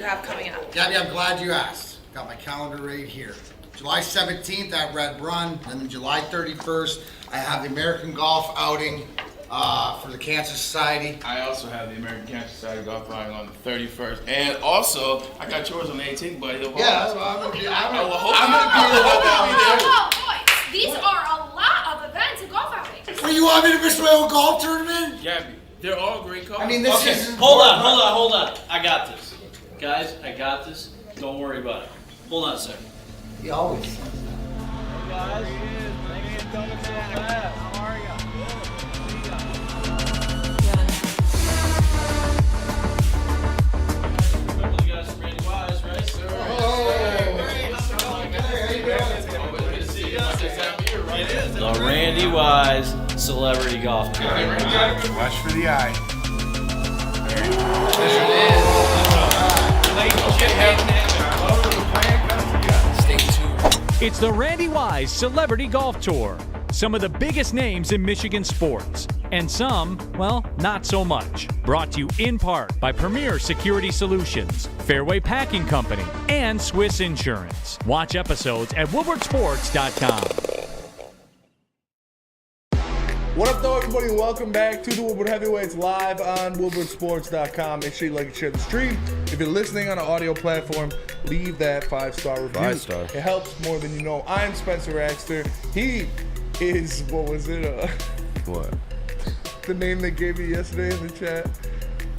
have coming up? Gabby, I'm glad you asked. Got my calendar right here. July 17th at Red Run, and then July 31st, I have the American Golf outing for the Cancer Society. I also have the American Cancer Society golf outing on the 31st, and also I got yours on the 18th, buddy. Yeah, I'm gonna be there. Oh, boys, these are a lot of events and golf outings. Well, you want me to miss my own golf tournament? Gabby, they're all great calls. I mean, this is. Hold on. I got this. Guys, I got this. Don't worry about it. Hold on a second. He always. Hey guys, thanks for coming so fast. How are ya? Remember the guys from Randy Wise, right? Sir. The Randy Wise Celebrity Golf Tour. Watch for the eye. Stay tuned. It's the Randy Wise Celebrity Golf Tour. Some of the biggest names in Michigan sports, and some, well, not so much. Brought to you in part by Premier Security Solutions, Fairway Packing Company, and Swiss Insurance. Watch episodes at woodwardsports.com. What up, though, everybody? Welcome back to the Woodward Heavyweights live on woodwardsports.com. Make sure you like and share the stream. If you're listening on an audio platform, leave that 5-star review. 5-star. It helps more than you know. I'm Spencer Raxter. He is, what was it? What? The name they gave you yesterday in the chat.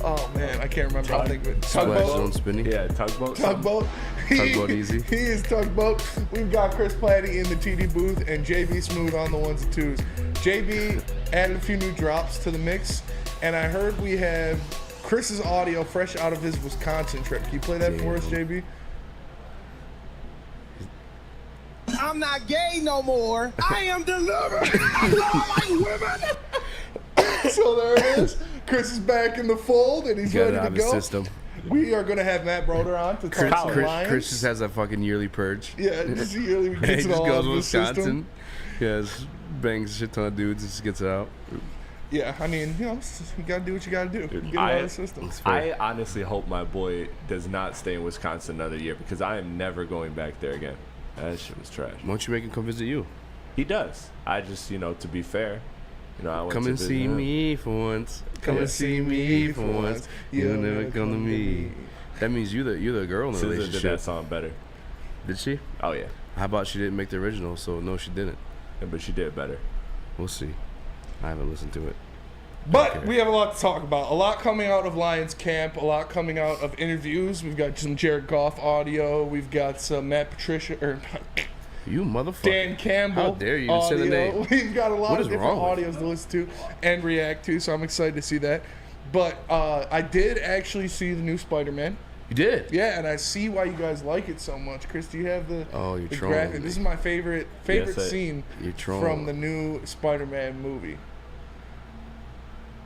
Oh, man, I can't remember. I'm thinking Splash Tugboat. Zone Spinning? Yeah, tugboat. Tugboat. Tugboat easy. He is Tugboat. We've got Chris Platty in the TD booth and JB Smooth on the ones and twos. JB added a few new drops to the mix, and I heard we have Chris's audio fresh out of his Wisconsin trip. Can you play that for us, JB? I'm not gay no more. I am delivered. I like women. So there it is. Chris is back in the fold, and he's Got ready it out to of his go. system. We are going to have Matt Broder on to talk some Lions. Chris just has a fucking yearly purge. Yeah, just yearly He gets it just all goes out to of the Wisconsin. system. He has bangs a shit ton of dudes and just gets it out. Yeah, I mean, you know, you got to do what you got to do. Dude, Get it out of the system. I honestly hope my boy does not stay in Wisconsin another year because I am never going back there again. That shit was trash. Why don't you make him come visit you? He does. I just, to be fair, I went Come to and visit see him. me for once. Come and see me for once. You'll never come to me. That means you're the girl in the SZA did relationship. that song better. Did she? Oh yeah, How about she didn't make the original? So no, she didn't. yeah, but she did it better. We'll see. I haven't listened to it. But we have a lot to talk about. A lot coming out of Lions camp. A lot coming out of interviews. We've got some Jared Goff audio. We've got some Matt Patricia You motherfucker. Dan Campbell. How dare you audio. say the name? We've got a lot What of is different wrong with audios to listen to and react to. So I'm excited to see that. But I did actually see the new Spider-Man. You did? Yeah, and I see why you guys like it so much. Chris, do you have the, Oh, you're the trolling graphic? me. This is my favorite Yes, scene You're trolling. from the new Spider-Man movie.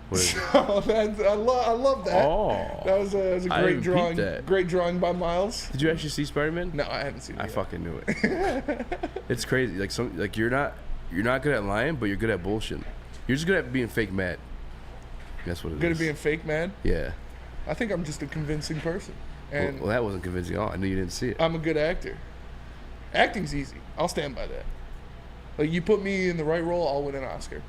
What is it? Oh, I love that. Oh. That was a I great didn't peep drawing. that. Great drawing by Miles. Did you actually see Spider-Man? No, I haven't seen it. I yet. fucking knew it. It's crazy. Like you're not good at lying, but you're good at bullshit. You're just good at being fake mad. That's what it is. Good at being fake mad. Yeah. I think I'm just a convincing person, and Well, that wasn't convincing at all. I knew you didn't see it. I'm a good actor. Acting's easy. I'll stand by that. Like, you put me in the right role, I'll win an Oscar.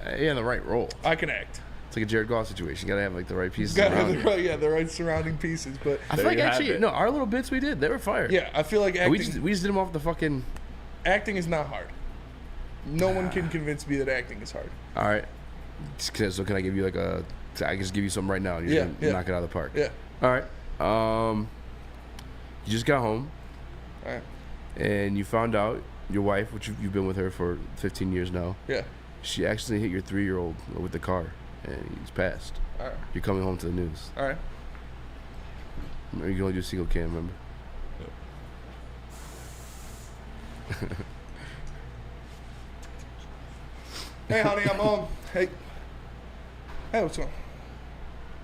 Yeah, in the right role. I can act. It's like a Jared Goff situation. You gotta have like the right pieces Got around the you. right surrounding pieces. But I There feel like you have actually, it. no, our little bits we did, they were fire. yeah, I feel like And acting. we just did them off the fucking. Acting is not hard. No one can convince me that acting is hard. All right. So can I give you like a? I can just give you something right now. And you're Yeah, gonna yeah. knock it out of the park. Yeah. All right. You just got home All right. and you found out your wife, which you've been with her for 15 years now. Yeah. She accidentally hit your 3-year-old with the car, and he's passed. All right. You're coming home to the news. All right. You can only do single cam, remember? Hey, honey, I'm home. Hey. Hey, what's going on?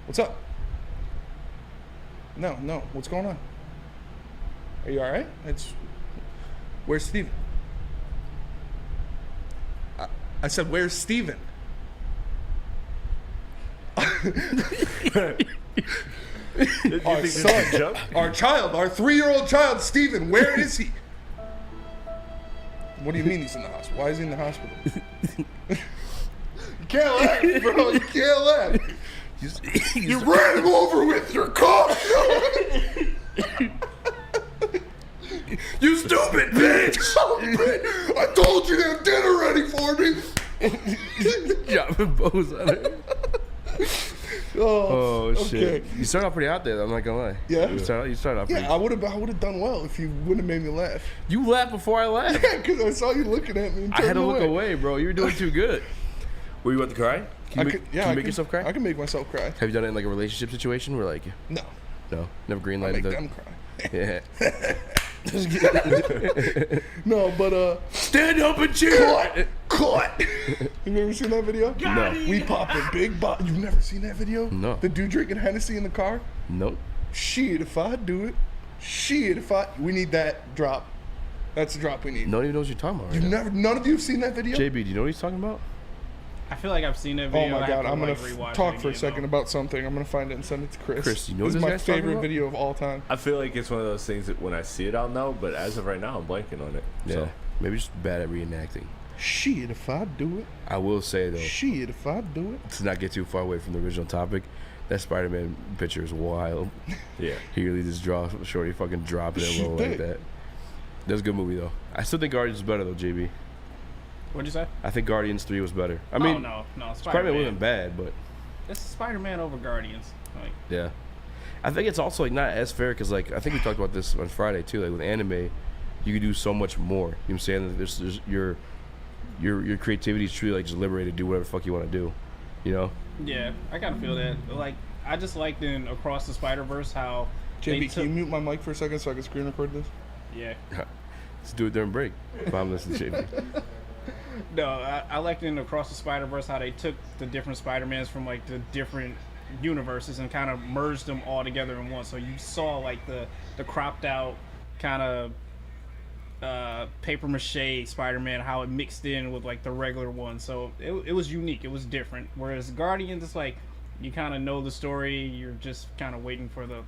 What's up? No. What's going on? Are you all right? Where's Steven? I said, where's Steven? Our son, our child, our 3-year-old child, Steven, where is he? What do you mean he's in the hospital? Why is he in the hospital? You can't laugh, bro. You can't laugh. You ran him over with your car. You stupid bitch! I told you to have dinner ready for me. Dropping bows on her. Oh shit! Okay. You started off pretty hot there. I'm not gonna lie. Yeah. You started off. Yeah, Pretty... I would have done well if you wouldn't have made me laugh. You laughed before I laughed. Yeah, because I saw you looking at me. And I had to turned look away, bro. You were doing too good. Were you about to cry? Can you make yourself cry? I can make myself cry. Have you done it in like a relationship situation where like? No. Never green I lighted make that. them cry. Yeah. No, but stand up and cheer. Caught. You never seen that video? No. We popping big bot. You've never seen that video? No. The dude drinking Hennessy in the car? Nope. Shit, if I do it. Shit, if I. We need that drop. That's the drop we need. No one even knows what you're talking about. Right None of you have seen that video? JB, do you know what he's talking about? I feel like I've seen that video. Oh my god, I'm gonna rewatch talk for a second about something. I'm gonna find it and send it to Chris. Chris, you know this what is this my guy's talking favorite about? video of all time. I feel like it's one of those things that when I see it, I'll know. But as of right now, I'm blanking on it. Yeah. So. Maybe just bad at reenacting. Shit, if I do it. I will say though. Shit, if I do it. To not get too far away from the original topic, that Spider-Man picture is wild. Yeah. He really just draw shorty fucking dropping it low like that. That was a good movie though. I still think Guardians is better though, JB. What'd you say? I think Guardians 3 was better. I mean, no, Spider-Man wasn't bad, but it's Spider-Man over Guardians. Like, yeah, I think it's also like not as fair because like I think we talked about this on Friday too. Like with anime, you can do so much more. You know what I'm saying? There's your creativity is truly like just liberated to do whatever the fuck you want to do. You know? yeah, I kind of feel that. Like, I just liked in Across the Spider-Verse how JB, can you mute my mic for a second so I can screen record this? Yeah. Let's do it during break. If I'm listening to JB. No, I liked in Across the Spider-Verse how they took the different Spider-Mans from like the different universes and kind of merged them all together in one. So you saw like the cropped out kind of paper mache Spider-Man, how it mixed in with like the regular one. So it was unique. It was different. Whereas Guardians, it's like you kind of know the story. You're just kind of waiting for the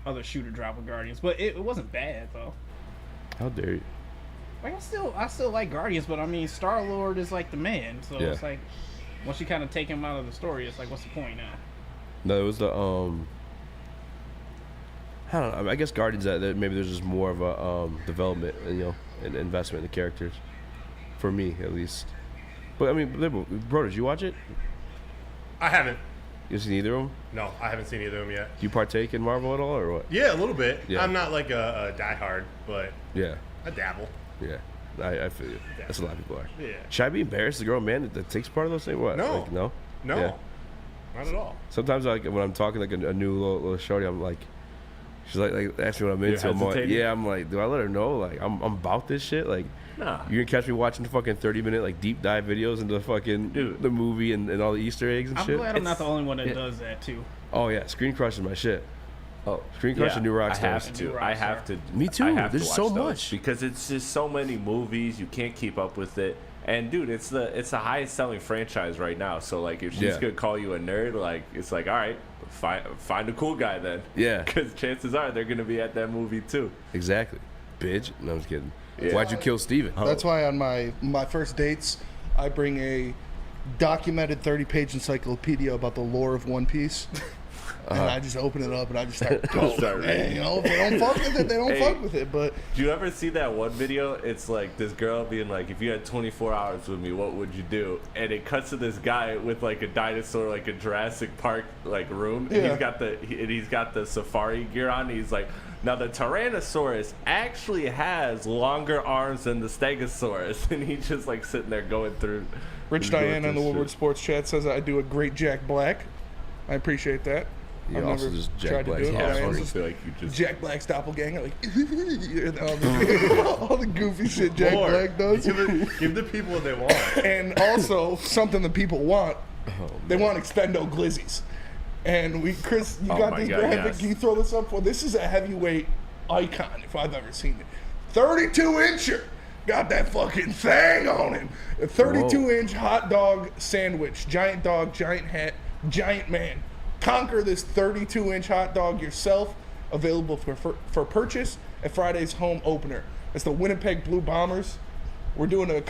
other shoe to drop with Guardians. But it wasn't bad though. How dare you? Like I still like Guardians, but I mean Star-Lord is like the man, so Yeah. it's like once you kind of take him out of the story, it's like what's the point now? No, it was the I don't know. I guess Guardians that maybe there's just more of a development, and investment in the characters, for me at least. But I mean, Broder, did you watch it? I haven't. You seen either of them? No, I haven't seen either of them yet. Do you partake in Marvel at all, or what? Yeah, a little bit. Yeah. I'm not like a diehard, but Yeah. I dabble. Yeah. I feel you. That's a lot of people are. Yeah. Should I be embarrassed to grow a man that takes part of those things? What? No. Like, no? No, Yeah. not at all. Sometimes like when I'm talking like a new little shorty, I'm like, she's like asks me what I'm into. I'm like, hesitating? yeah, I'm like, do I let her know? Like I'm about this shit. Like, Nah. you're gonna catch me watching the fucking 30-minute like deep dive videos into fucking the movie and all the Easter eggs and I'm shit. glad I'm not the only one that does that too. Oh yeah, Screen Crush is my shit. Oh, Screen Crush and New Rock I Stars. have to. I have to. Me too. I have to There's watch so those much. because it's just so many movies. You can't keep up with it. And dude, it's the highest selling franchise right now. So like, if she's Yeah. gonna call you a nerd, like it's like, all right, find a cool guy then. Yeah. Because chances are they're gonna be at that movie too. Exactly. Bitch. No, I'm just kidding. Yeah. Why'd you kill Steven? That's why on my first dates, I bring a documented 30-page encyclopedia about the lore of One Piece. And I just open it up and I just start going. And, if they don't fuck with it, they don't fuck with it. But do you ever see that one video? It's like this girl being like, if you had 24 hours with me, what would you do? And it cuts to this guy with like a dinosaur, like a Jurassic Park like room. And he's got the safari gear on. He's like, now the Tyrannosaurus actually has longer arms than the Stegosaurus. And he's just like sitting there going through. Rich Diana in the Woodward Sports Chat says I do a great Jack Black. I appreciate that. You I've also never just tried Jack to Black. do it, but I am I just feel like you just Jack Black's doppelganger, like all the goofy shit Jack More. Black does. Give the people what they want. And also something that people want. They want extendo glizzies. And Chris, you got my this God, graphic. yes. Can you throw this up for? This is a heavyweight icon if I've ever seen it. 32-incher. Got that fucking thing on him. A 32-inch hot dog sandwich. Giant dog, giant hat, giant man. Conquer this 32-inch hot dog yourself, available for purchase at Friday's home opener. It's the Winnipeg Blue Bombers. We're doing a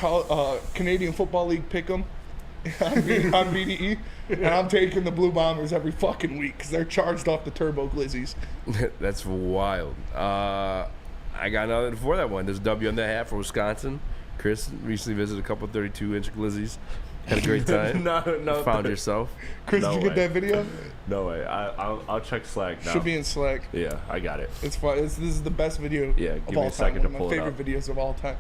Canadian Football League pick'em on BDE, and I'm taking the Blue Bombers every fucking week because they're charged off the Turbo Glizzies. That's wild. I got another before that one. There's a W on the hat for Wisconsin. Chris recently visited a couple 32-inch Glizzies. Had a great time. No. Found yourself. Chris, No did you way. get that video? No way. I'll check Slack now. Should be in Slack. Yeah, I got it. It's fun. This is the best video Yeah, of give me all a second time. to One pull of it my up. favorite videos of all time.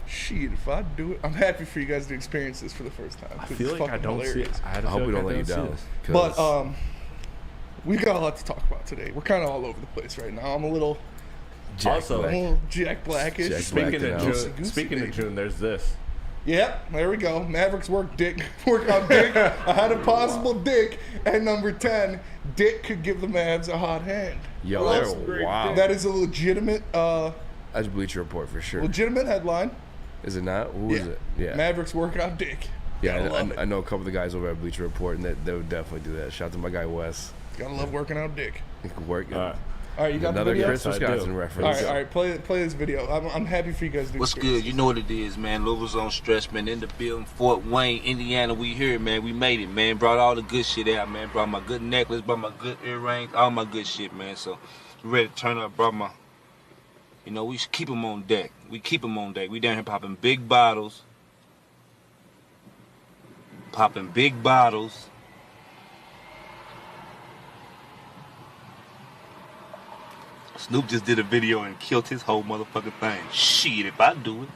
Shit, if I do it, I'm happy for you guys to experience this for the first time. I 'cause feel it's like I fucking don't see hilarious. it. I hope we don't let you down. But we got a lot to talk about today. We're kind of all over the place right now. I'm a little Jack Black. Jack Blackish. Jack Speaking Black of and June, speaking of June, there's this. Yep, there we go. Mavericks workout dick. I had a possible dick. And number 10, Dick could give the Mavs a hot hand. Yo, Well, they're wow. that is a legitimate That's Bleacher Report for sure. legitimate headline. Is it not? Who is it? Yeah. Mavericks workout dick. Yeah, Gotta love it. I know a couple of the guys over at Bleacher Report, and they would definitely do that. Shout out to my guy Wes. Gotta love working out dick. He could work. All right, you got Another the video? Chris Wisconsin reference. All right, play this video. I'm happy for you guys to What's good? You know what it is, man. Louisville's on stress, man. In the building, Fort Wayne, Indiana. We here, man. We made it, man. Brought all the good shit out, man. Brought my good necklace, brought my good earrings, all my good shit, man. So, ready to turn up. Brought my, we keep them on deck. We keep them on deck. We down here popping big bottles. Popping big bottles. Snoop just did a video and killed his whole motherfucking thing. Shit, if I do it.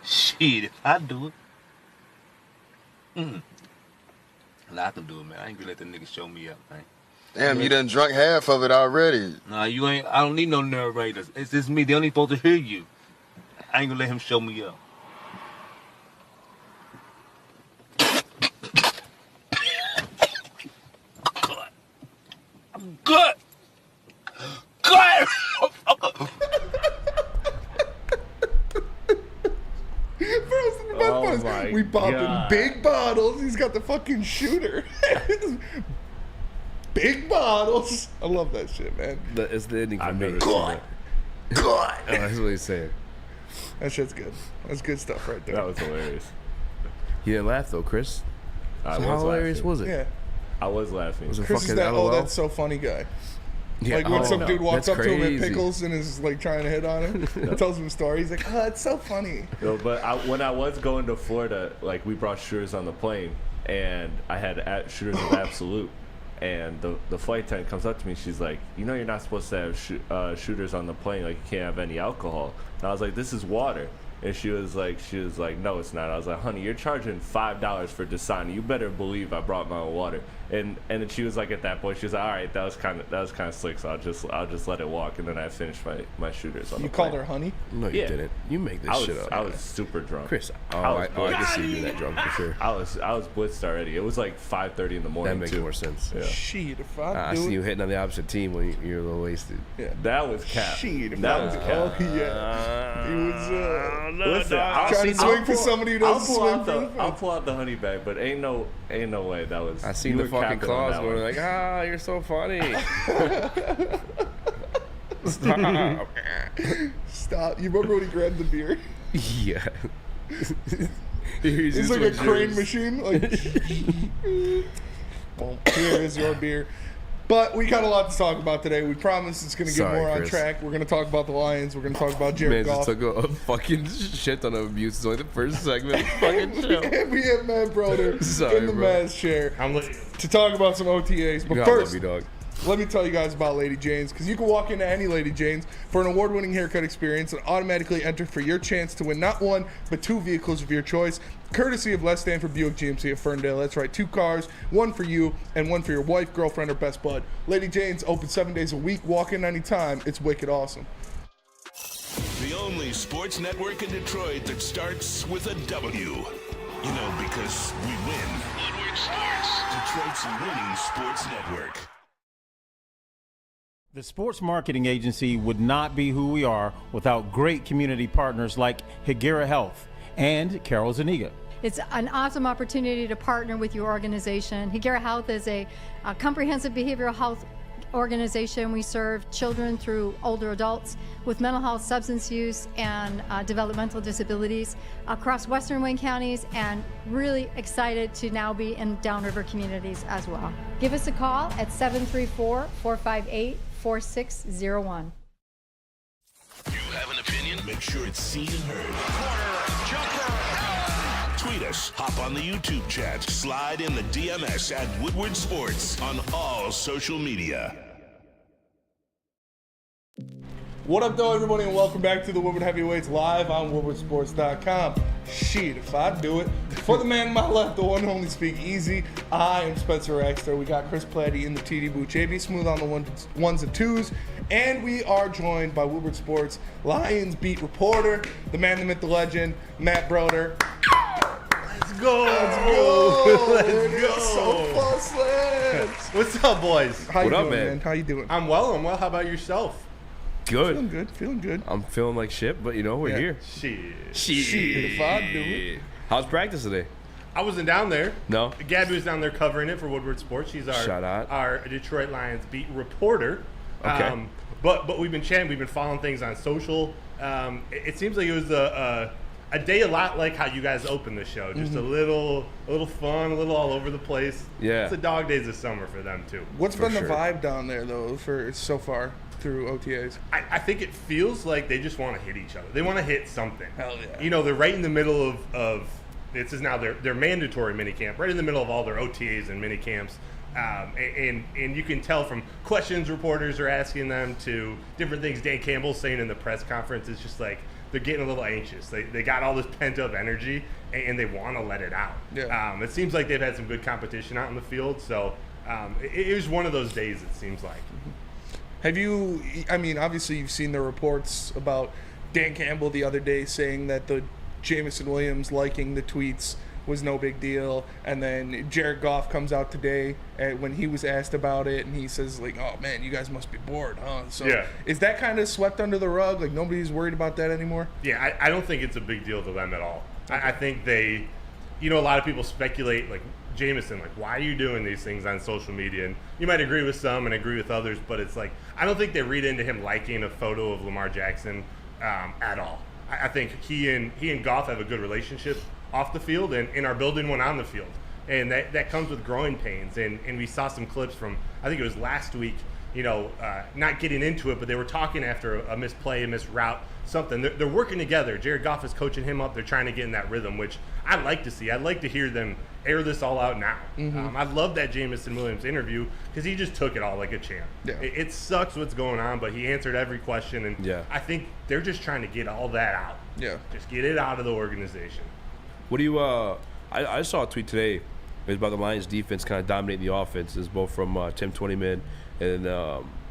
Shit, if I do it. I can do it, man. I ain't gonna let that nigga show me up, man. Damn, you done drunk half of it already. Nah, you ain't. I don't need no narrators. It's just me. They only supposed to hear you. I ain't gonna let him show me up. I'm good. Good. Oh my we popping God. big bottles. He's got the fucking shooter. Big bottles. I love that shit, man. It's the ending for me. Good. That's what he's saying. That shit's good. That's good stuff right there. That was hilarious. You didn't laugh though, Chris. I So was how hilarious laughing. was it? Yeah. I was laughing. Was it Chris is fucking that LOL? that's so funny guy. Yeah, Like when some no. dude walks That's up to him at crazy. Pickles and is like trying to hit on him and tells him a story. He's like, oh, it's so funny. No, but when I was going to Florida, like we brought shooters on the plane, and I had shooters of Absolute, and the flight attendant comes up to me. She's like, you're not supposed to have shooters on the plane. Like you can't have any alcohol. And I was like, this is water. And she was like, no, it's not. I was like, honey, you're charging $5 for Dasani. You better believe I brought my own water. And then she was like, at that point, she was like, all right, that was kind of slick. So I'll just let it walk. And then I finished my shooters on You the called plane. her honey? No, you Yeah. didn't. You make this shit up. I was super drunk. Chris. I I can see you that drunk for sure. I was blitzed already. It was like 5:30 in the morning. That makes too. more sense. Yeah. Shit, if I I do see it. you hitting on the opposite team when you're a little wasted. Yeah. That was cap. Shit, if That I was do- cap. Oh, yeah. He was, Listen, trying to swing for somebody who doesn't swing for the I'll pull out the honey bag, but ain't no way that was. I seen you the were fucking capping on claws that going one. like, you're so funny. Stop. Stop. You remember when he grabbed the beer? Yeah. It's like a crane machine. Like, well, here is your beer. But we got a lot to talk about today. We promise it's going to get Sorry, more on Chris. track. We're going to talk about the Lions. We're going to talk about Man Jared just Goff. took a fucking shit ton of abuse. It's only the first segment of the fucking show. we have Matt Broder Sorry, in the bro. Maz chair to talk about some OTAs. But God first, love you, dog. let me tell you guys about Lady Jane's, because you can walk into any Lady Jane's for an award-winning haircut experience and automatically enter for your chance to win not one, but 2 vehicles of your choice, courtesy of Les Stanford Buick GMC of Ferndale. That's right, 2 cars, 1 for you and 1 for your wife, girlfriend, or best bud. Lady Jane's open 7 days a week. Walk in anytime. It's wicked awesome. The only sports network in Detroit that starts with a W. Because we win. Woodward Sports, Detroit's winning sports network. The Sports Marketing Agency would not be who we are without great community partners like Higuera Health and Carol Zaniga. It's an awesome opportunity to partner with your organization. Higuera Health is a comprehensive behavioral health organization. We serve children through older adults with mental health, substance use, and developmental disabilities across Western Wayne counties, and really excited to now be in downriver communities as well. Give us a call at 734-458-4601. You have an opinion? Make sure it's seen and heard. Corner, jumper. Tweet us, hop on the YouTube chat, slide in the DMS at Woodward Sports on all social media. What up, though, everybody, and welcome back to the Woodward Heavyweights live on WoodwardSports.com. Shit, if I do it. For the man on my left, the one and only Speak Easy, I am Spencer Raxter. We got Chris Platty in the TD booth, JB Smooth on the ones and twos, and we are joined by Woodward Sports Lions beat reporter, the man, the myth, the legend, Matt Broder. Let's go. Let's go. So close, lads. What's up, boys? How you doing, man? How you doing? I'm well. How about yourself? Good. Feeling good. I'm feeling like shit, but we're here. Shit. If I do it. How's practice today? I wasn't down there. No? Gabby was down there covering it for Woodward Sports. She's our Detroit Lions beat reporter. Okay. But we've been chatting. We've been following things on social. It seems like it was a day a lot like how you guys opened the show. Just a little fun, a little all over the place. Yeah. It's the dog days of summer for them, too. What's been the vibe down there, though, for so far through OTAs? I think it feels like they just want to hit each other. They want to hit something. Hell yeah. You know, they're right in the middle of this is now their mandatory minicamp, right in the middle of all their OTAs and minicamps. And you can tell from questions reporters are asking them to different things Dan Campbell's saying in the press conference. It's just like they're getting a little anxious. They got all this pent-up energy, and they want to let it out. Yeah. It seems like they've had some good competition out in the field, so it was one of those days, it seems like. Have you, obviously you've seen the reports about Dan Campbell the other day saying that the Jameson Williams liking the tweets was no big deal, and then Jared Goff comes out today when he was asked about it, and he says, like, oh man, you guys must be bored, huh? So is that kind of swept under the rug? Like, nobody's worried about that anymore? Yeah, I don't think it's a big deal to them at all. I think they, a lot of people speculate, like, Jameson, like, why are you doing these things on social media? And you might agree with some and agree with others, but it's like, I don't think they read into him liking a photo of Lamar Jackson at all. I think he and Goff have a good relationship off the field and are building one on the field. And that comes with growing pains. And we saw some clips from, I think it was last week, not getting into it, but they were talking after a misplay, a misroute, something. They're working together. Jared Goff is coaching him up. They're trying to get in that rhythm, which I'd like to see. I'd like to hear them air this all out now. I love that Jameson Williams interview because he just took it all like a champ. Yeah. It sucks what's going on, but he answered every question, and I think they're just trying to get all that out. Yeah. Just get it out of the organization. What do you I saw a tweet today. It was about the Lions defense kind of dominating the offense. It's both from Tim Twentyman and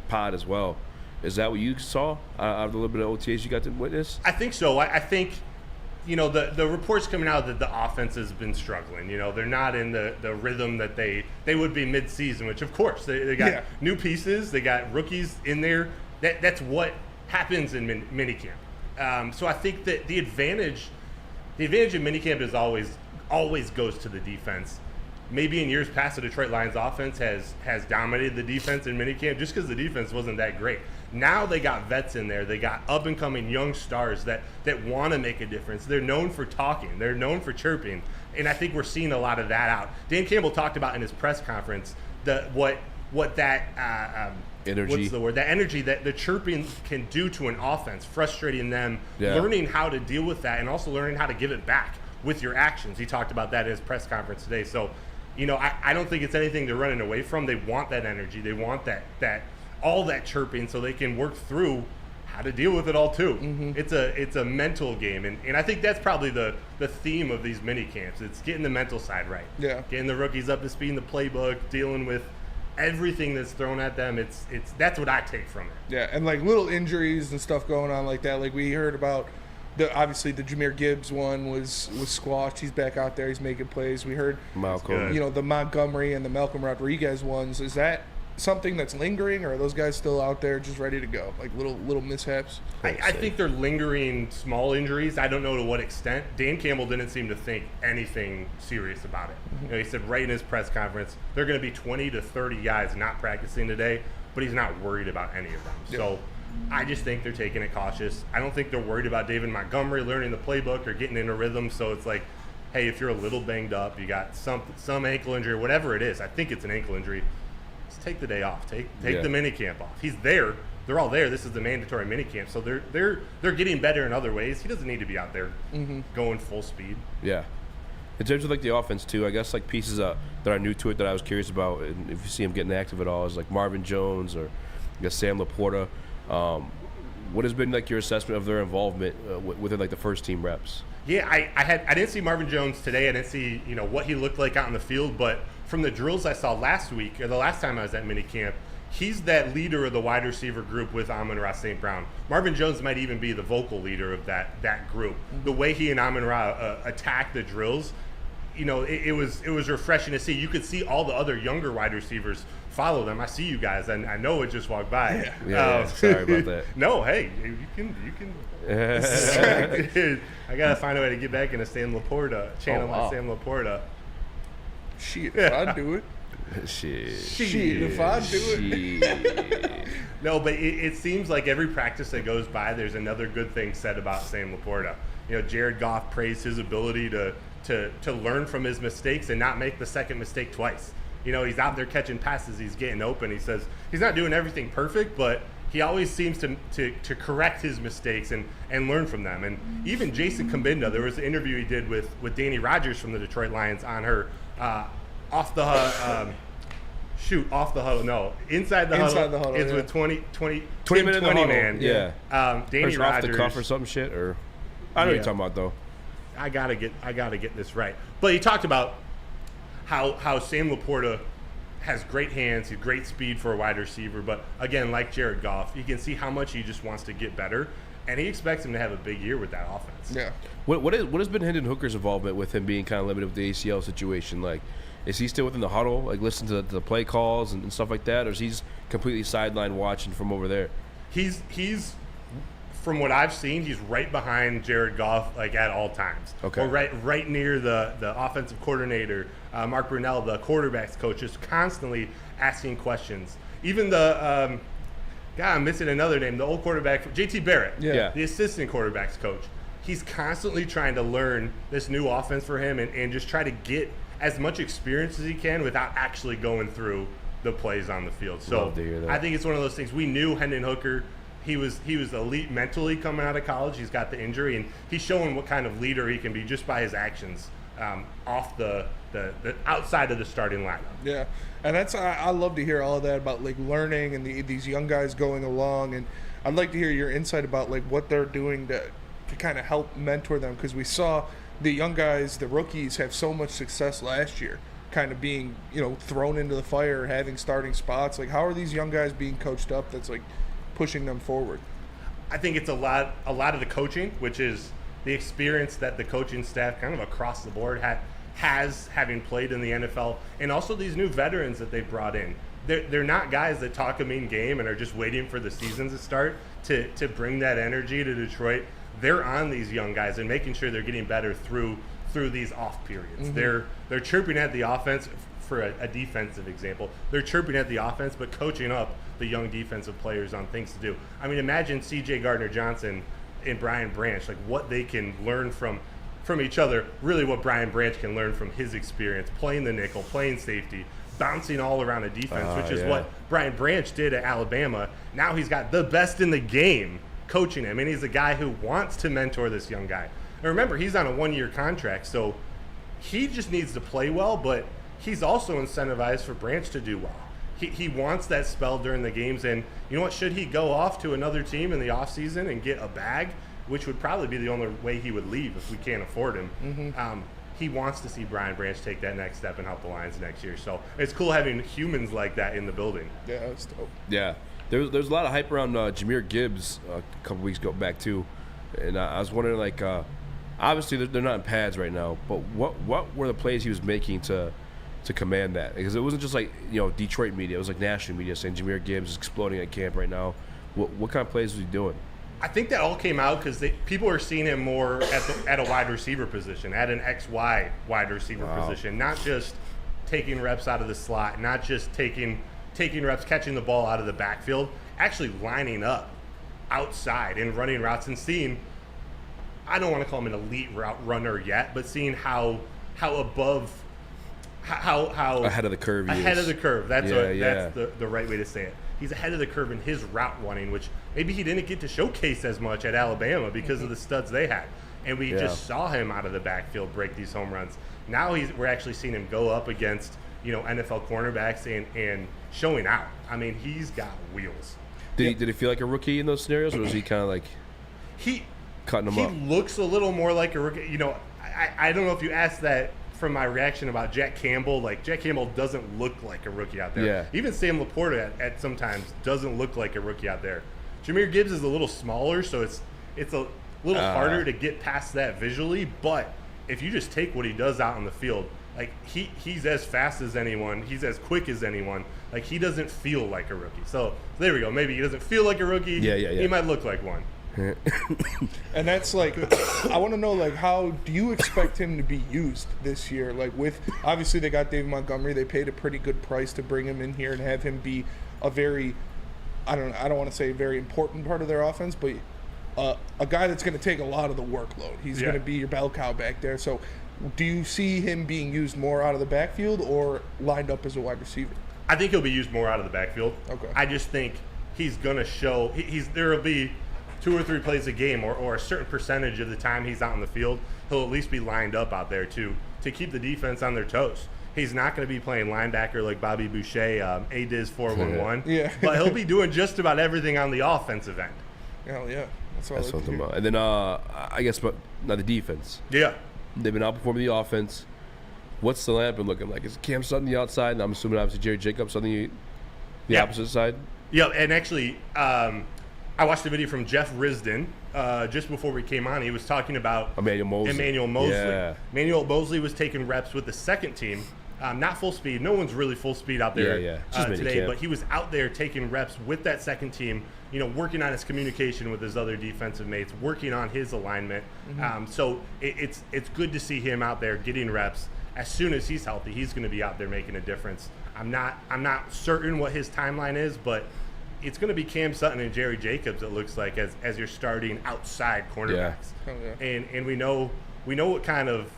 Pod as well. Is that what you saw out of the little bit of OTAs you got to witness? I think so. I think, the reports coming out that the offense has been struggling. They're not in the rhythm that they would be mid-season, which, of course, they got new pieces. They got rookies in there. That's what happens in minicamp. So I think that the advantage in minicamp is always goes to the defense. Maybe in years past, the Detroit Lions offense has dominated the defense in minicamp just because the defense wasn't that great. Now they got vets in there. They got up-and-coming young stars that want to make a difference. They're known for talking. They're known for chirping. And I think we're seeing a lot of that out. Dan Campbell talked about in his press conference what that energy. What's the word? That energy that the chirping can do to an offense, frustrating them, learning how to deal with that, and also learning how to give it back with your actions. He talked about that in his press conference today. So, I don't think it's anything they're running away from. They want that energy. They want that all that chirping so they can work through how to deal with it all too. It's a mental game, and I think that's probably the theme of these mini camps. It's getting the mental side right. Yeah. Getting the rookies up to speed in the playbook, dealing with everything that's thrown at them. It's that's what I take from it. Yeah, and like little injuries and stuff going on like that. Like we heard about obviously the Jahmyr Gibbs one was squashed. He's back out there. He's making plays. We heard Malcolm. The Montgomery and the Malcolm Rodriguez ones. Is that something that's lingering, or are those guys still out there just ready to go, like little mishaps? I think they're lingering small injuries. I don't know to what extent. Dan Campbell didn't seem to think anything serious about it. You know, he said right in his press conference, there are going to be 20 to 30 guys not practicing today, but he's not worried about any of them. So I just think they're taking it cautious. I don't think they're worried about David Montgomery learning the playbook or getting in a rhythm. So it's like, hey, if you're a little banged up, you got some ankle injury, whatever it is, I think it's an ankle injury, just take the day off. Take the mini camp off. He's there. They're all there. This is the mandatory mini camp. So they're getting better in other ways. He doesn't need to be out there going full speed. Yeah. In terms of like the offense too, I guess like pieces that are new to it that I was curious about, and if you see him getting active at all, is like Marvin Jones or I guess Sam Laporta. What has been like your assessment of their involvement within like the first team reps? Yeah, I didn't see Marvin Jones today. I didn't see what he looked like out in the field, but from the drills I saw last week, or the last time I was at minicamp, he's that leader of the wide receiver group with Amon-Ra St. Brown. Marvin Jones might even be the vocal leader of that group. The way he and Amon-Ra attack the drills, it was refreshing to see. You could see all the other younger wide receivers follow them. I see you guys, and I know it just walked by. Yeah, sorry about that. No, hey, you can. I gotta find a way to get back into Sam Laporta, my Sam Laporta. Shit, if I do it. Shit, if I do it. No, but it seems like every practice that goes by, there's another good thing said about Sam Laporta. Jared Goff praised his ability to learn from his mistakes and not make the second mistake twice. He's out there catching passes, he's getting open. He says he's not doing everything perfect, but he always seems to correct his mistakes and learn from them. And even Jason Kabinda, there was an interview he did with Danny Rogers from the Detroit Lions on her off the huddle. No, inside the huddle. It's with 20 man. Yeah. Danny Rogers off the cuff or some shit, or I know what you're talking about though. I gotta get this right. But he talked about how Sam Laporta has great hands, he's great speed for a wide receiver, but again, like Jared Goff, you can see how much he just wants to get better, and he expects him to have a big year with that offense. Yeah. What has been Hendon Hooker's involvement with him being kind of limited with the ACL situation? Like, is he still within the huddle, like listening to the play calls and stuff like that, or is he completely sidelined watching from over there? He's from what I've seen, he's right behind Jared Goff, like at all times. Okay. Or right near the offensive coordinator, Mark Brunell, the quarterbacks coach, is constantly asking questions. Even the I'm missing another name, the old quarterback, JT Barrett, the assistant quarterbacks coach. He's constantly trying to learn this new offense for him and just try to get as much experience as he can without actually going through the plays on the field. So I think it's one of those things. We knew Hendon Hooker. He was elite mentally coming out of college. He's got the injury, and he's showing what kind of leader he can be just by his actions off the outside of the starting lineup. Yeah, and I love to hear all of that about like learning and these young guys going along, and I'd like to hear your insight about like what they're doing to kind of help mentor them, because we saw the young guys, the rookies, have so much success last year, kind of being thrown into the fire, having starting spots. Like, how are these young guys being coached up? That's like pushing them forward. I think it's a lot of the coaching, which is the experience that the coaching staff kind of across the board has having played in the NFL, and also these new veterans that they've brought in. They're not guys that talk a mean game and are just waiting for the season to start to bring that energy to Detroit. They're on these young guys and making sure they're getting better through these off periods. Mm-hmm. They're chirping at the offense. For a defensive example, they're chirping at the offense, but coaching up the young defensive players on things to do. I mean, imagine C.J. Gardner-Johnson and Brian Branch, like what they can learn from each other. Really, what Brian Branch can learn from his experience playing the nickel, playing safety, bouncing all around a defense, which is what Brian Branch did at Alabama. Now he's got the best in the game coaching him, and he's a guy who wants to mentor this young guy. And remember, he's on a 1-year contract, so he just needs to play well, but he's also incentivized for Branch to do well. He wants that spell during the games, and you know what? Should he go off to another team in the offseason and get a bag, which would probably be the only way he would leave if we can't afford him, he wants to see Brian Branch take that next step and help the Lions next year. So it's cool having humans like that in the building. Yeah, that's dope. Yeah. There's a lot of hype around Jahmyr Gibbs a couple weeks back too, and I was wondering, like, obviously they're not in pads right now, but what were the plays he was making to to command that? Because it wasn't just like, Detroit media. It was like national media saying Jahmyr Gibbs is exploding at camp right now. What kind of plays was he doing? I think that all came out because people are seeing him more at a wide receiver position, at an XY wide receiver position, not just taking reps out of the slot, not just taking reps catching the ball out of the backfield, actually lining up outside and running routes and seeing, I don't want to call him an elite route runner yet, but seeing how above, how ahead of the curve he ahead is. of the curve. That's Yeah, that's the right way to say it. He's ahead of the curve in his route running, which maybe he didn't get to showcase as much at Alabama because of the studs they had. And we just saw him out of the backfield break these home runs. Now we're actually seeing him go up against, NFL cornerbacks and showing out. I mean, he's got wheels. Did he feel like a rookie in those scenarios, or was he kind of like cutting them up? He looks a little more like a rookie. I don't know if you asked that from my reaction about Jack Campbell. Like, Jack Campbell doesn't look like a rookie out there. Yeah. Even Sam Laporta at sometimes doesn't look like a rookie out there. Jahmyr Gibbs is a little smaller, so it's a little harder to get past that visually. But if you just take what he does out on the field, like he's as fast as anyone, he's as quick as anyone. Like, he doesn't feel like a rookie. So there we go. Maybe he doesn't feel like a rookie. Yeah. He might look like one. And that's like, I want to know, like, how do you expect him to be used this year? Like, with obviously they got David Montgomery, they paid a pretty good price to bring him in here and have him be a very, I don't want to say a very important part of their offense, but a guy that's going to take a lot of the workload. He's going to be your bell cow back there. So, do you see him being used more out of the backfield or lined up as a wide receiver? I think he'll be used more out of the backfield. Okay. I just think he's going to show there will be 2 or 3 plays a game or a certain percentage of the time he's out on the field, he'll at least be lined up out there to keep the defense on their toes. He's not going to be playing linebacker like Bobby Boucher, A-Diz 411. Yeah. But he'll be doing just about everything on the offensive end. Hell yeah. That's what I'm about. And then I guess, but now the defense. Yeah. They've been outperforming the offense. What's the lineup been looking like? Is Cam Sutton the outside? And I'm assuming obviously Jerry Jacobs on the opposite side. Yeah, and actually, I watched a video from Jeff Risdon just before we came on. He was talking about Emmanuel Mosley. Yeah. Emmanuel Mosley was taking reps with the second team. Not full speed. No one's really full speed out there today, but he was out there taking reps with that second team, working on his communication with his other defensive mates, working on his alignment. So it's good to see him out there getting reps. As soon as he's healthy, he's going to be out there making a difference. I'm not certain what his timeline is, but it's going to be Cam Sutton and Jerry Jacobs, it looks like, as your starting outside cornerbacks. And we know what kind of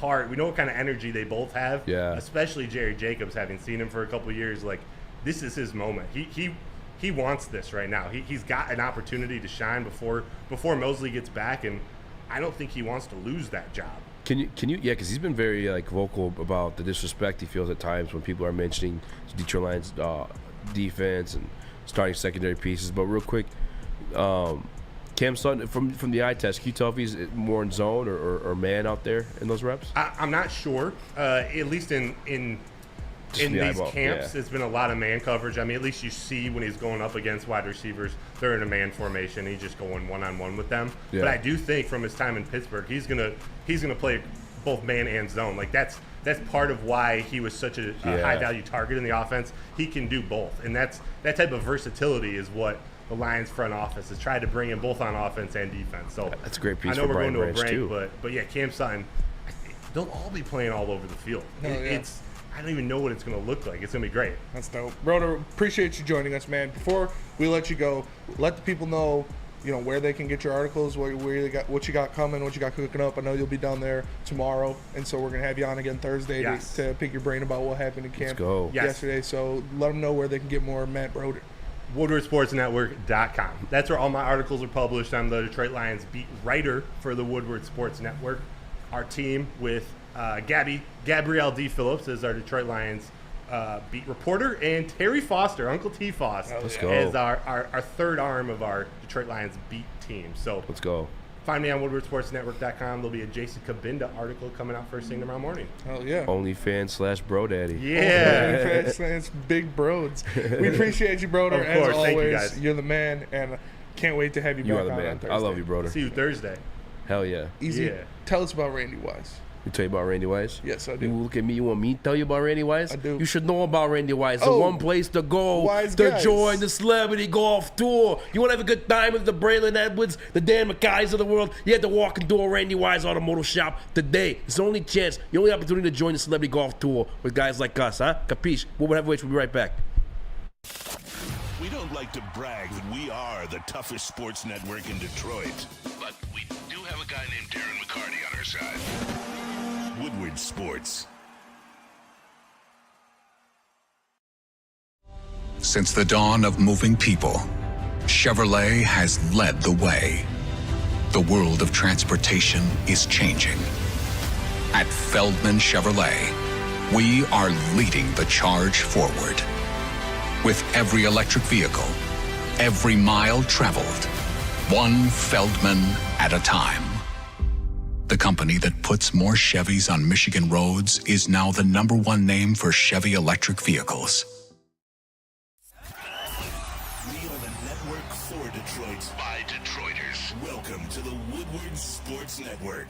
we know what kind of energy they both have. Especially Jerry Jacobs, having seen him for a couple of years. Like, this is his moment. He wants this right now. He's got an opportunity to shine before Mosley gets back, and I don't think he wants to lose that job. Can you? Yeah, because he's been very vocal about the disrespect he feels at times when people are mentioning Detroit Lions defense and starting secondary pieces. But real quick, Cam Sutton, from the eye test, can you tell if he's more in zone or man out there in those reps? I'm not sure. At least in these camps, it's been a lot of man coverage. I mean, at least you see when he's going up against wide receivers, they're in a man formation. He's just going one-on-one with them. But I do think from his time in Pittsburgh, he's gonna play both man and zone. Like, that's part of why he was such a high-value target in the offense. He can do both, and that type of versatility is what the Lions front office has tried to bring in, both on offense and defense. So that's a great piece. I know for we're Brian going to Branch a break, too. but yeah, Cam Sutton, they'll all be playing all over the field. I don't even know what it's going to look like. It's going to be great. That's dope. Broder, appreciate you joining us, man. Before we let you go, let the people know, where they can get your articles, where you got, what you got coming, what you got cooking up. I know you'll be down there tomorrow, and so we're going to have you on again Thursday to pick your brain about what happened in camp yesterday. So let them know where they can get more Matt Broder. WoodwardSportsNetwork.com. That's where all my articles are published. I'm the Detroit Lions beat writer for the Woodward Sports Network. Our team with Gabrielle D. Phillips is our Detroit Lions beat reporter, and Terry Foster, Uncle T. Foss, is our third arm of our Detroit Lions beat team. So let's go. Find me on WoodwardSportsNetwork.com. There'll be a Jason Cabinda article coming out first thing tomorrow morning. Hell yeah. OnlyFans/BroDaddy. Yeah. OnlyFans/Big Broads. We appreciate you, Broder. Of course. As always, thank you guys. You're the man, and can't wait to have you back on man. Thursday. I love you, Broder. See you Thursday. Hell yeah. Easy. Yeah. Tell us about Randy Wise. You tell you about Randy Wise? Yes, I do. You look at me. You want me to tell you about Randy Wise? I do. You should know about Randy Wise. The Oh, one place to go wise to guys. join the Celebrity Golf Tour. You want to have a good time with the Braylon Edwards, the Dan McKays of the world? You have to walk into a Randy Wise Automotive Shop today. It's the only chance, the only opportunity to join the Celebrity Golf Tour with guys like us, huh? Capiche? Woodward Heavyweights. We'll be right back. We don't like to brag that we are the toughest sports network in Detroit, but we do have a guy named Darren McCarty on our side. Woodward Sports. Since the dawn of moving people, Chevrolet has led the way. The world of transportation is changing. At Feldman Chevrolet, we are leading the charge forward. With every electric vehicle, every mile traveled, one Feldman at a time. The company that puts more Chevys on Michigan roads is now the #1 name for Chevy electric vehicles. We are the network for Detroit by Detroiters. Welcome to the Woodward Sports Network.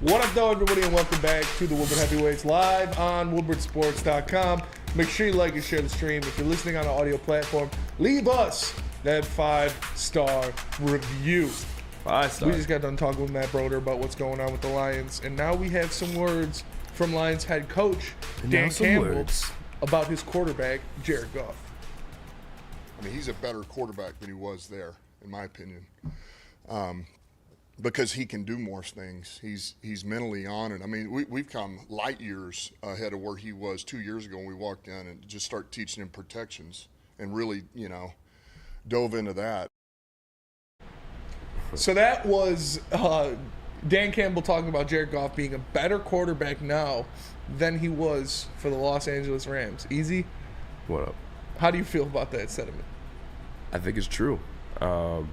What up, though, everybody, and welcome back to the Woodward Heavyweights live on woodwardsports.com. Make sure you like and share the stream. If you're listening on an audio platform, leave us that 5-star review. 5-star. We just got done talking with Matt Broder about what's going on with the Lions, and now we have some words from Lions head coach Dan Campbell about his quarterback, Jared Goff. I mean, he's a better quarterback than he was there, in my opinion, because he can do more things. He's mentally on it. I mean, we've come light years ahead of where he was 2 years ago when we walked in and just start teaching him protections and really, dove into that. So that was Dan Campbell talking about Jared Goff being a better quarterback now than he was for the Los Angeles Rams. Easy? What up? How do you feel about that sentiment? I think it's true. Yeah,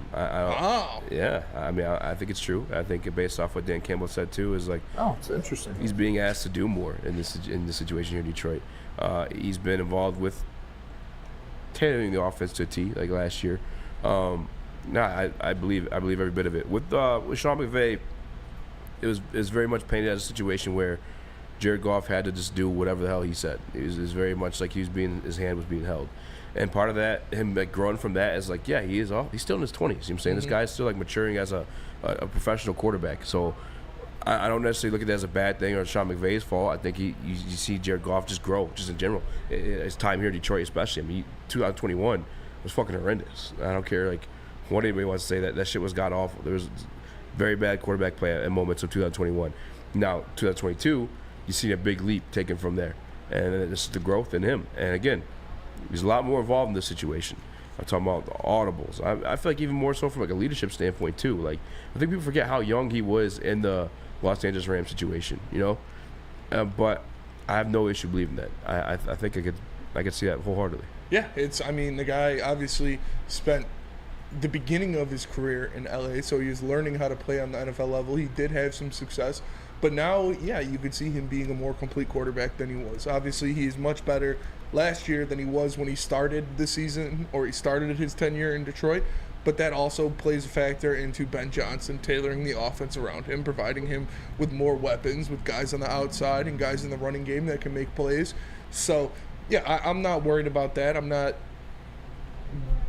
I mean, I think it's true. I think based off what Dan Campbell said too is like, oh, it's interesting. He's being asked to do more in this situation here in Detroit. He's been involved with tailoring the offense to a T like last year. I believe every bit of it. With Sean McVay, it was very much painted as a situation where Jared Goff had to just do whatever the hell he said. It was very much like his hand was being held. And part of that, him like growing from that is like, yeah, he's still in his 20s. You know what I'm saying? This guy's still like maturing as a professional quarterback. So I don't necessarily look at that as a bad thing or Sean McVay's fault. I think you see Jared Goff just grow, just in general. His time here in Detroit especially. I mean, 2021 was fucking horrendous. I don't care like what anybody wants to say, that shit was god awful. There was very bad quarterback play at moments of 2021. Now, 2022, you see a big leap taken from there. And this is the growth in him. And again, he's a lot more involved in this situation. I'm talking about the audibles. I feel like even more so from like a leadership standpoint too. Like I think people forget how young he was in the Los Angeles Rams situation, but I have no issue believing that. I think I could see that wholeheartedly. Yeah, the guy obviously spent the beginning of his career in LA, so he was learning how to play on the NFL level. He did have some success, but now, yeah, you could see him being a more complete quarterback than he was. Obviously, he's much better last year than he was when he started the season, or he started his tenure in Detroit, but that also plays a factor into Ben Johnson tailoring the offense around him, providing him with more weapons, with guys on the outside and guys in the running game that can make plays. So, yeah, I'm not worried about that. I'm not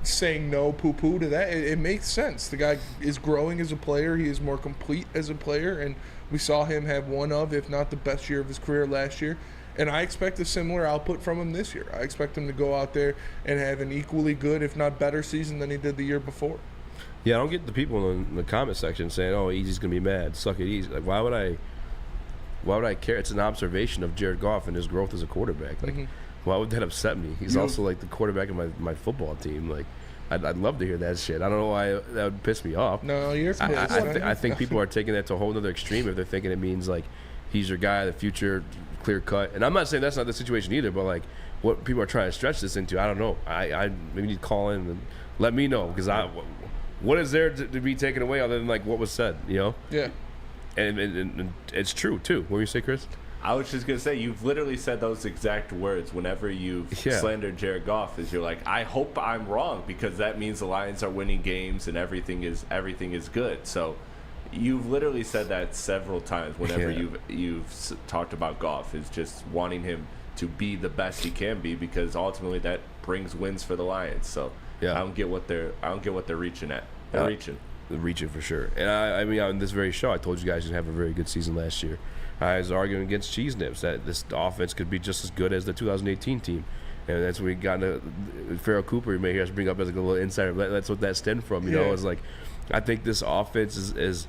saying no poo-poo to that. It makes sense. The guy is growing as a player. He is more complete as a player, and we saw him have one of, if not the best year of his career last year. And I expect a similar output from him this year. I expect him to go out there and have an equally good, if not better, season than he did the year before. Yeah, I don't get the people in the comment section saying, "Oh, Easy's gonna be mad. Suck it, Easy." Like, why would I care? It's an observation of Jared Goff and his growth as a quarterback. Like, why would that upset me? He's also like the quarterback of my football team. Like, I'd love to hear that shit. I don't know why that would piss me off. No, you're. I think people are taking that to a whole other extreme if they're thinking it means like he's your guy, the future, clear cut. And I'm not saying that's not the situation either, but like what people are trying to stretch this into, I don't know. I maybe need to call in and let me know, because what is there to be taken away other than like what was said, Yeah. And it's true too. What do you say, Chris? I was just gonna say, you've literally said those exact words whenever you've slandered Jared Goff. Is you're like, I hope I'm wrong, because that means the Lions are winning games and everything is good. So you've literally said that several times whenever you've talked about Goff, is just wanting him to be the best he can be, because ultimately that brings wins for the Lions. So I don't get what they're reaching at. They're reaching for sure. And I mean, on this very show, I told you guys to have a very good season last year. I was arguing against Cheese Nips that this offense could be just as good as the 2018 team. And that's when we got into Farrell Cooper. You may hear us bring up as like a little insider. That's what that stemmed from. You know, it's like I think this offense is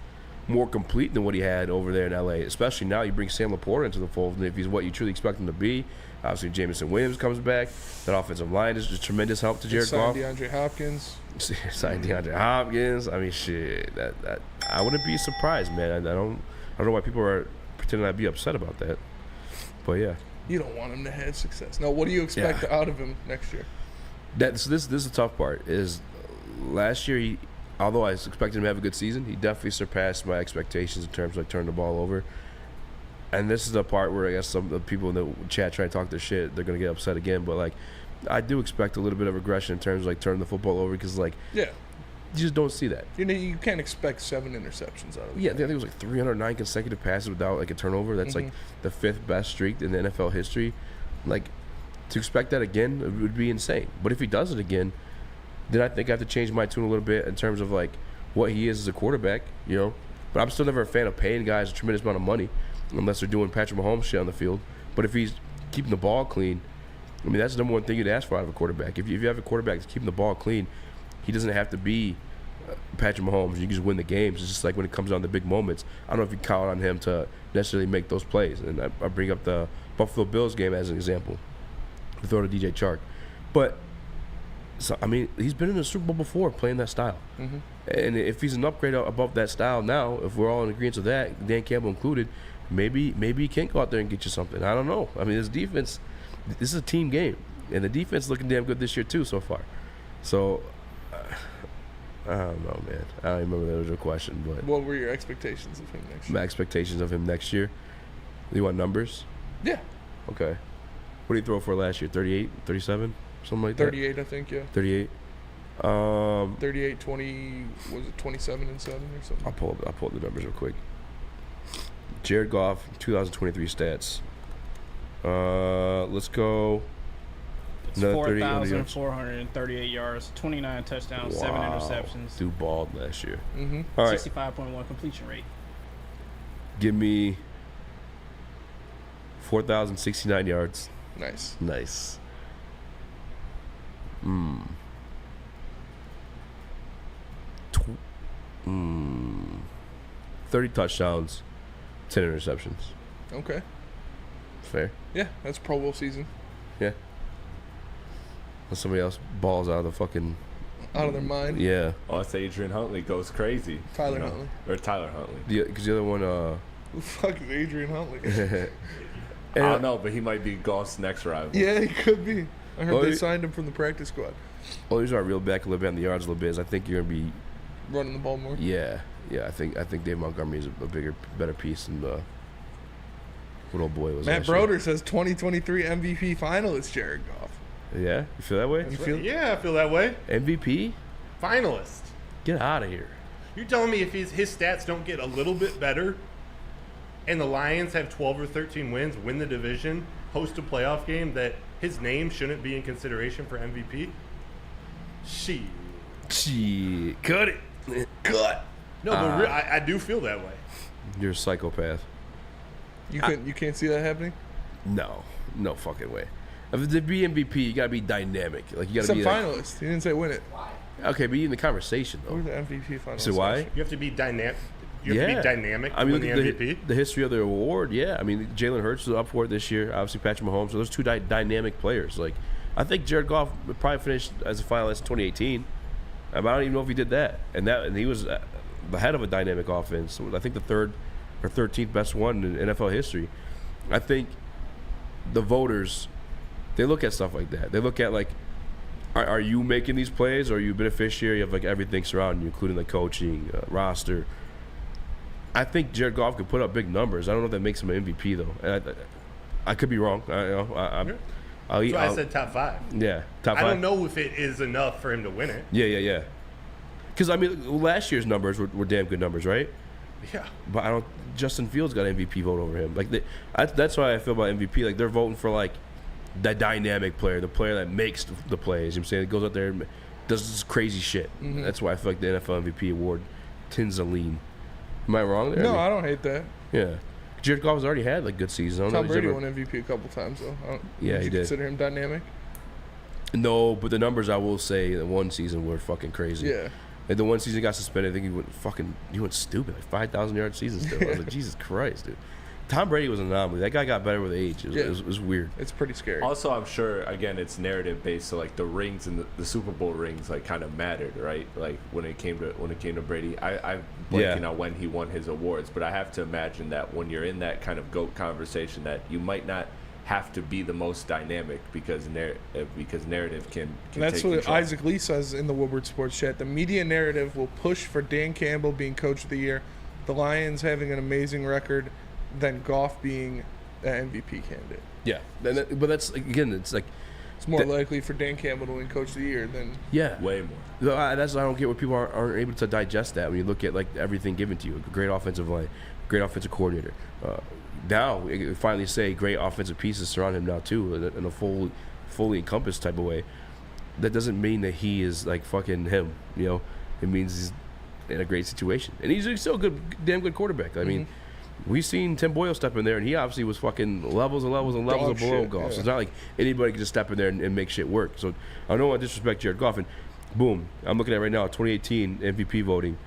more complete than what he had over there in LA. Especially now, you bring Sam Laporta into the fold, and if he's what you truly expect him to be, obviously Jameson Williams comes back. That offensive line is just tremendous help to Jared Goff. DeAndre Hopkins. Signed DeAndre Hopkins. I mean, shit. That I wouldn't be surprised, man. I don't know why people are pretending I'd be upset about that. But yeah. You don't want him to have success. Now, what do you expect out of him next year? This is the tough part. Is last year, although I expected him to have a good season, he definitely surpassed my expectations in terms of like turning the ball over. And this is the part where I guess some of the people in the chat try to talk their shit. They're gonna get upset again. But like, I do expect a little bit of regression in terms of like turning the football over, because like, you just don't see that. You can't expect 7 interceptions out of him. Yeah, I think it was like 309 consecutive passes without like a turnover. That's like the 5th best streak in the NFL history. Like, to expect that again would be insane. But if he does it again, then I think I have to change my tune a little bit in terms of like what he is as a quarterback, you know. But I'm still never a fan of paying guys a tremendous amount of money unless they're doing Patrick Mahomes shit on the field. But if he's keeping the ball clean, I mean, that's the number one thing you'd ask for out of a quarterback. If you have a quarterback that's keeping the ball clean, he doesn't have to be Patrick Mahomes. You can just win the games. It's just like when it comes down to big moments, I don't know if you count on him to necessarily make those plays. And I bring up the Buffalo Bills game as an example, to throw to DJ Chark. But, so, I mean, he's been in the Super Bowl before playing that style. And if he's an upgrade above that style now, if we're all in agreement with that, Dan Campbell included, maybe he can go out there and get you something. I don't know. I mean, this defense, this is a team game. And the defense is looking damn good this year too so far. So, I don't know, man. I don't remember the original question, but what were your expectations of him next year? My expectations of him next year? You want numbers? Yeah. Okay. What did he throw for last year? 38, 37, something like that? 38, I think, yeah. 38. 38, 20, was it 27 and 7 or something? I'll pull up the numbers real quick. Jared Goff, 2023 stats. Let's go. It's 4,438 yards, 29 touchdowns, 7 interceptions. Dude balled last year. All right. 65.1 completion rate. Give me 4,069 yards. Nice. 30 touchdowns, 10 interceptions. Okay. Fair. Yeah, that's Pro Bowl season. Yeah. When somebody else balls out of their mind. Yeah. Oh, it's Adrian Huntley goes crazy. Tyler Huntley. Or Tyler Huntley. Because the other one. Who the fuck is Adrian Huntley? I don't know, but he might be Goff's next rival. Yeah, he could be. I heard they signed him from the practice squad. Well, he's our real back a little bit on the yards a little bit. Is I think you're gonna be running the ball more. Yeah. I think Dave Montgomery is a better piece than what old boy was. Matt Broder says 2023 MVP finalist Jared Goff. Yeah, you feel that way? Yeah, I feel that way. MVP finalist. Get out of here. You're telling me if his stats don't get a little bit better, and the Lions have 12 or 13 wins, win the division, host a playoff game, that his name shouldn't be in consideration for MVP? Shit. Cut it. Cut. No, but I do feel that way. You're a psychopath. You can't see that happening? No fucking way. If to be MVP, you gotta be dynamic. Like you gotta be finalist. He didn't say win it. Okay, be in the conversation though. Who's the MVP finalist? So why? You have to be dynamic. You have to be dynamic to win the MVP. The history of the award, yeah. I mean, Jalen Hurts is up for it this year. Obviously, Patrick Mahomes. So those two dynamic players. Like, I think Jared Goff would probably finish as a finalist in 2018. I don't even know if he did that. And he was the head of a dynamic offense. I think the 3rd or 13th best one in NFL history. I think the voters, they look at stuff like that. They look at like, are you making these plays, or are you a beneficiary of like everything surrounding you, including the coaching, roster? I think Jared Goff could put up big numbers. I don't know if that makes him an MVP though. And I could be wrong. That's why I said top 5. Yeah, top 5. I don't know if it is enough for him to win it. Yeah. Because I mean, last year's numbers were damn good numbers, right? Yeah. But I don't. Justin Fields got MVP vote over him. Like that's why I feel about MVP. Like they're voting for like that dynamic player, the player that makes the plays. You know what I'm saying? It goes out there and does this crazy shit. Mhm. That's why I feel like the NFL MVP award tends to lean. Am I wrong there? No, I don't hate that. Yeah. Jared Goff has already had like good seasons. I don't Tom know if he's Brady ever- won MVP a couple times though. Yeah, would he you did. Consider him dynamic? No, but the numbers I will say in one season were fucking crazy. Yeah. Like the one season he got suspended, I think he went stupid, like 5,000 yard season still. I was like, Jesus Christ, dude. Tom Brady was an anomaly. That guy got better with age. It was weird. It's pretty scary. Also, I'm sure again it's narrative based. So like the rings and the Super Bowl rings like kind of mattered, right? Like when it came to Brady, I'm blanking on when he won his awards, but I have to imagine that when you're in that kind of GOAT conversation, that you might not have to be the most dynamic because narrative can That's take what control. Isaac Lee says in the Woodward Sports Chat. The media narrative will push for Dan Campbell being Coach of the Year, the Lions having an amazing record, then Goff being an MVP candidate. Yeah, but that's again, it's like It's more likely for Dan Campbell to win Coach of the Year than way more. That's I don't get where people aren't able to digest that when you look at like everything given to you. A great offensive line, great offensive coordinator. Now we finally say great offensive pieces surround him now too in a fully encompassed type of way. That doesn't mean that he is like fucking him. You know, it means he's in a great situation, and he's still a damn good quarterback. I mean, we've seen Tim Boyle step in there, and he obviously was fucking levels and levels and levels Dog below shit, Goff. yeah. So it's not like anybody can just step in there and make shit work. So I don't want to disrespect Jared Goff. And boom, I'm looking at right now 2018 MVP voting.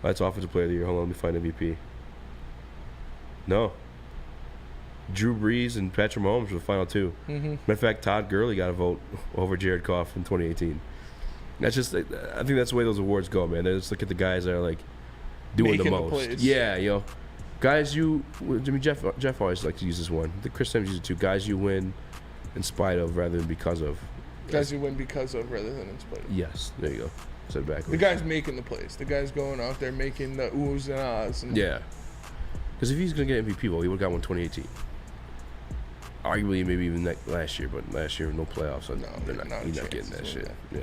That's Offensive Player of the Year. Hold on, let me find MVP. No. Drew Brees and Patrick Mahomes were the final two. Mhm. Matter of fact, Todd Gurley got a vote over Jared Goff in 2018. That's just, I think that's the way those awards go, man. They just look at the guys that are like doing Making the the most. plays. Yeah, you know, guys Jeff always likes to use this one. I think Chris Sims uses it too. Guys you win in spite of rather than because of. guys you win because of rather than in spite of. Yes, there you go. Said it backwards. The guy's making the plays. The guy's going out there making the oohs and ahs. And Yeah. Because if he's going to get MVP, well, he would have got one 2018. Arguably, maybe even last year, but last year, no playoffs. So he's not getting that shit. Yeah.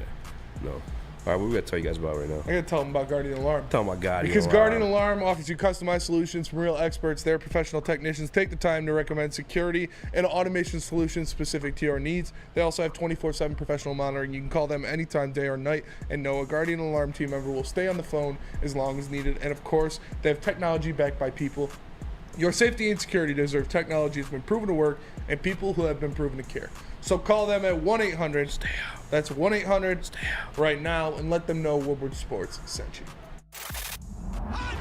No. All right, what we got to tell you guys about right now? I got to tell them about Guardian Alarm. Tell them about Guardian Because Alarm. Guardian Alarm offers you customized solutions from real experts. Their professional technicians take the time to recommend security and automation solutions specific to your needs. They also have 24/7 professional monitoring. You can call them anytime, day or night, and know a Guardian Alarm team member will stay on the phone as long as needed. And of course, they have technology backed by people. Your safety and security deserve technology that's been proven to work and people who have been proven to care. So call them at 1-800. Stay out. That's 1-800. Stay out right now and let them know Woodward Sports sent you.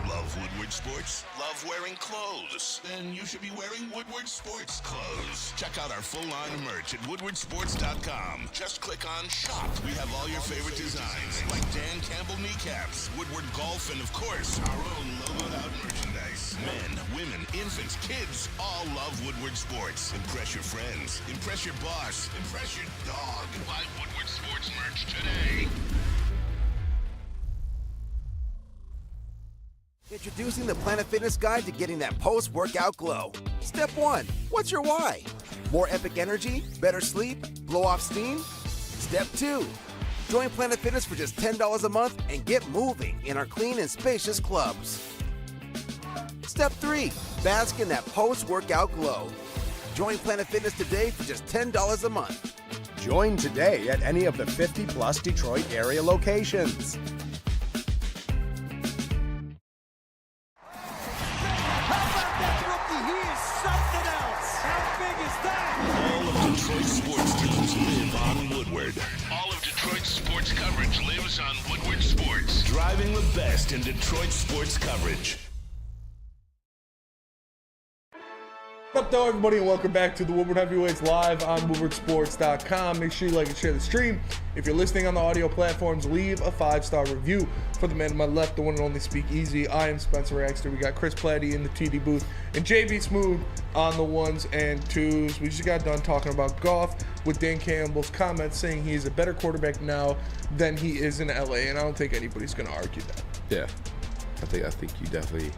Love Woodward Sports? Love wearing clothes? Then you should be wearing Woodward Sports clothes. Check out our full line of merch at woodwardsports.com. Just click on shop. We have all your favorite designs, like Dan Campbell kneecaps, Woodward golf, and of course, our own logoed out merchandise. Men, women, infants, kids all love Woodward Sports. Impress your friends. Impress your boss. Impress your dog. Buy Woodward Sports merch today. Introducing the Planet Fitness Guide to getting that post-workout glow. Step 1. What's your why? More epic energy? Better sleep? Blow off steam? Step 2. Join Planet Fitness for just $10 a month and get moving in our clean and spacious clubs. Step 3. Bask in that post-workout glow. Join Planet Fitness today for just $10 a month. Join today at any of the 50-plus Detroit area locations. All of Detroit's sports teams live on Woodward. All of Detroit's sports coverage lives on Woodward Sports. Driving the best in Detroit sports coverage. What's up, though, everybody, and welcome back to the Woodward Heavyweights live on woodwardsports.com. Make sure you like and share the stream. If you're listening on the audio platforms, leave a 5-star review. For the man to my left, the one and only Speak Easy, I am Spencer Raxter. We got Chris Platty in the TD booth and JB Smooth on the ones and twos. We just got done talking about Goff with Dan Campbell's comments saying he is a better quarterback now than he is in LA, and I don't think anybody's going to argue that. Yeah. I think you definitely.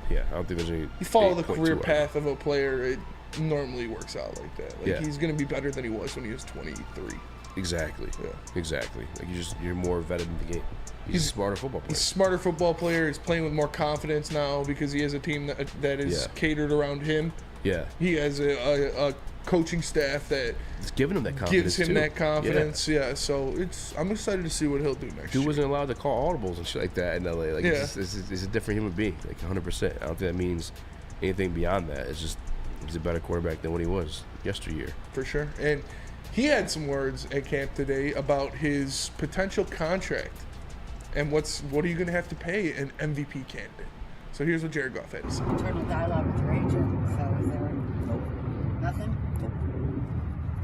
Yeah, I don't think there's any. You follow the 8.2 career on it. path of a player, it normally works out like that. Like, Yeah. he's going to be better than he was when he was 23. Exactly. Yeah. Exactly. Like you're more vetted in the game. He's a smarter football player. He's a smarter football player. He's playing with more confidence now because he has a team that is catered around him. Yeah. He has a coaching staff that it's giving him that confidence. Gives him too. that confidence. Yeah. So I'm excited to see what he'll do next year. Dude wasn't allowed to call audibles and shit like that in LA. Like it's a different human being. Like 100%. I don't think that means anything beyond that. It's just he's a better quarterback than what he was yesteryear. For sure. And he had some words at camp today about his potential contract and what are you going to have to pay an MVP candidate. So here's what Jared Goff had to say. Internal dialogue with your agent. So is there nothing?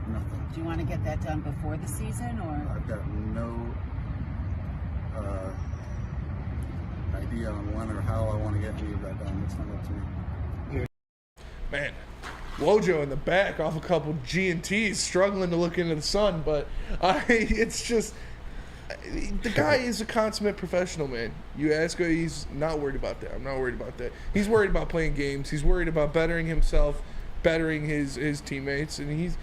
Nothing. Do you want to get that done before the season, or? I've got no idea on when or how I want to get any of that done. It's not up to me. Man, Wojo in the back off a couple G&Ts, struggling to look into the sun, but it's just the guy is a consummate professional, man. You ask her, he's not worried about that. I'm not worried about that. He's worried about playing games. He's worried about bettering himself, bettering his teammates, and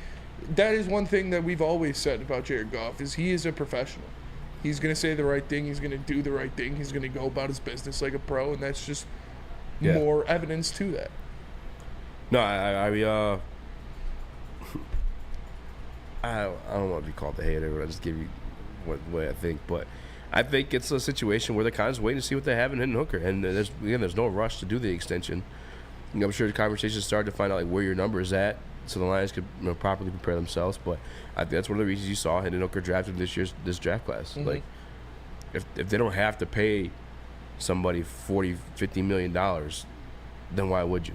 that is one thing that we've always said about Jared Goff is he is a professional. He's going to say the right thing. He's going to do the right thing. He's going to go about his business like a pro, and that's just more evidence to that. No, I don't want to be called the hater, but I just give you what I think. But I think it's a situation where they're kind of just waiting to see what they have in Hendon Hooker, and there's no rush to do the extension. I'm sure the conversations started to find out like where your number is at, so the Lions could properly prepare themselves. But I think that's one of the reasons you saw Hendon Hooker drafted this draft class. Mm-hmm. Like, if they don't have to pay somebody $40-50 million, then why would you?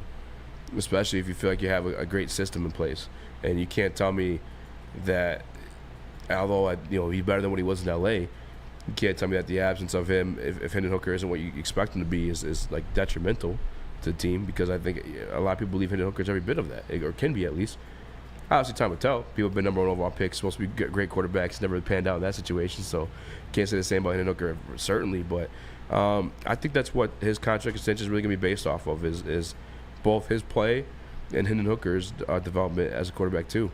Especially if you feel like you have a great system in place, and you can't tell me that although he's better than what he was in LA, you can't tell me that the absence of him, if Hendon Hooker isn't what you expect him to be, is like detrimental to the team, because I think a lot of people believe Hendon Hooker is every bit of that, or can be at least. Obviously, time will tell. People have been number one overall picks, supposed to be great quarterbacks, never panned out in that situation, so can't say the same about Hendon Hooker certainly. But I think that's what his contract extension is really going to be based off of is both his play and Hendon Hooker's development as a quarterback too.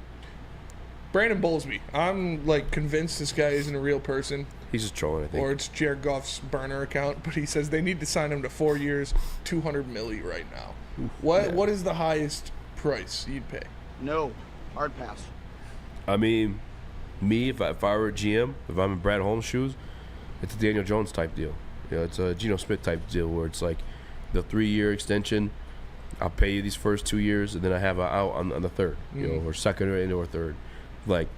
Brandon Bowlesby, I'm like convinced this guy isn't a real person. He's just trolling, I think. Or it's Jared Goff's burner account, but he says they need to sign him to 4 years, $200 million right now. What is the highest price you'd pay? No, hard pass. I mean, me, if I were a GM, if I'm in Brad Holmes' shoes, it's a Daniel Jones type deal. It's a Geno Smith type deal where it's like the 3-year extension. I'll pay you these first 2 years, and then I have an out on the third, or second or third. Like,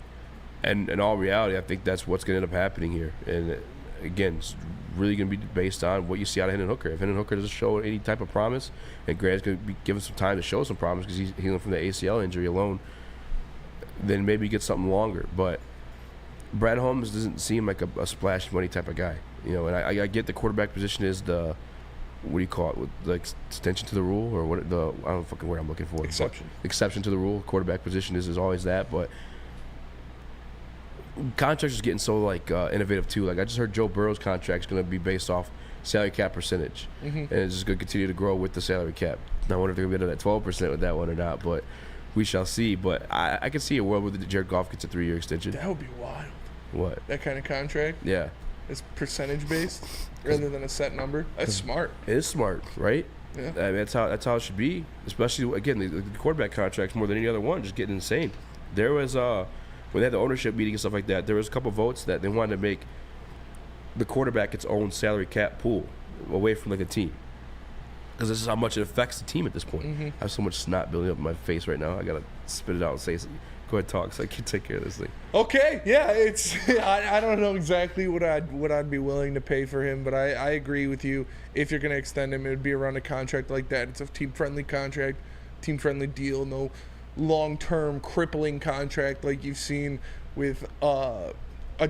and in all reality, I think that's what's going to end up happening here. And again, it's really going to be based on what you see out of Hendon Hooker. If Hendon Hooker doesn't show any type of promise, and Grant's going to be given some time to show some promise because he's healing from the ACL injury alone, then maybe get something longer. But Brad Holmes doesn't seem like a splash money type of guy, And I get the quarterback position is the, what do you call it, with the extension to the rule, or what I don't know fucking word I'm looking for. Exception to the rule. Quarterback position is always that, but contracts is getting so like innovative too. Like I just heard Joe Burrow's contract is going to be based off salary cap percentage, and it's just going to continue to grow with the salary cap. Now I wonder if they're going to be at that 12% with that one or not, but we shall see. But I can see a world where Jared Goff gets a 3-year extension. That would be wild. What? That kind of contract? Yeah. It's percentage based rather than a set number. That's smart. It is smart, right? Yeah. I mean, that's how it should be. Especially again, the quarterback contracts more than any other one, just getting insane. There was when they had the ownership meeting and stuff like that, there was a couple votes that they wanted to make the quarterback its own salary cap pool away from like a team, because this is how much it affects the team at this point. I have so much snot building up in my face right now. I gotta spit it out and say, go ahead, talk, so I can take care of this thing. Okay, yeah, it's I don't know exactly what I'd be willing to pay for him, but I agree with you. If you're gonna extend him, it would be around a contract like that. It's a team-friendly contract, team-friendly deal, no long-term crippling contract like you've seen with a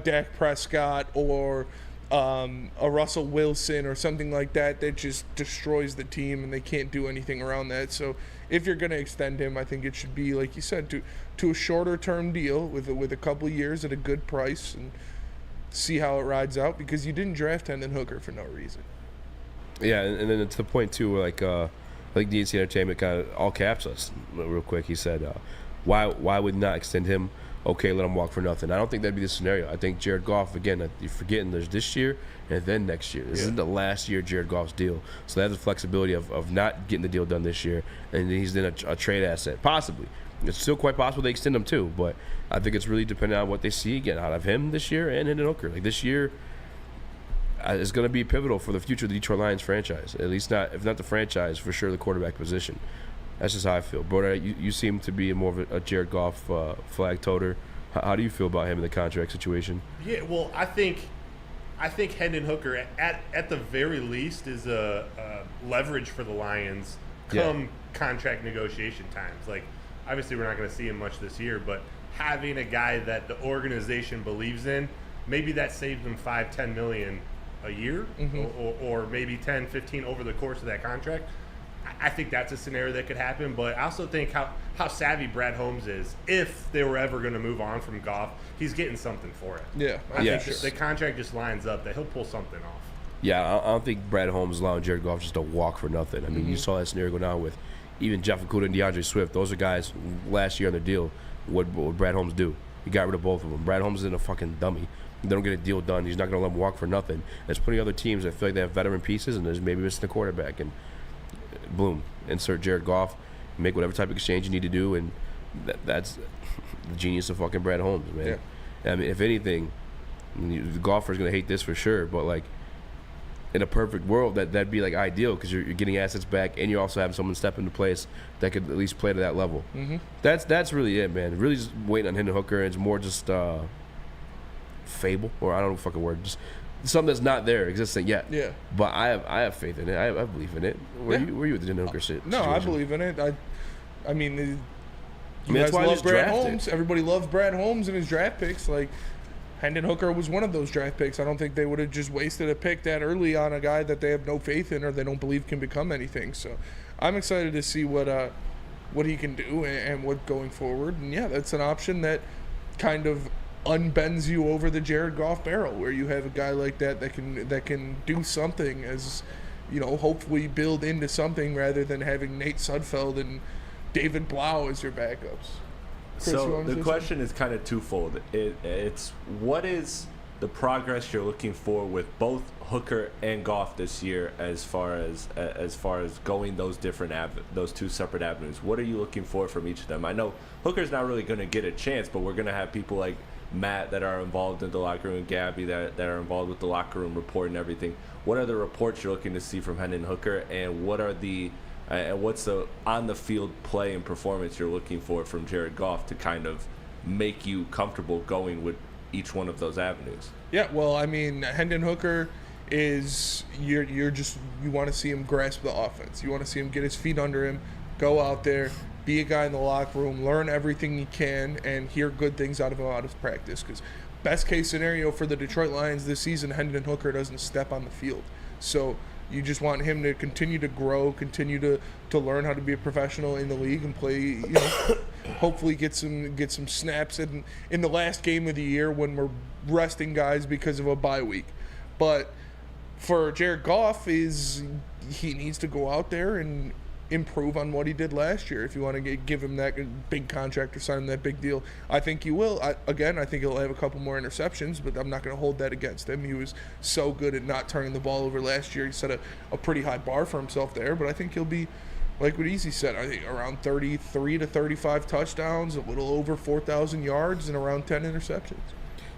Dak Prescott or a Russell Wilson or something like that just destroys the team and they can't do anything around that. So if you're going to extend him, I think it should be, like you said, to a shorter-term deal with a couple of years at a good price and see how it rides out, because you didn't draft Hendon Hooker for no reason. Yeah, and then to the point, too, where like DNC Entertainment kind of all caps us real quick. He said, why would not extend him okay, let him walk for nothing. I don't think that'd be the scenario. I think Jared Goff, again, you're forgetting there's this year and then next year. This isn't the last year of Jared Goff's deal. So they have the flexibility of not getting the deal done this year, and he's then a trade asset, possibly. It's still quite possible they extend him too, but I think it's really dependent on what they see again out of him this year and Hendon Hooker. Like this year is going to be pivotal for the future of the Detroit Lions franchise. At least not, if not the franchise, for sure the quarterback position. That's just how I feel. Broder, you seem to be more of a Jared Goff flag toter. How do you feel about him in the contract situation? Yeah, well, I think Hendon Hooker at the very least is a leverage for the Lions come contract negotiation times. Like, obviously we're not going to see him much this year, but having a guy that the organization believes in, maybe that saved them $5-10 million a year, or maybe 10-15 over the course of that contract. I think that's a scenario that could happen, but I also think how savvy Brad Holmes is. If they were ever going to move on from Goff, he's getting something for it. Yeah, I think the contract just lines up that he'll pull something off. Yeah, I don't think Brad Holmes is allowing Jared Goff just to walk for nothing. I mean, you saw that scenario go down with even Jeff Okudah and DeAndre Swift. Those are guys last year on their deal. What Brad Holmes do? He got rid of both of them. Brad Holmes isn't a fucking dummy. They don't get a deal done. He's not going to let them walk for nothing. There's plenty of other teams that feel like they have veteran pieces and there's maybe missing a quarterback, and boom, insert Jared Goff, make whatever type of exchange you need to do, and that's the genius of fucking Brad Holmes, man. I mean, if anything, the golfer's going to hate this for sure, but like in a perfect world, that'd be like ideal because you're getting assets back and you're also having someone step into place that could at least play to that level. That's really it, man. Really just waiting on Hendon Hooker, and it's more just fable, or I don't know the fucking word, just something that's not there existing yet. Yeah. But I have faith in it. I believe in it. Where you with the Hendon Hooker shit? No, I believe in it. I mean, you that's guys why he love was Brad drafted. Holmes. Everybody loves Brad Holmes and his draft picks. Like, Hendon Hooker was one of those draft picks. I don't think they would have just wasted a pick that early on a guy that they have no faith in or they don't believe can become anything. So I'm excited to see what he can do and what going forward. And yeah, that's an option that kind of unbends you over the Jared Goff barrel, where you have a guy like that can do something, as you know, hopefully build into something rather than having Nate Sudfeld and David Blau as your backups. Chris, so the question is kind of twofold. It's what is the progress you're looking for with both Hooker and Goff this year, as far as going those two separate avenues? What are you looking for from each of them? I know Hooker's not really going to get a chance, but we're going to have people like Matt that are involved in the locker room, Gabby that are involved with the locker room report and everything. What are the reports you're looking to see from Hendon Hooker, and what's the on the field play and performance you're looking for from Jared Goff to kind of make you comfortable going with each one of those avenues? Yeah, well, I mean, Hendon Hooker is you want to see him grasp the offense. You want to see him get his feet under him, go out there, be a guy in the locker room, learn everything he can, and hear good things out of him out of practice. Because best case scenario for the Detroit Lions this season, Hendon Hooker doesn't step on the field. So you just want him to continue to grow, continue to learn how to be a professional in the league and play, you know, hopefully get some snaps in the last game of the year when we're resting guys because of a bye week. But for Jared Goff, he needs to go out there and improve on what he did last year. If you want to give him that big contract or sign him that big deal, I think he will. I think he'll have a couple more interceptions, but I'm not going to hold that against him. He was so good at not turning the ball over last year. He set a pretty high bar for himself there, but I think he'll be, like what Easy said, I think around 33 to 35 touchdowns, a little over 4,000 yards, and around 10 interceptions.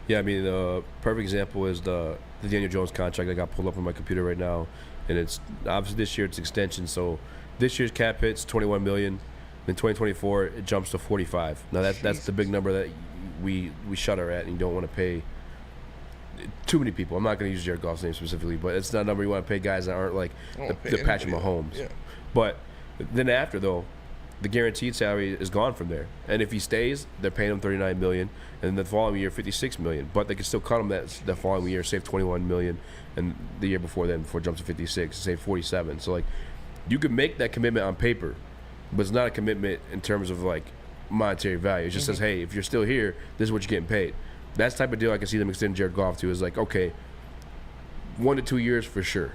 Yeah, I mean, the perfect example is the Daniel Jones contract that got pulled up on my computer right now, and it's obviously this year it's extension, so this year's cap hits $21 million. In 2024, it jumps to 45. Now that's the big number that we shudder at, and you don't want to pay too many people. I'm not going to use Jared Goff's name specifically, but it's not a number you want to pay guys that aren't like the Patrick Mahomes. Yeah. But then after, though, the guaranteed salary is gone from there. And if he stays, they're paying him $39 million, and the following year $56 million. But they can still cut him that following year, save $21 million, and the year before it jumps to 56, save 47. So like, you can make that commitment on paper, but it's not a commitment in terms of like monetary value. It just says, hey, if you're still here, this is what you're getting paid. That's the type of deal I can see them extending Jared Goff to, is like, okay, 1 to 2 years for sure.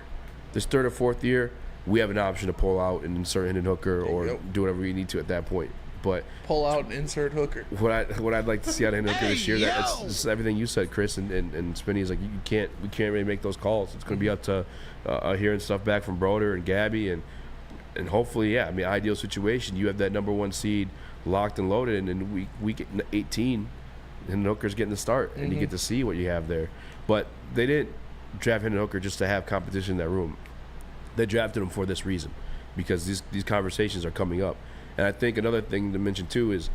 This third or fourth year, we have an option to pull out and insert Hendon Hooker or do whatever we need to at that point. But pull out and insert Hooker. What I'd like to see out of Hooker this year, that's everything you said, Chris and Spinney, is like we can't really make those calls. It's going to be up to hearing stuff back from Broder and Gabby and hopefully, yeah. I mean, ideal situation, you have that number 1 seed locked and loaded, and in week 18, and Hooker's getting the start, and you get to see what you have there. But they didn't draft Hendon Hooker just to have competition in that room. They drafted him for this reason, because these conversations are coming up. And I think another thing to mention too is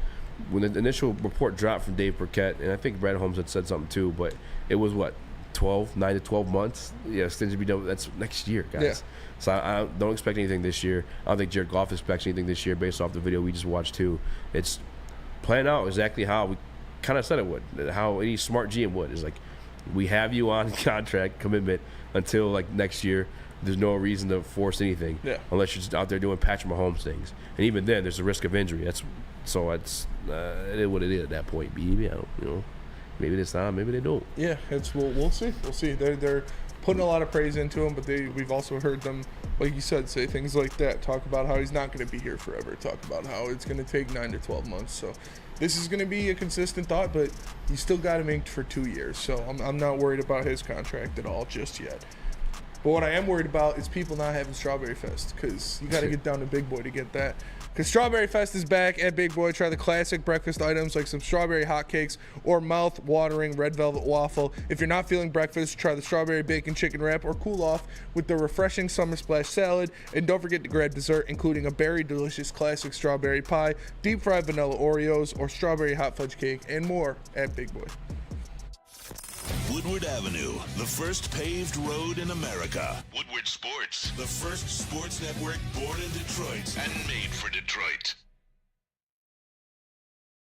when the initial report dropped from Dave Burkett, and I think Brad Holmes had said something too, but it was 9 to 12 months. Yeah, extension be done. That's next year, guys. Yeah. So I don't expect anything this year. I don't think Jared Goff expects anything this year based off the video we just watched too. It's playing out exactly how we kind of said it would, how any smart GM would. Is like, we have you on contract commitment until like next year. There's no reason to force anything unless you're just out there doing Patrick Mahomes things. And even then, there's a risk of injury. It is what it is at that point. Maybe I don't, maybe this time, maybe they don't. Yeah, we'll see. We'll see. They're putting a lot of praise into him, but we've also heard them, like you said, say things like that. Talk about how he's not going to be here forever. Talk about how it's going to take 9 to 12 months. So this is going to be a consistent thought, but you still got him inked for 2 years. So I'm not worried about his contract at all just yet. But what I am worried about is people not having Strawberry Fest, because you got to get down to Big Boy to get that. Because Strawberry Fest is back at Big Boy. Try the classic breakfast items like some strawberry hotcakes or mouth-watering red velvet waffle. If you're not feeling breakfast, try the strawberry bacon chicken wrap or cool off with the refreshing summer splash salad. And don't forget to grab dessert, including a berry delicious classic strawberry pie, deep fried vanilla Oreos, or strawberry hot fudge cake, and more at Big Boy. Woodward Avenue, the first paved road in America. Woodward Sports, the first sports network born in Detroit and made for Detroit.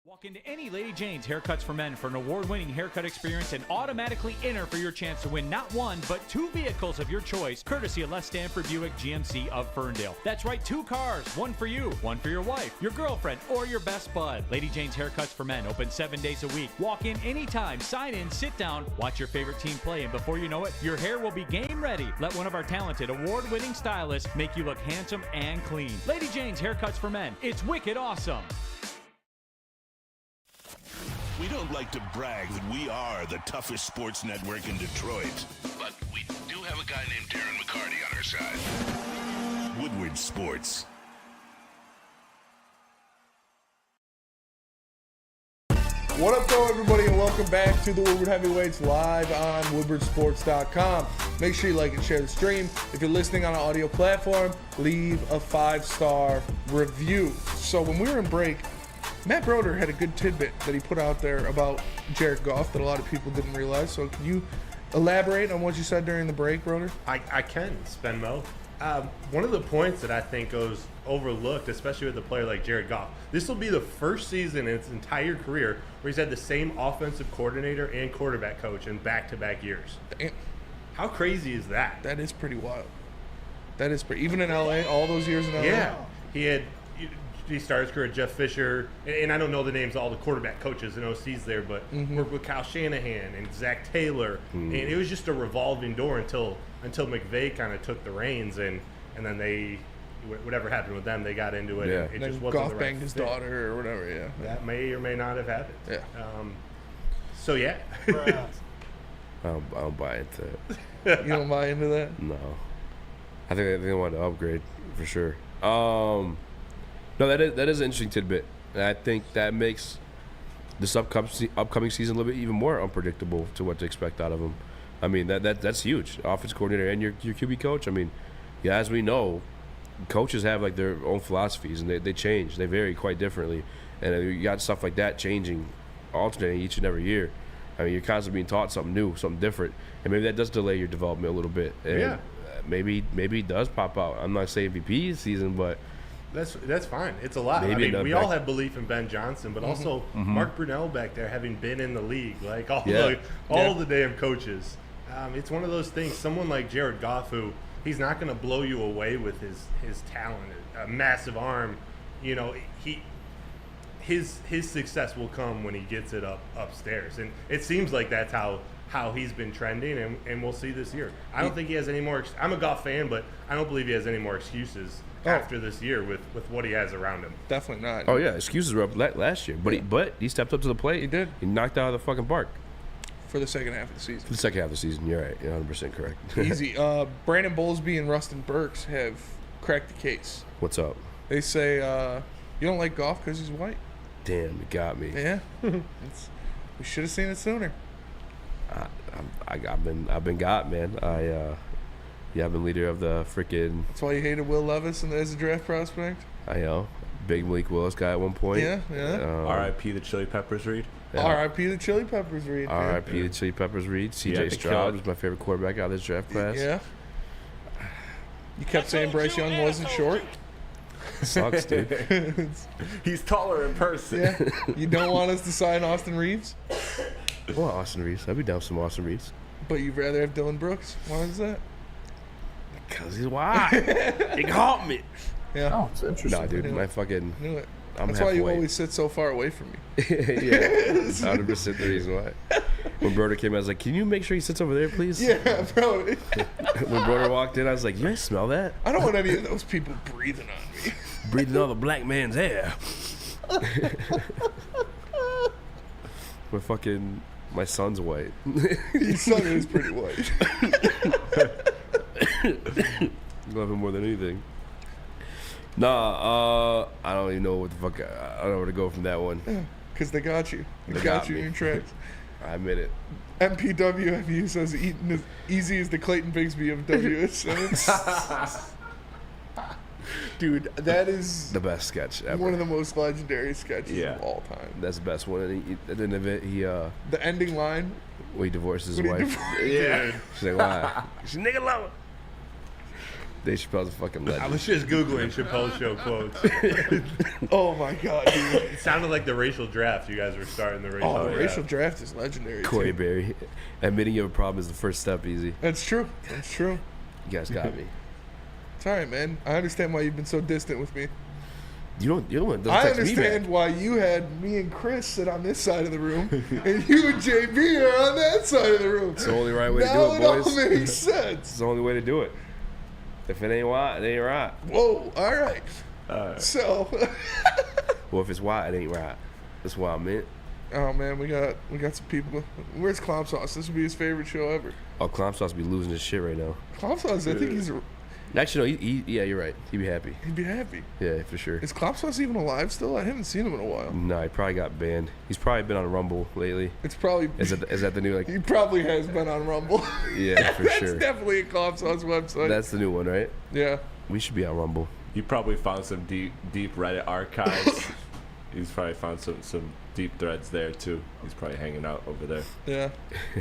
Walk into any Lady Jane's Haircuts for Men for an award-winning haircut experience and automatically enter for your chance to win not 1, but 2 vehicles of your choice, courtesy of Les Stanford Buick GMC of Ferndale. That's right, 2 cars, 1 for you, 1 for your wife, your girlfriend, or your best bud. Lady Jane's Haircuts for Men, open 7 days a week. Walk in anytime, sign in, sit down, watch your favorite team play, and before you know it, your hair will be game ready. Let one of our talented, award-winning stylists make you look handsome and clean. Lady Jane's Haircuts for Men. It's wicked awesome. We don't like to brag that we are the toughest sports network in Detroit, but we do have a guy named Darren McCarty on our side. Woodward Sports. What up, though, everybody, and welcome back to the Woodward Heavyweights live on woodwardsports.com. Make sure you like and share the stream. If you're listening on an audio platform, leave a 5-star review. So when we were in break, Matt Broder had a good tidbit that he put out there about Jared Goff that a lot of people didn't realize. So can you elaborate on what you said during the break, Broder? I can, Spenmo. One of the points that I think goes overlooked, especially with a player like Jared Goff, this will be the first season in his entire career where he's had the same offensive coordinator and quarterback coach in back-to-back years. Damn. How crazy is that? That is pretty wild. That is pretty. Even in LA, all those years in LA? Yeah. He started his career at Jeff Fisher, and I don't know the names of all the quarterback coaches and OCs there, but worked with Kyle Shanahan and Zach Taylor, and it was just a revolving door until McVay kind of took the reins, and then they, whatever happened with them, they got into it. Yeah. And it just wasn't Goff the right banged his daughter or whatever. Yeah, that may or may not have happened. Yeah. So yeah. I don't buy into it. You don't buy into that? No. I think they want to upgrade for sure. No, that is an interesting tidbit. And I think that makes this upcoming season a little bit even more unpredictable to what to expect out of him. I mean, that's huge. Offense coordinator and your QB coach. I mean, yeah, as we know, coaches have like their own philosophies and they change. They vary quite differently. And you got stuff like that changing, alternating each and every year. I mean, you're constantly being taught something new, something different. And maybe that does delay your development a little bit. And maybe it does pop out. I'm not saying MVP season, but That's fine. It's a lot. Maybe I mean, we all have belief in Ben Johnson, but also Mark Brunell back there having been in the league, like all the damn coaches. It's one of those things. Someone like Jared Goff, who he's not going to blow you away with his talent, a massive arm. You know, his success will come when he gets it upstairs, and it seems like that's how how he's been trending, and we'll see this year. I don't think he has any more. I'm a Goff fan, but I don't believe he has any more excuses after this year with what he has around him. Definitely not. Oh yeah, excuses were up last year, but he stepped up to the plate. He did. He knocked out of the fucking park. For the second half of the season. For the second half of the season, you're right. You're 100% correct. Easy. Brandon Bowlesby and Rustin Burks have cracked the case. What's up? They say you don't like Goff because he's white. Damn, you got me. Yeah. We should have seen it sooner. I've been got, man. I've been leader of the freaking. That's why you hated Will Levis as a draft prospect. I know. Big Malik Willis guy at one point. Yeah. R.I.P. the Chili Peppers Reed. Yeah. R.I.P. the Chili Peppers Reed. R.I.P. the Chili Peppers Reed. C.J. Stroud was my favorite quarterback out of this draft class. Yeah. You kept saying Bryce Young wasn't short. Sucks, dude. He's taller in person. Yeah. You don't want us to sign Austin Reeves? Well, Austin Reeves. I'd be down with some Austin Reeves. But you'd rather have Dylan Brooks? Why is that? Because he's white. He caught me. Yeah. Oh, it's interesting. Nah, dude, my fucking. Knew it. I'm That's why you halfway. always sit so far away from me. Yeah, 100% the reason why. When Broder came, I was like, "Can you make sure he sits over there, please?" Yeah, bro. When Broder walked in, I was like, "You guys smell that? I don't want any of those people breathing on me. Breathing all the black man's air." But fucking, my son's white. Your son is pretty white. Love him more than anything. Nah, I don't even know what the fuck. I don't know where to go from that one. Because they got you. They got you in your tracks. I admit it. MPWMU says eating as easy as the Clayton Bigsby of WS7. Dude, that is the best sketch ever. One of the most legendary sketches of all time. That's the best one. And at the end of it, the ending line. When he divorces his When he wife. divorces- She's like, why? She's nigga lover. Dave Chappelle's a fucking legend. I was just Googling Chappelle Show quotes. Oh my god, dude. It sounded like the racial draft. You guys were starting the racial draft. The racial draft is legendary. Corey too. Berry. Admitting you have a problem is the first step, easy. That's true. That's true. You guys got me. It's all right, man. I understand why you've been so distant with me. You're the one that doesn't I text me understand back. why you had me and Chris sit on this side of the room, and you and JB are on that side of the room. It's the only right way to Now do it, boys. all makes sense. It's the only way to do it. If it ain't white, it ain't right. Whoa, all right. So, Well, if it's white, it ain't right. That's what I meant. oh man, we got some people. Where's Clown Sauce? This would be his favorite show ever. Oh, Clown Sauce be losing his shit right now. Clown Sauce, I think he's. Actually, no, yeah, you're right. He'd be happy. He'd be happy. Yeah, for sure. Is Clown Sauce even alive still? I haven't seen him in a while. No, he probably got banned. He's probably been on Rumble lately. It's probably. Is that the new, like... He probably has been on Rumble. Yeah, for That's sure. definitely a Clown Sauce website. That's the new one, right? Yeah. We should be on Rumble. You probably found some deep Reddit archives. He's probably found some deep threads there too. He's probably hanging out over there. Yeah,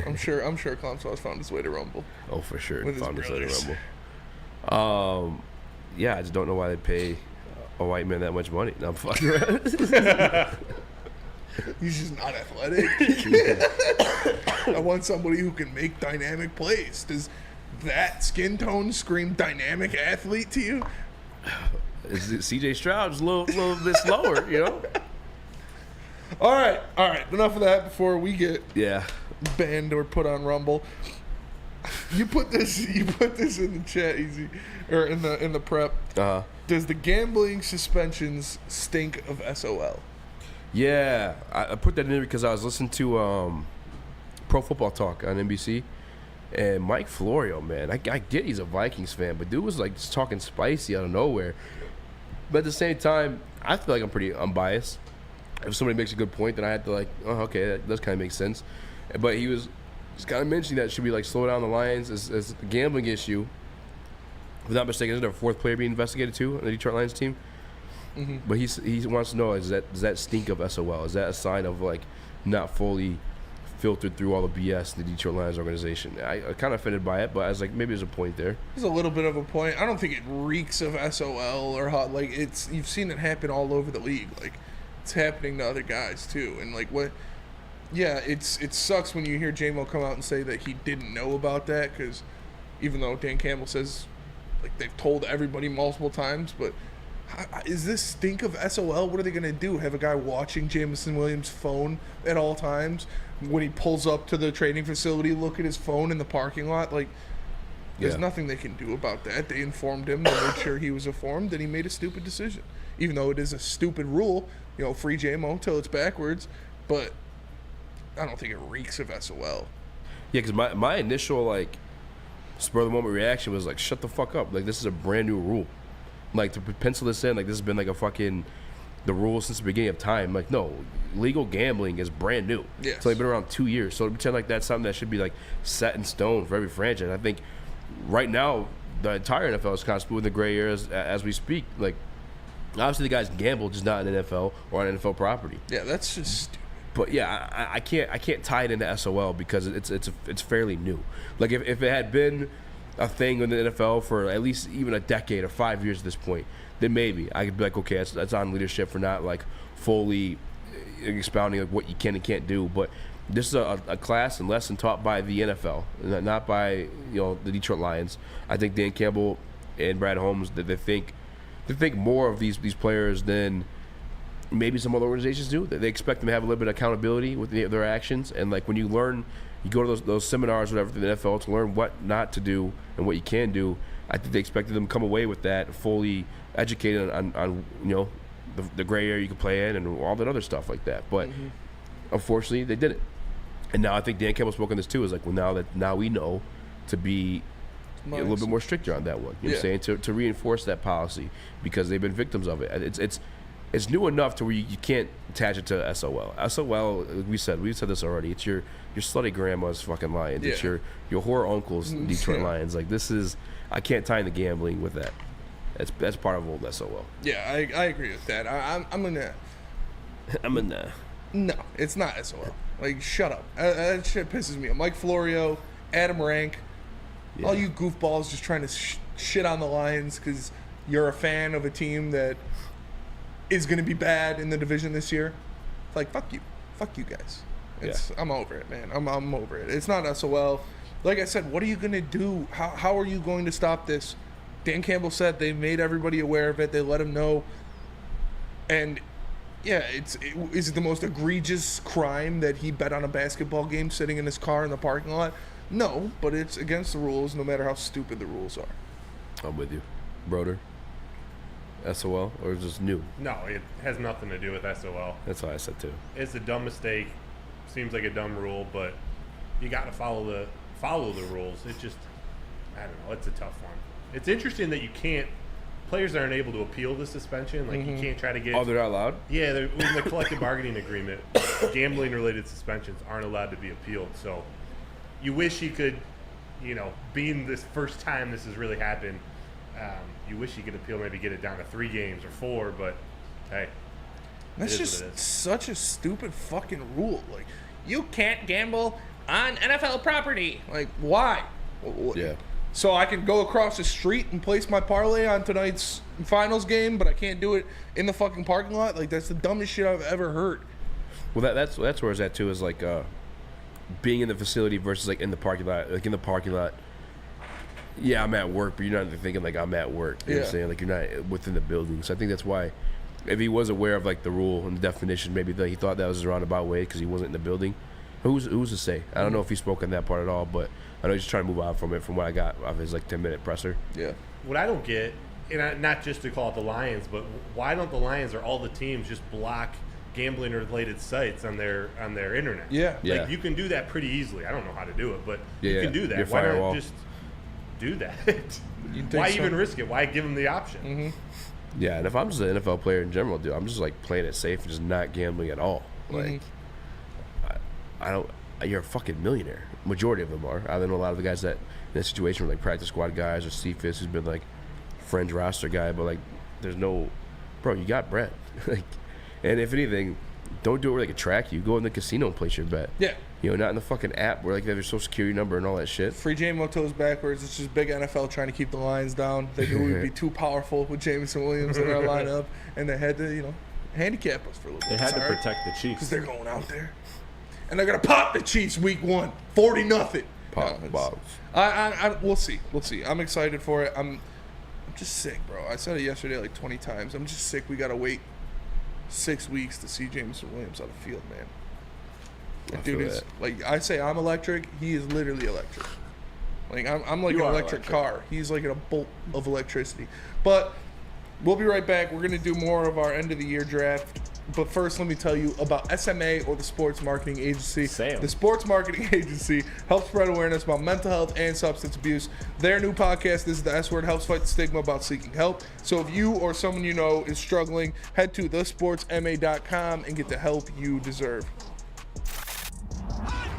I'm sure Clown Sauce found his way to Rumble. Oh, for sure. With his Found his way to brothers. Rumble. Yeah, I just don't know why they pay a white man that much money. No, I'm fucking around. He's just not athletic. I want somebody who can make dynamic plays. Does that skin tone scream dynamic athlete to you? C.J. Stroud's a little bit slower, you know? All right. Enough of that before we get banned or put on Rumble. You put this in the chat, Easy, or in the prep. Does the gambling suspensions stink of SOL? Yeah, I put that in there because I was listening to Pro Football Talk on NBC, and Mike Florio, man, I get he's a Vikings fan, but dude was like just talking spicy out of nowhere. But at the same time, I feel like I'm pretty unbiased. If somebody makes a good point, then I have to like, oh, okay, that does kind of make sense. But he was just kind of mentioning that it should be like slow down the Lions as a gambling issue. If I'm not mistaken, isn't there a fourth player being investigated too on the Detroit Lions team? Mm-hmm. But he wants to know, does that stink of SOL? Is that a sign of like not fully filtered through all the BS in the Detroit Lions organization? I kind of offended by it, but I was like, maybe there's a point there. There's a little bit of a point. I don't think it reeks of SOL or hot. Like you've seen it happen all over the league. Like it's happening to other guys too. And like what? Yeah, it sucks when you hear J-Mo come out and say that he didn't know about that, because even though Dan Campbell says like they've told everybody multiple times, but Is this stink of SOL? What are they going to do? Have a guy watching Jameson Williams' phone at all times? When he pulls up to the training facility, look at his phone in the parking lot? Like, there's nothing they can do about that. They informed him, they made sure he was informed, and he made a stupid decision. Even though it is a stupid rule, free JMO till it's backwards, but I don't think it reeks of SOL. Yeah, because my initial, like, spur of the moment reaction was like, shut the fuck up. Like, this is a brand new rule. Like, to pencil this in, like, this has been like a fucking the rule since the beginning of time. Like, no, legal gambling is brand new. Yes. It's only been around 2 years. So to pretend like that's something that should be like set in stone for every franchise. I think right now the entire NFL is kind of smooth in the gray areas as we speak. Like, obviously the guys gamble, just not in the NFL or on NFL property. Yeah, that's just stupid. But yeah, I can't tie it into SOL because it's fairly new. Like, if it had been a thing in the NFL for at least even a decade or 5 years at this point, then maybe I could be like, okay, that's on leadership for not like fully expounding like what you can and can't do. But this is a class and lesson taught by the NFL, not by the Detroit Lions. I think Dan Campbell and Brad Holmes, that they think more of these players than maybe some other organizations do. They expect them to have a little bit of accountability with their actions. And like, when you go to those seminars, whatever, through the NFL to learn what not to do and what you can do. I think they expected them to come away with that fully educated on the gray area you can play in and all that other stuff like that. But unfortunately, they didn't. And now I think Dan Campbell spoke on this too. Is like, well, now we know to be a little bit more stricter on that one. You know what I'm saying? To reinforce that policy, because they've been victims of it. It's new enough to where you can't attach it to SOL. SOL, we said this already. It's your slutty grandma's fucking Lions. It's your whore uncle's Detroit Lions. Like, this is, I can't tie in the gambling with that. That's part of old SOL. Yeah, I agree with that. I'm gonna. No, it's not SOL. Like, shut up. That shit pisses me off. Mike Florio, Adam Rank, all you goofballs just trying to shit on the Lions because you're a fan of a team that is going to be bad in the division this year. It's like, fuck you guys. I'm over it, man. I'm over it. It's not SOL. Like I said, what are you going to do? How are you going to stop this? Dan Campbell said they made everybody aware of it. They let him know. And yeah, is it the most egregious crime that he bet on a basketball game sitting in his car in the parking lot? No, but it's against the rules, no matter how stupid the rules are. I'm with you. Broder? SOL, or is this new? No, it has nothing to do with SOL. That's what I said too. It's a dumb mistake. Seems like a dumb rule, but you got to follow the rules. It just, I don't know. It's a tough one. It's interesting that players aren't able to appeal the suspension. Like, you can't try to get. Oh, they're not allowed? Yeah, in the collective bargaining agreement, gambling-related suspensions aren't allowed to be appealed. So, you wish he could, being this first time this has really happened. You wish you could appeal, maybe get it down to 3 games or 4, but hey, that's just such a stupid fucking rule. Like, you can't gamble on NFL property. Like, why? Yeah. So I can go across the street and place my parlay on tonight's finals game, but I can't do it in the fucking parking lot? Like, that's the dumbest shit I've ever heard. Well, that's where it's at too. Is like being in the facility versus like in the parking lot. Like, in the parking lot, yeah, I'm at work, but you're not thinking like I'm at work. You know what I'm saying? Like, you're not within the building. So I think that's why, if he was aware of like the rule and the definition, maybe he thought that was a roundabout way because he wasn't in the building. Who's to say? I don't know if he spoke on that part at all, but I know he's trying to move on from it from what I got of his like 10-minute presser. Yeah. What I don't get, and not just to call it the Lions, but why don't the Lions or all the teams just block gambling-related sites on their internet? Yeah. Like, you can do that pretty easily. I don't know how to do it, but you can do that. Your Why firewall. not just do that? Why even risk it? Why give them the option? Yeah, and if I'm just an NFL player in general, dude, I'm just like playing it safe and just not gambling at all. Like, I don't. You're a fucking millionaire. Majority of them are. I know a lot of the guys that in that situation were like practice squad guys or Cephas, who's been like fringe roster guy, but like, there's no, bro. You got bread. Like, and if anything, don't do it where they can track you. Go in the casino and place your bet. Yeah. Not in the fucking app where like they have your social security number and all that shit. Free JMO toes backwards. It's just big NFL trying to keep the Lions down. They knew we'd be too powerful with Jameson Williams in our lineup, and they had to, handicap us for a little bit. They had to protect the Chiefs because they're going out there, and they're gonna pop the Chiefs week 1, 40-0. Pop bottles. We'll see. I'm excited for it. I'm just sick, bro. I said it yesterday like 20 times. I'm just sick. We got to wait 6 weeks to see Jameson Williams on the field, man. That dude is, like, I say I'm electric. He is literally electric. Like, I'm like an electric car. He's like a bolt of electricity. But we'll be right back. We're going to do more of our end of the year draft. But first, let me tell you about SMA, or the Sports Marketing Agency. The Sports Marketing Agency helps spread awareness about mental health and substance abuse. Their new podcast, This is the S Word, helps fight the stigma about seeking help. So if you or someone you know is struggling, head to thesportsma.com and get the help you deserve.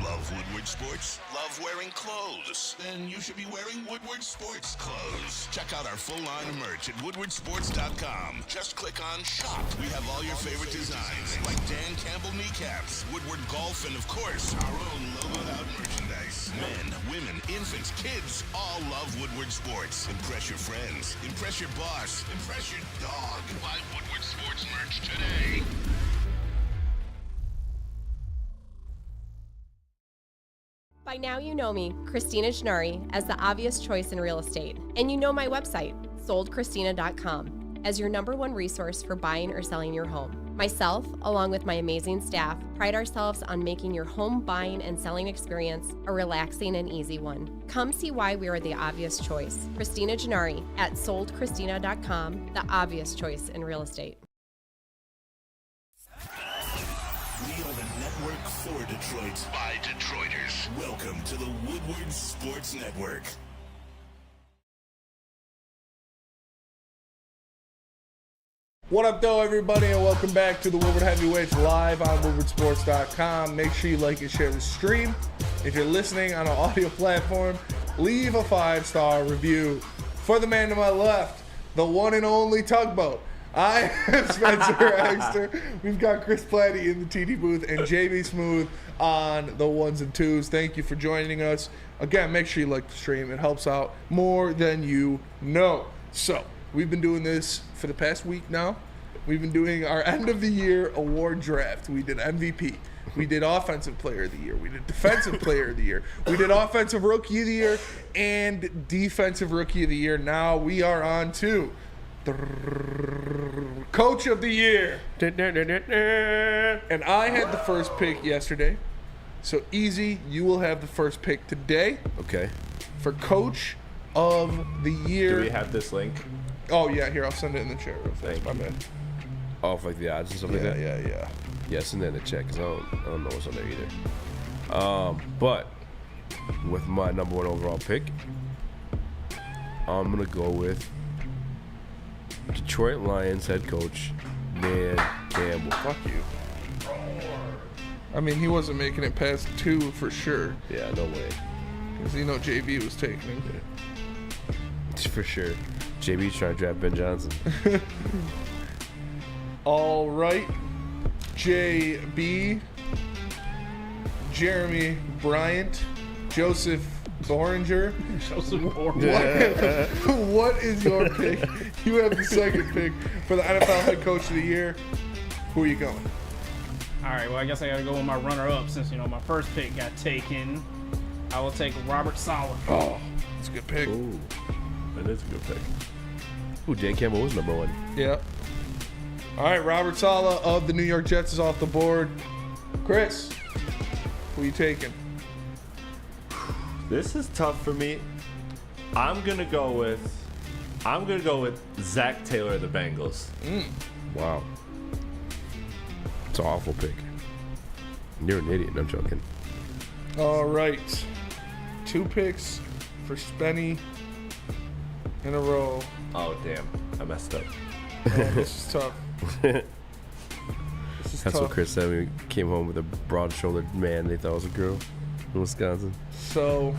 Love Woodward Sports? Love wearing clothes? Then you should be wearing Woodward Sports clothes. Check out our full line of merch at woodwardsports.com. Just click on shop. We have all your favorite designs, like Dan Campbell kneecaps, Woodward Golf, and of course, our own logoed out merchandise. Men, women, infants, kids, all love Woodward Sports. Impress your friends. Impress your boss. Impress your dog. Buy Woodward Sports merch today. By now you know me, Christina Gennari, as the obvious choice in real estate. And you know my website, soldchristina.com, as your #1 resource for buying or selling your home. Myself, along with my amazing staff, pride ourselves on making your home buying and selling experience a relaxing and easy one. Come see why we are the obvious choice. Christina Gennari at soldchristina.com, the obvious choice in real estate. We are the network for Detroit by Detroiters. Welcome to the Woodward Sports Network. What up, though, everybody, and welcome back to the Woodward Heavyweights live on woodwardsports.com. Make sure you like and share the stream. If you're listening on an audio platform, leave a 5-star review. For the man to my left, the one and only Tugboat, I am Spencer Exter. We've got Chris Platty in the TD booth and JB Smooth on the ones and twos. Thank you for joining us. Again, make sure you like the stream. It helps out more than you know. So, we've been doing this for the past week now. We've been doing our end of the year award draft. We did MVP. We did Offensive Player of the Year. We did Defensive Player of the Year. We did Offensive Rookie of the Year and Defensive Rookie of the Year. Now we are on to Coach of the Year. And I had the first pick yesterday. So, Easy, you will have the first pick today. Okay. For Coach of the Year. Do we have this link? Oh, yeah. Here, I'll send it in the chat real fast. My bad. Oh, for like the odds and stuff like that? Yeah. Yeah, send that in the chat because I don't know what's on there either. But with my #1 overall pick, I'm going to go with Detroit Lions head coach, Dan Campbell. Fuck you. I mean, he wasn't making it past 2 for sure. Yeah, no way. Because you know JB was taking him. For sure. JB's trying to draft Ben Johnson. All right. JB, Jeremy Bryant, Joseph Boringer. What is your pick? You have the second pick for the NFL Head Coach of the Year. Who are you going? All right, well, I guess I got to go with my runner-up since, my first pick got taken. I will take Robert Saleh. Oh, that's a good pick. Ooh, that is a good pick. Ooh, Dan Campbell was #1. Yeah. All right, Robert Saleh of the New York Jets is off the board. Chris, who are you taking? This is tough for me. I'm gonna go with Zach Taylor of the Bengals. Wow. It's an awful pick. You're an idiot. No, I'm joking. All right. 2 picks for Spenny in a row. Oh, damn. I messed up. Oh, this is tough. That's what Chris said when we came home with a broad-shouldered man they thought was a girl in Wisconsin. So,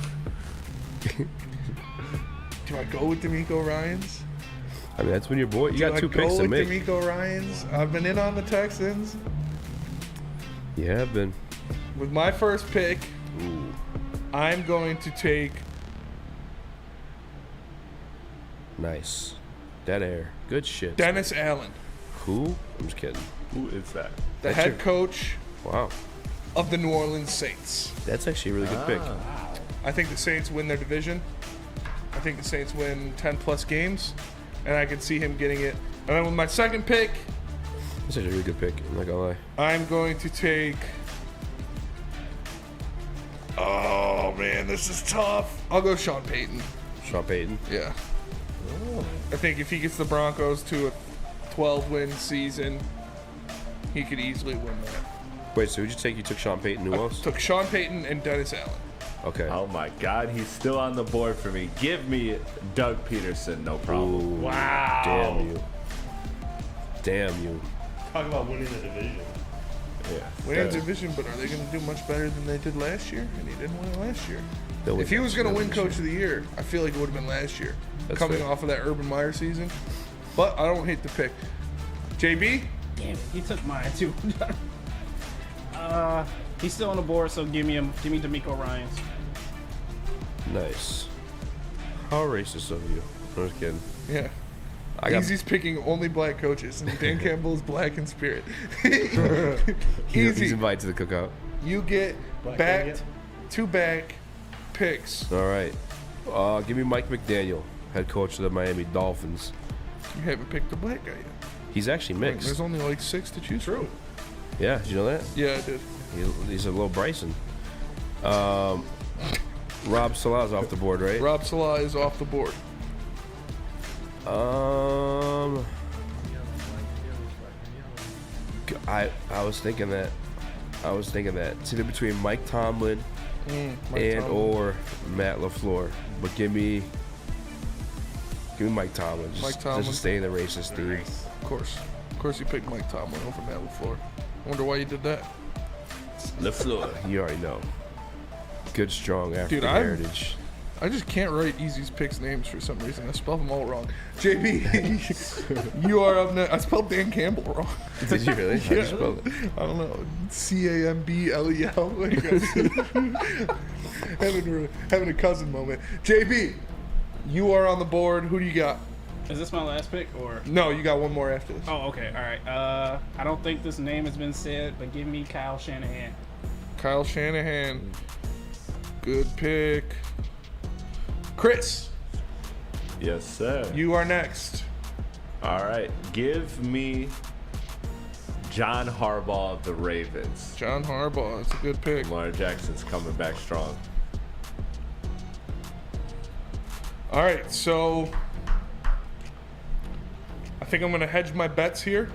do I go with DeMeco Ryans? I mean, that's when your boy. You got 2 picks to make. Do I go with DeMeco Ryans? I've been in on the Texans. You have been. With my first pick, I'm going to take. Nice. Dead air. Good shit. Dennis Allen. Who? I'm just kidding. Who is that? The head coach. Wow. Of the New Orleans Saints. That's actually a really good pick. I think the Saints win their division. I think the Saints win 10 plus games. and I could see him getting it. And then with my second pick, That's actually a really good pick. I'm not gonna lie. I'm going to take. Oh man, this is tough. I'll go Sean Payton. Sean Payton. Yeah. I think if he gets the Broncos to a 12-win season, he could easily win that. Wait, so who'd you take? You took Sean Payton. Who else? Took Sean Payton and Dennis Allen. Okay. Oh my God, he's still on the board for me. Give me Doug Peterson, no problem. Ooh, Wow. Damn you. Damn you. Talk about winning the division. Yeah. Winning the division, but are they going to do much better than they did last year? And he didn't win it last year. They'll win If he was going to win this Coach year. of the Year, I feel like it would have been last year, That's coming fair. off of that Urban Meyer season. But I don't hate the pick. JB? Damn it, he took mine too. He's still on the board, so give me DeMeco Ryans. Nice. How racist of you. I'm just kidding. Yeah. I got Easy's picking only black coaches, and Dan Campbell is black in spirit. he's Easy. invited to the cookout. You get back-to-back picks. All right. Give me Mike McDaniel, head coach of the Miami Dolphins. You haven't picked a black guy yet. He's actually mixed. There's only like 6 to choose from. Yeah, did you know that? Yeah, I did. He's a little Bryson. Rob Salah's off the board, right? Rob Salah is off the board. I was thinking that. It's either between Mike Tomlin Mike Tomlin. or Matt LaFleur. But give me Mike Tomlin. Mike Tomlin. Just to stay in the racist theme. Of course you picked Mike Tomlin over Matt LaFleur. I wonder why you did that. LaFleur. You already know. Good, strong African Dude, heritage. I just can't write Easy's picks names for some reason. I spelled them all wrong. JB, you are up next. I spelled Dan Campbell wrong. Did you really? How'd you spell it? I don't know. C-A-M-B-L-E-L. Like, having a cousin moment. JB, you are on the board. Who do you got? Is this my last pick or? No, you got one more after this. Oh, okay, all right. I don't think this name has been said, but give me Kyle Shanahan. Kyle Shanahan. Good pick. Chris. Yes, sir. You are next. All right. Give me John Harbaugh of the Ravens. John Harbaugh. That's a good pick. Lamar Jackson's coming back strong. All right, so I think I'm going to hedge my bets here.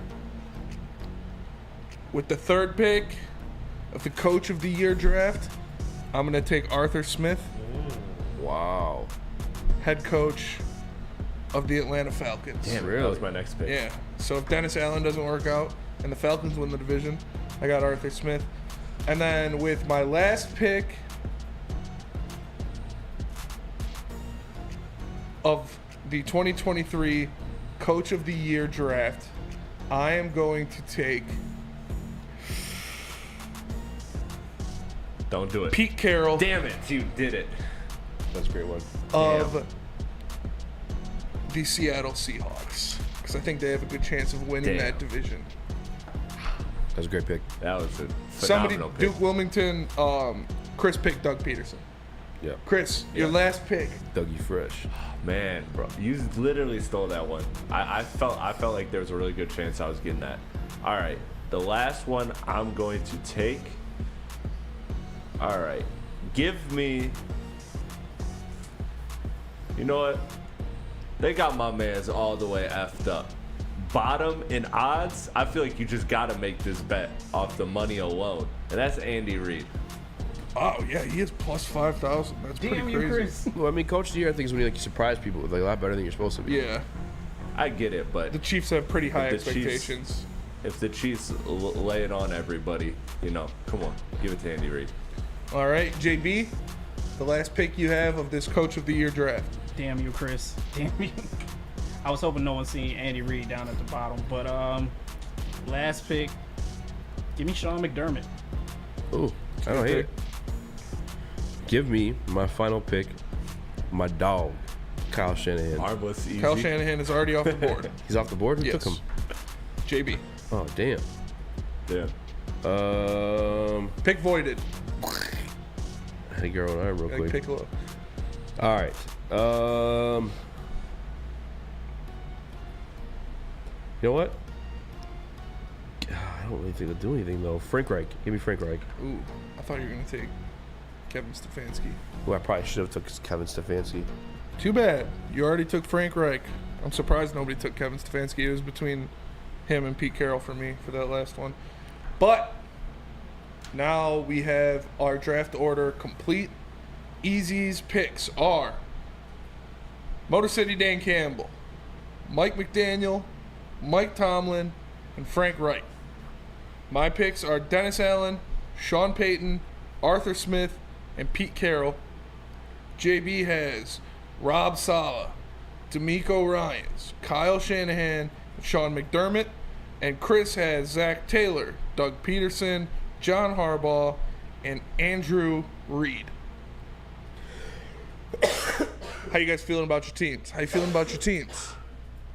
With the third pick of the Coach of the Year draft, I'm going to take Arthur Smith. Wow. Head coach of the Atlanta Falcons. Damn, really? That was my next pick. Yeah. So if Dennis Allen doesn't work out and the Falcons win the division, I got Arthur Smith. And then with my last pick of the 2023 Coach of the Year draft, I am going to take Don't do it. Pete Carroll. Damn it, you did it. That's a great one. Of the Seattle Seahawks. Because I think they have a good chance of winning that division. That's a great pick. That was a Somebody, phenomenal pick. Duke Wilmington, Chris picked Doug Peterson. Yeah. Chris, your last pick. Dougie Fresh. Man, bro, you literally stole that one. I felt like there was a really good chance I was getting that. All right, the last one I'm going to take. All right, give me. You know what? They got my man's all the way effed up. Bottom in odds, I feel like you just got to make this bet off the money alone, and that's Andy Reid. Oh yeah, he is plus 5,000. That's Damn pretty you, crazy. Chris. Well, I mean, Coach of the Year, I think, is when you surprise people with a lot better than you're supposed to be. Yeah, I get it, but the Chiefs have pretty high if the expectations. If the Chiefs lay it on everybody, come on, give it to Andy Reid. All right, JB, the last pick you have of this Coach of the Year draft. Damn you, Chris. Damn you. I was hoping no one seen Andy Reid down at the bottom, but last pick, give me Sean McDermott. Ooh, I don't hate it. Give me my final pick, my dog, Kyle Shanahan. Marvelous easy. Kyle Shanahan is already off the board. He's off the board? Who Yes. took him? JB. Oh, damn. Yeah. Pick voided. I think you're on arm real quick. Pick low. All right. You know what? I don't really think they'll do anything, though. Frank Reich. Give me Frank Reich. Ooh, I thought you were going to take Kevin Stefanski. Well, I probably should have took Kevin Stefanski. Too bad. You already took Frank Reich. I'm surprised nobody took Kevin Stefanski. It was between him and Pete Carroll for me for that last one. But now we have our draft order complete. Easy's picks are Motor City Dan Campbell, Mike McDaniel, Mike Tomlin, and Frank Reich. My picks are Dennis Allen, Sean Payton, Arthur Smith, and Pete Carroll. JB has Rob Saleh, D'Amico Ryans, Kyle Shanahan, Sean McDermott, and Chris has Zach Taylor, Doug Peterson, John Harbaugh, and Andrew Reid. How you guys feeling about your teams? How you feeling about your teams?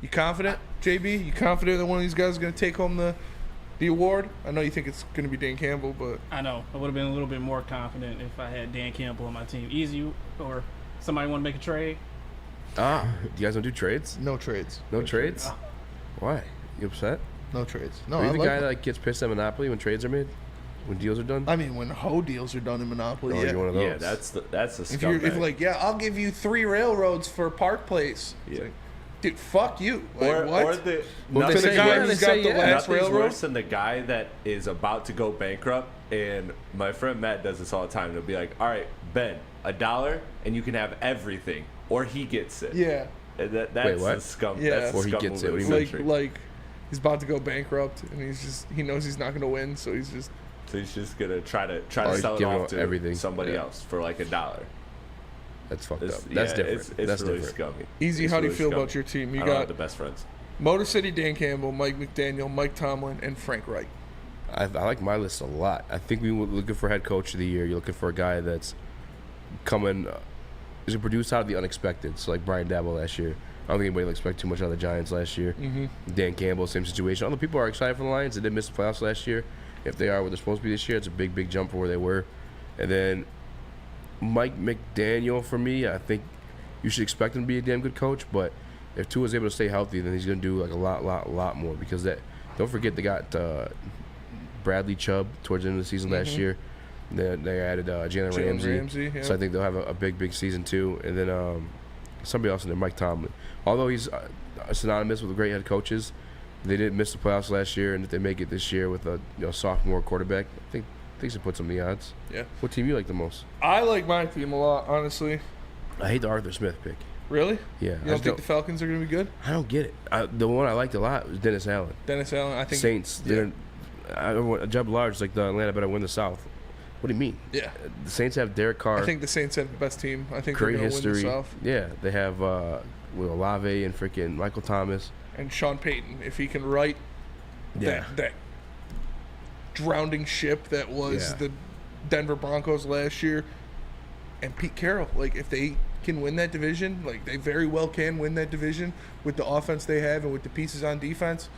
You confident, JB? You confident that one of these guys is going to take home the award? I know you think it's going to be Dan Campbell, but I know. I would have been a little bit more confident if I had Dan Campbell on my team. Easy, or somebody want to make a trade? Do you guys don't do trades? No trades. No trades? Why? You upset? No trades. No, Are you I the like guy it. that gets pissed at Monopoly when trades are made? When deals are done? I mean, when hoe deals are done in Monopoly, Oh, yeah. you're one of those. Yeah, that's the If you're like, yeah, I'll give you 3 railroads for Park Place. It's like, dude, fuck you. Like, what? Or To the guy who's got the last nothing's railroad? worse than the guy that is about to go bankrupt. And my friend Matt does this all the time. He'll be like, all right, Ben, $1 and you can have everything. Or he gets it. Yeah. And that's Wait, what? the scum. Yeah. That's the Or he scum gets move it. What of do the you mean? century. Like, he's about to go bankrupt, and he knows he's not going to win, so he's just. So he's just gonna try to he's sell it giving off out to everything. somebody Yeah. that's for like $1. That's fucked It's- up. That's yeah, different. It's That's really different. scummy. Easy, It's how do you really feel scummy. about your team? You I don't got have the best friends. Motor City Dan Campbell, Mike McDaniel, Mike Tomlin, and Frank Reich. I like my list a lot. I think we were looking for head coach of the year. You're looking for a guy that's coming, is going to produce out of the unexpected. So like Brian Daboll last year. I don't think anybody will expect too much out of the Giants last year. Mhm. Dan Campbell, same situation. Other people are excited for the Lions. They did miss the playoffs last year. If they are where they're supposed to be this year, it's a big, big jump from where they were. And then Mike McDaniel, for me, I think you should expect him to be a damn good coach. But if Tua's able to stay healthy, then he's going to do like a lot more. Because don't forget they got Bradley Chubb towards the end of the season last year. Then they added Jalen Ramsey. yeah. So I think they'll have a big season too. And then somebody else in there, Mike Tomlin. Although he's synonymous with great head coaches, they didn't miss the playoffs last year, and if they make it this year with a sophomore quarterback, I think they should put some of the odds. Yeah. What team you like the most? I like my team a lot, honestly. I hate the Arthur Smith pick. Really? Yeah. You don't think the Falcons are going to be good? I don't get it. The one I liked a lot was Dennis Allen. Dennis Allen, I think. Saints. Yeah. A job large like the Atlanta better win the South. What do you mean? Yeah. The Saints have Derek Carr. I think the Saints have the best team. I think Great they're going to win history. the South. Yeah, they have Olave and freaking Michael Thomas. And Sean Payton, if he can right that drowning ship that was the Denver Broncos last year, and Pete Carroll, like if they can win that division, like they very well can win that division with the offense they have and with the pieces on defense,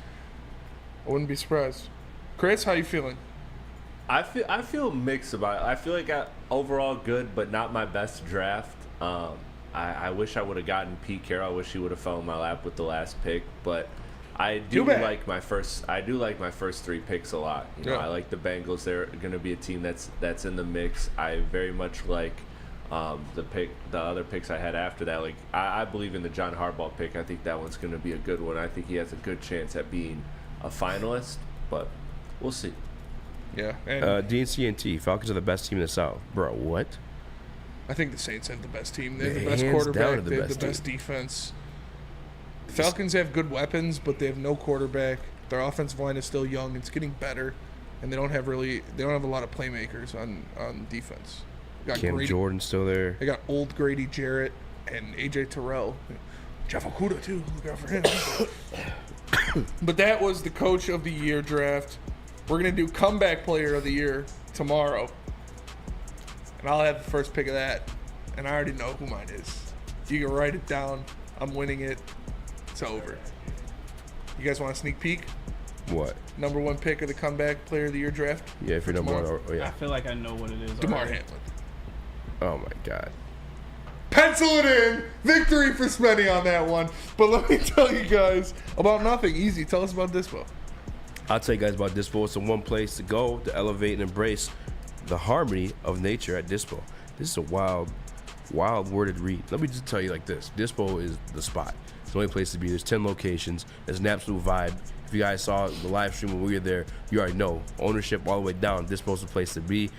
I wouldn't be surprised. Chris, how you feeling? I feel mixed about it. I feel like overall good, but not my best draft. I wish I would have gotten Pete Carroll. I wish he would have fell in my lap with the last pick, but I do like my first 3 picks a lot. You know, I like the Bengals. They're going to be a team that's in the mix. I very much like the other picks I had after that. Like I believe in the John Harbaugh pick. I think that one's going to be a good one. I think he has a good chance at being a finalist, but we'll see. Yeah. And DNCNT, Falcons are the best team in the South. Bro, what? I think the Saints have the best team. They have the Hands best down quarterback. the They have best the best defense. The Falcons have good weapons, but they have no quarterback. Their offensive line is still young. It's getting better, and they don't have a lot of playmakers on defense. Got Cam Jordan's still there. They got old Grady Jarrett and AJ Terrell. Jeff Okuda too. Look out for him. But that was the Coach of the Year draft. We're gonna do Comeback Player of the Year tomorrow, and I'll have the first pick of that. And I already know who mine is. You can write it down. I'm winning it. It's over. You guys want a sneak peek? What? Number 1 pick of the Comeback Player of the Year draft? Yeah, if you're number 1. Oh, yeah. I feel like I know what it is. DeMar already. Hamlin. Oh, my God. Pencil it in. Victory for Spenny on that one. But let me tell you guys about nothing. Easy. Tell us about Dispo. I'll tell you guys about Dispo. It's the one place to go to elevate and embrace the harmony of nature at Dispo. This is a wild worded read. Let me just tell you like this. Dispo is the spot. It's the only place to be. There's 10 locations. It's an absolute vibe. If you guys saw the live stream when we were there, you already know. Ownership all the way down. Dispo's the place to be.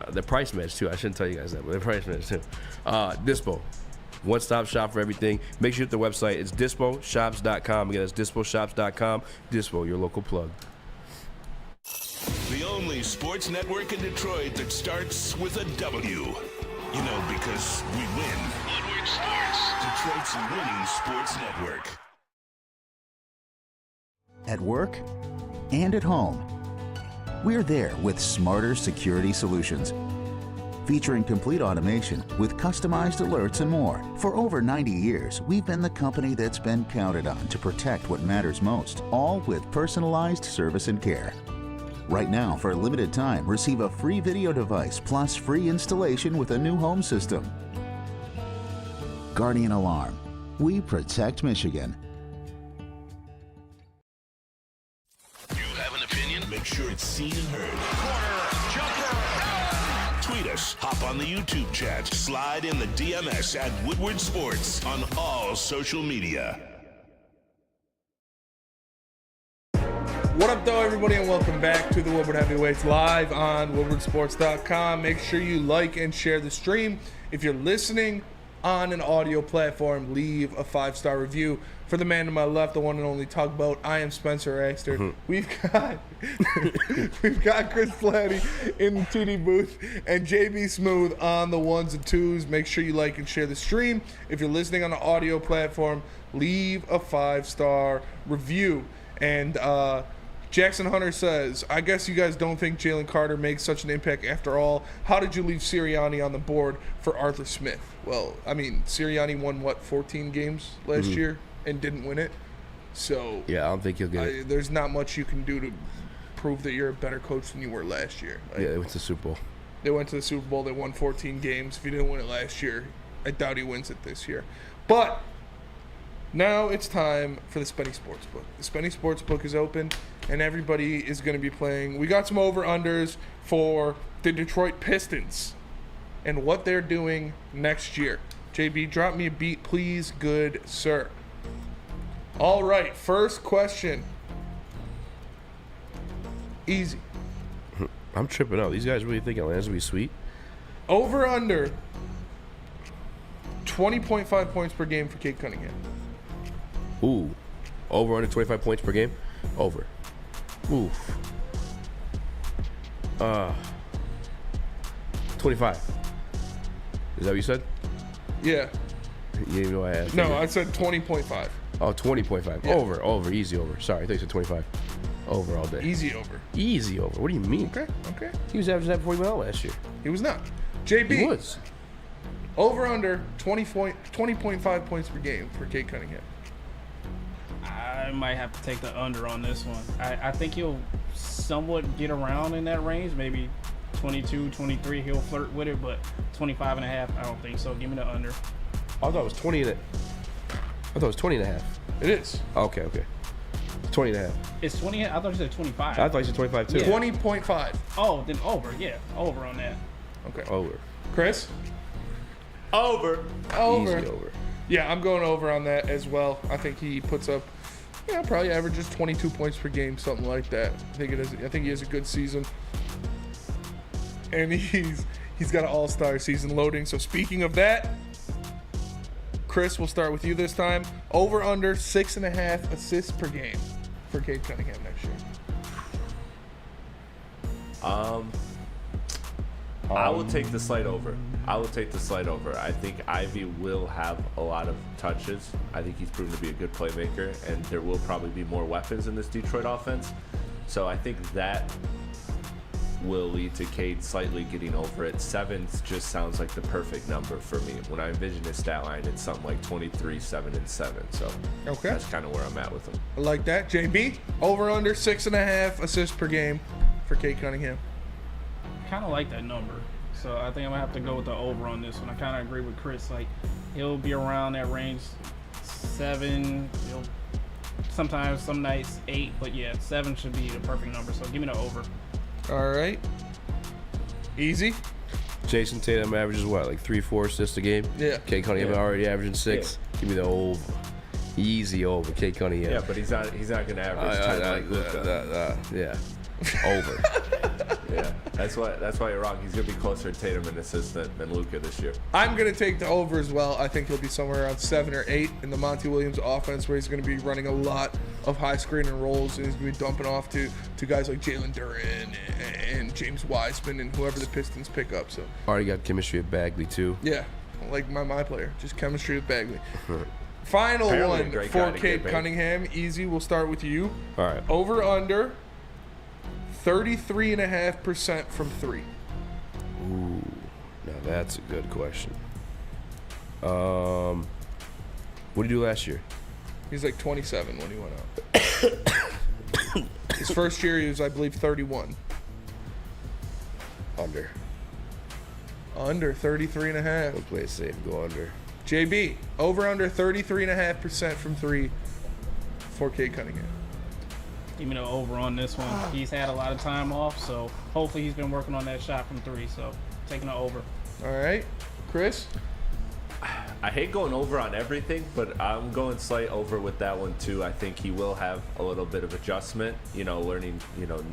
The price match too. I shouldn't tell you guys that, but the price match too. Dispo. One-stop shop for everything. Make sure you hit the website. It's disposhops.com. Again, that's disposhops.com. Dispo, your local plug. The only sports network in Detroit that starts with a W. You know, because we win. Woodward Sports, Detroit's winning sports network. At work and at home, we're there with smarter security solutions. Featuring complete automation with customized alerts and more. For over 90 years, we've been the company that's been counted on to protect what matters most, all with personalized service and care. Right now, for a limited time, receive a free video device plus free installation with a new home system. Guardian Alarm. We protect Michigan. You have an opinion? Make sure it's seen and heard. Corner, jumper, tweet us, hop on the YouTube chat, slide in the DMS at Woodward Sports on all social media. What up, though, everybody, and welcome back to the Woodward Heavyweights live on woodwardsports.com. Make sure you like and share the stream. If you're listening on an audio platform, leave a 5-star review. For the man to my left, the one and only Tugboat, I am Spencer Axter. Mm-hmm. We've got Chris Platty in the TD booth and JB Smooth on the ones and twos. Make sure you like and share the stream. If you're listening on an audio platform, leave a 5-star review. And Jackson Hunter says, I guess you guys don't think Jalen Carter makes such an impact after all. How did you leave Sirianni on the board for Arthur Smith? Well, I mean, Sirianni won, 14 games last year and didn't win it. So yeah, I don't think he'll get it. There's not much you can do to prove that you're a better coach than you were last year. Yeah, they went to the Super Bowl. They went to the Super Bowl. They won 14 games. If he didn't win it last year, I doubt he wins it this year. But now it's time for the Spenny Sportsbook. The Spenny Sportsbook is open, and everybody is going to be playing. We got some over-unders for the Detroit Pistons and what they're doing next year. JB, drop me a beat, please, good sir. All right, first question. Easy. I'm tripping out. These guys really think Atlanta's going to be sweet? Over-under 20.5 points per game for Cade Cunningham. Ooh. Over under 25 points per game? Over. Oof. 25. Is that what you said? Yeah. You didn't know I had. No, I said 20.5. Oh, 20.5. Yeah. Over. Easy over. Sorry, I thought you said 25. Over all day. Easy over. Easy over. What do you mean? Okay. He was averaging that before he went out last year. He was not. JB. He was. Over under 20.5 points per game for Cade Cunningham. I might have to take the under on this one. I think he'll somewhat get around in that range. Maybe 22, 23, he'll flirt with it, but 25 and a half, I don't think so. Give me the under. I thought it was 20 and a half. It is. Okay. 20 and a half. It's 20. I thought you said 25. I thought you said 25 too. 20.5. Oh, then over. Yeah, over on that. Okay. Over. Chris? Over. Over. Easy over. Yeah, I'm going over on that as well. I think he puts up, probably averages 22 points per game, something like that. I think he has a good season. And he's got an all-star season loading. So speaking of that, Chris, we'll start with you this time. Over under 6.5 assists per game for Cade Cunningham next year. I will take the slight over. I think Ivy will have a lot of touches. I think he's proven to be a good playmaker, and there will probably be more weapons in this Detroit offense. So I think that will lead to Cade slightly getting over it. 7 just sounds like the perfect number for me. When I envision his stat line, it's something like 23, 7, and 7. So that's kind of where I'm at with him. I like that. JB, over under 6.5 assists per game for Cade Cunningham. Kind of like that number. So I think I'm gonna have to go with the over on this one. I kind of agree with Chris. Like, he'll be around that range, 7. Sometimes some nights 8, but yeah, 7 should be the perfect number. So give me the over. All right. Easy. Jason Tatum averages what, like 3-4 assists a game? Yeah. Cade Cunningham already averaging 6. Give me the over. Easy over. Cade Cunningham. Yeah, but he's not gonna average 10 like Luka. Yeah. Over. Yeah, that's why you're wrong. He's gonna be closer to Tatum in assists than Luka this year. I'm going to take the over as well. I think he'll be somewhere around 7 or 8 in the Monty Williams offense, where he's going to be running a lot of high screen and rolls, and he's going to be dumping off to guys like Jalen Duren and James Wiseman and whoever the Pistons pick up. So already got chemistry with Bagley too. yeah, like my player, just chemistry with Bagley. Final Apparently a one great for guy to Cade get, man. Cunningham. Easy. We'll start with you. All right. Over under 33.5% from 3. Ooh, now that's a good question. What did he do last year? He's like 27 when he went out. His first year, he was, I believe, 31. Under. Under 33.5. We'll play it safe. Go under. JB, over under 33.5% from 3 for Cade Cunningham. Give me the over on this one. He's had a lot of time off, so hopefully he's been working on that shot from 3. So taking the over. All right, Chris. I hate going over on everything, but I'm going slight over with that one too. I think he will have a little bit of adjustment, learning,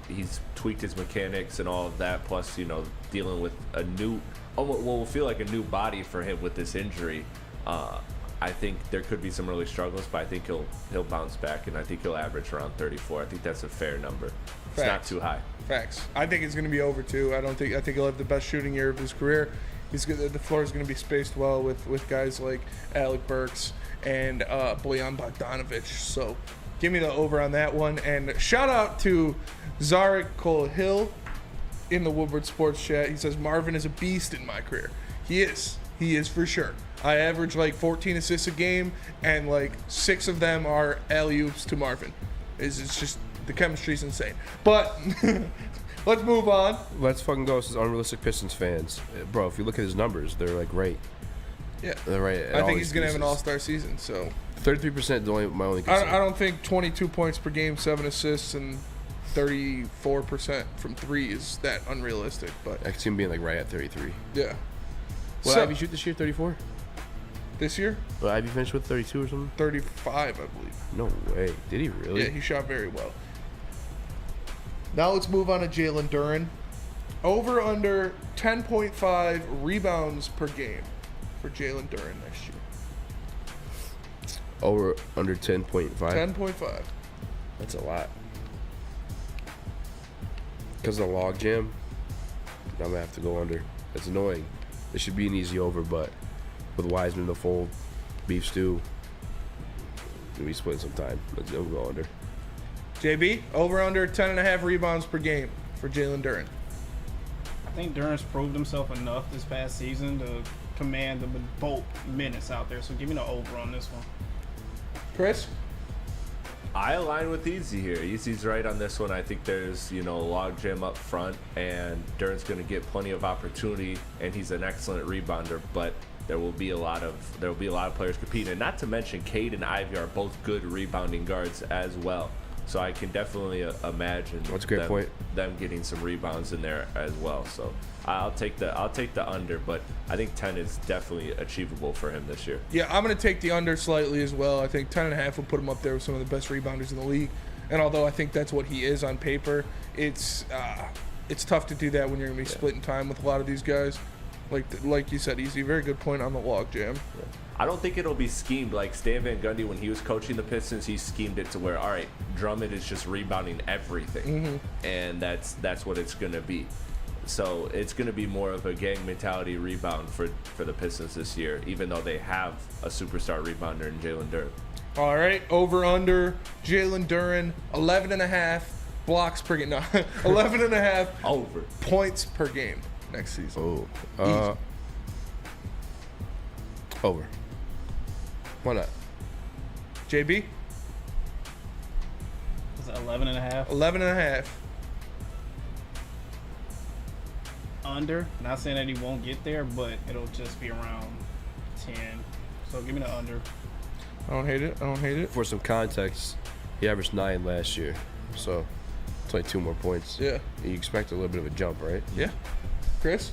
he's tweaked his mechanics and all of that, plus, dealing with a new, what will feel like a new body for him with this injury. I think there could be some early struggles, but I think he'll bounce back, and I think he'll average around 34. I think that's a fair number. It's not too high. Facts. I think it's going to be over too. I think he'll have the best shooting year of his career. The floor is going to be spaced well with guys like Alec Burks and Bojan Bogdanovic. So give me the over on that one. And shout out to Zarek Cole-Hill in the Woodward Sports Chat. He says, Marvin is a beast in my career. He is. He is for sure. I average like 14 assists a game, and like 6 of them are alley-oops to Marvin. It's just, the chemistry's insane. But let's move on. Let's fucking go. This is Unrealistic Pistons fans. Bro, if you look at his numbers, they're like right. Yeah. They're right. I think he's going to have an all-star season. So 33% is my only concern. I don't think 22 points per game, 7 assists, and 34% from 3 is that unrealistic. But I can see him being like right at 33. Yeah. What did Ivy shoot this year? 34? This year? Well, Ivy finished with 32 or something? 35, I believe. No way. Did he really? Yeah, he shot very well. Now let's move on to Jalen Duren. Over under 10.5 rebounds per game for Jalen Duren next year. Over under 10.5? 10.5. That's a lot. Because of the log jam, I'm going to have to go under. That's annoying. It should be an easy over, but with Wiseman in the fold, beef stew, we splitting some time. Let's go under. JB, over under 10.5 rebounds per game for Jalen Duren. I think Duren's proved himself enough this past season to command the bulk minutes out there. So give me the over on this one. Chris? I align with Easy here. Easy's right on this one. I think there's, a log jam up front, and Duren's going to get plenty of opportunity, and he's an excellent rebounder, but there will be a lot of players competing. And not to mention, Cade and Ivy are both good rebounding guards as well. So I can definitely imagine them getting some rebounds in there as well. So I'll take the under, but I think 10 is definitely achievable for him this year. Yeah, I'm going to take the under slightly as well. I think 10.5 will put him up there with some of the best rebounders in the league. And although I think that's what he is on paper, it's tough to do that when you're going to be splitting time with a lot of these guys. Like you said, Easy, very good point on the log jam. Yeah. I don't think it'll be schemed like Stan Van Gundy when he was coaching the Pistons. He schemed it to where, all right, Drummond is just rebounding everything, and that's what it's going to be. So it's going to be more of a gang mentality rebound for the Pistons this year, even though they have a superstar rebounder in Jalen Duren. All right, over under Jalen Duren, 11.5 blocks per game. No, 11.5 over points per game next season. Oh, over. Why not? JB? Was it 11.5? 11.5. under. Not saying that he won't get there, but it'll just be around 10. So give me the under. I don't hate it. For some context, he averaged 9 last year, so it's only 2 more points. Yeah. You expect a little bit of a jump, right? Yeah. Chris?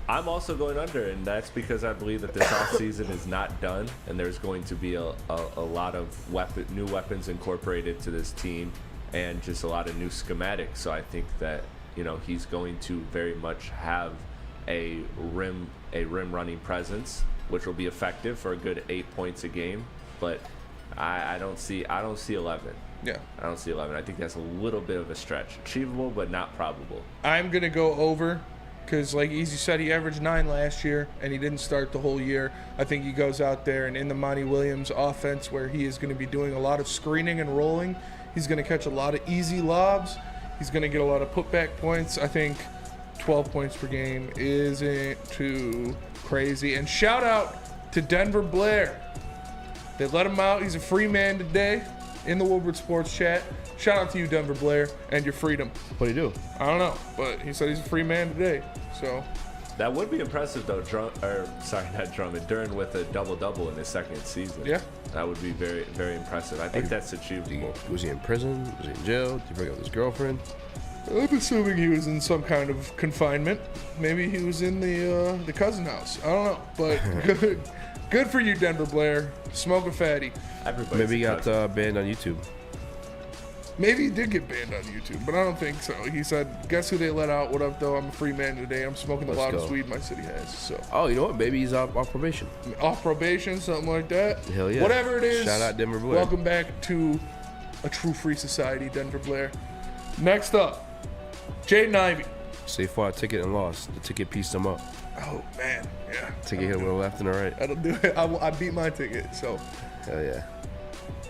I'm also going under, and that's because I believe that this offseason is not done, and there's going to be a lot of new weapons incorporated to this team, and just a lot of new schematics. So I think that he's going to very much have a rim running presence, which will be effective for a good 8 points a game. But I don't see 11. Yeah. I don't see 11. I think that's a little bit of a stretch. Achievable, but not probable. I'm going to go over because, like Easy said, he averaged 9 last year, and he didn't start the whole year. I think he goes out there, and in the Monty Williams offense, where he is going to be doing a lot of screening and rolling, he's going to catch a lot of easy lobs. He's going to get a lot of putback points. I think 12 points per game isn't too crazy. And shout out to Denver Blair. They let him out. He's a free man today in the Woodward Sports Chat. Shout out to you, Denver Blair, and your freedom. What do you do? I don't know, but he said he's a free man today. So that would be impressive, though. Duran with a double-double in his second season. Yeah. That would be very, very impressive. I think that's achievable. Was he in prison? Was he in jail? Did he break up with his girlfriend? I'm assuming he was in some kind of confinement. Maybe he was in the cousin house. I don't know, but good for you, Denver Blair. Smoke a fatty. Maybe he got banned on YouTube. Maybe he did get banned on YouTube, but I don't think so. He said, guess who they let out? What up, though? I'm a free man today. I'm smoking the loudest weed my city has. So. Oh, you know what? Maybe he's off probation. Off probation, something like that. Hell yeah. Whatever it is. Shout out Denver Blair. Welcome back to a true free society, Denver Blair. Next up, Jaden Ivey. So he fought a ticket and lost. The ticket pieced him up. Oh, man. Yeah. Ticket hit him with a left and a right. That'll do it. I beat my ticket, so. Hell yeah.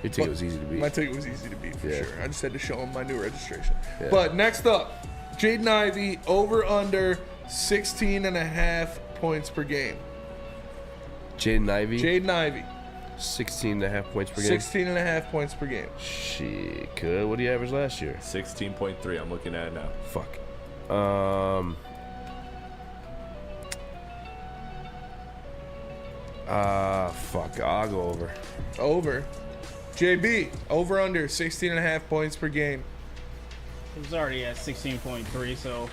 Your ticket was easy to beat. My ticket was easy to beat, for sure. I just had to show him my new registration. Yeah. But next up, Jaden Ivey, over under 16.5 points per game. Jaden Ivey? Jaden Ivey. 16.5 points per game? 16.5 points per game. Shit, good. What did he average last year? 16.3. I'm looking at it now. Fuck. Fuck. I'll go over. Over. JB, over under 16.5 points per game. It was already at 16.3, so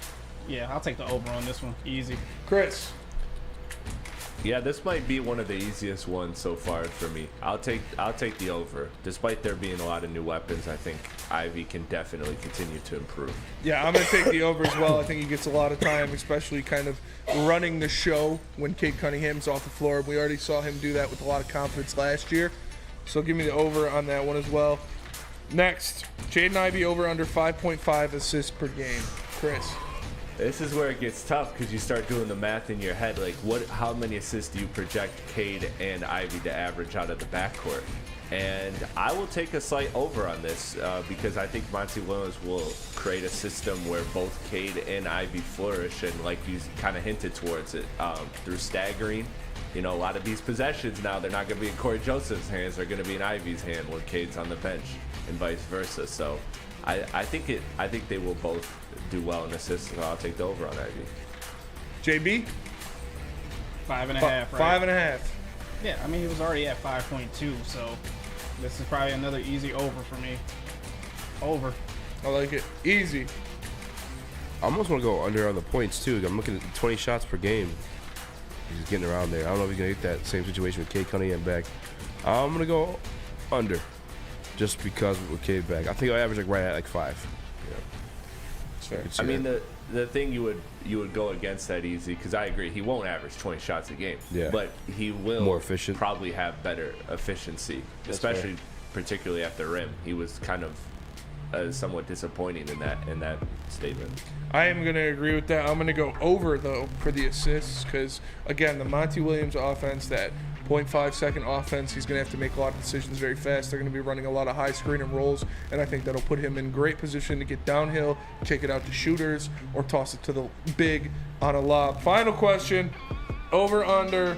yeah, I'll take the over on this one. Easy. Chris. Yeah, this might be one of the easiest ones so far for me. I'll take the over. Despite there being a lot of new weapons, I think Ivy can definitely continue to improve. Yeah, I'm going to take the over as well. I think he gets a lot of time, especially kind of running the show when Cade Cunningham's off the floor. We already saw him do that with a lot of confidence last year. So give me the over on that one as well. Next, Jaden Ivey over under 5.5 assists per game. Chris. This is where it gets tough because you start doing the math in your head. Like, how many assists do you project Cade and Ivy to average out of the backcourt? And I will take a slight over on this because I think Monty Williams will create a system where both Cade and Ivy flourish, and like you kind of hinted towards it, through staggering. You know, a lot of these possessions now, they're not going to be in Corey Joseph's hands. They're going to be in Ivy's hand when Cade's on the bench, and vice versa. So I think they will both do well in assists, so I'll take the over on Ivy. JB? 5.5, right? 5.5. Yeah, I mean, he was already at 5.2, so this is probably another easy over for me. Over. I like it. Easy. I almost want to go under on the points, too. I'm looking at 20 shots per game. He's getting around there. I don't know if he's going to get that same situation with Cade Cunningham back. I'm going to go under just because with Cade back. I think I average right at 5. Yeah. That's fair. I mean, the thing you would go against that easy, because I agree, he won't average 20 shots a game. Yeah. But he will more efficient. Probably have better efficiency, especially particularly at the rim. He was kind of somewhat disappointing in that statement. I am going to agree with that. I'm going to go over, though, for the assists because, again, the Monty Williams offense, that 0.5-second offense, he's going to have to make a lot of decisions very fast. They're going to be running a lot of high screen and rolls, and I think that'll put him in great position to get downhill, kick it out to shooters, or toss it to the big on a lob. Final question, over under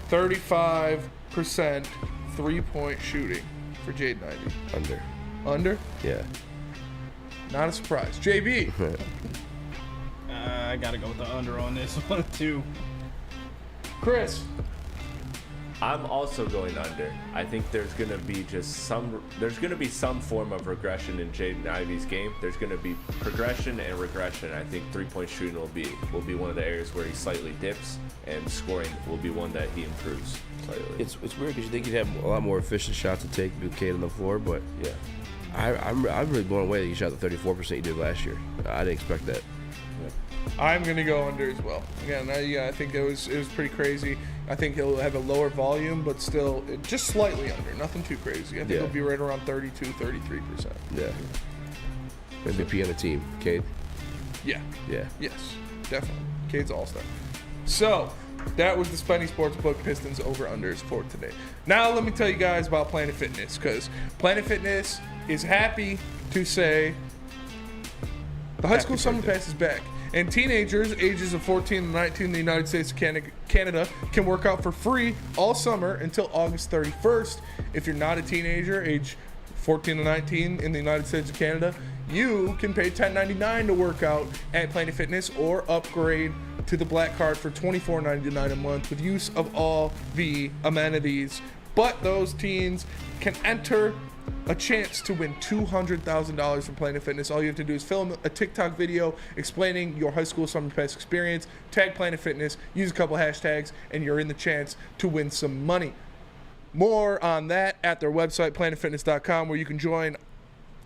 35% three-point shooting for Jaden Ivey. Under. Under? Yeah. Not a surprise. JB. I got to go with the under on this one, too. Chris. I'm also going under. I think there's going to be some form of regression in Jaden Ivey's game. There's going to be progression and regression. I think three-point shooting will be one of the areas where he slightly dips, and scoring will be one that he improves slightly. It's weird because you think he'd have a lot more efficient shots to take with Cade on the floor, but yeah, I'm really blown away that he shot the 34% he did last year. I didn't expect that. I'm going to go under as well. Again, I think it was pretty crazy. I think he'll have a lower volume, but still just slightly under. Nothing too crazy. I think he'll be right around 32, 33%. Yeah. MVP on the team, Cade. Yeah. Yeah. Yes, definitely. Cade's all-star. So, that was the Spenny Sportsbook Pistons over-unders for today. Now let me tell you guys about Planet Fitness, because Planet Fitness is happy to say the high school summer pass is back. And teenagers ages of 14 to 19 in the United States and Canada can work out for free all summer until August 31st. If you're not a teenager, age 14 to 19 in the United States and Canada, you can pay $10.99 to work out at Planet Fitness or upgrade to the Black Card for $24.99 a month with use of all the amenities. But those teens can enter a chance to win $200,000 from Planet Fitness. All you have to do is film a TikTok video explaining your high school summer pass experience, tag Planet Fitness, use a couple hashtags, and you're in the chance to win some money. More on that at their website, planetfitness.com, where you can join,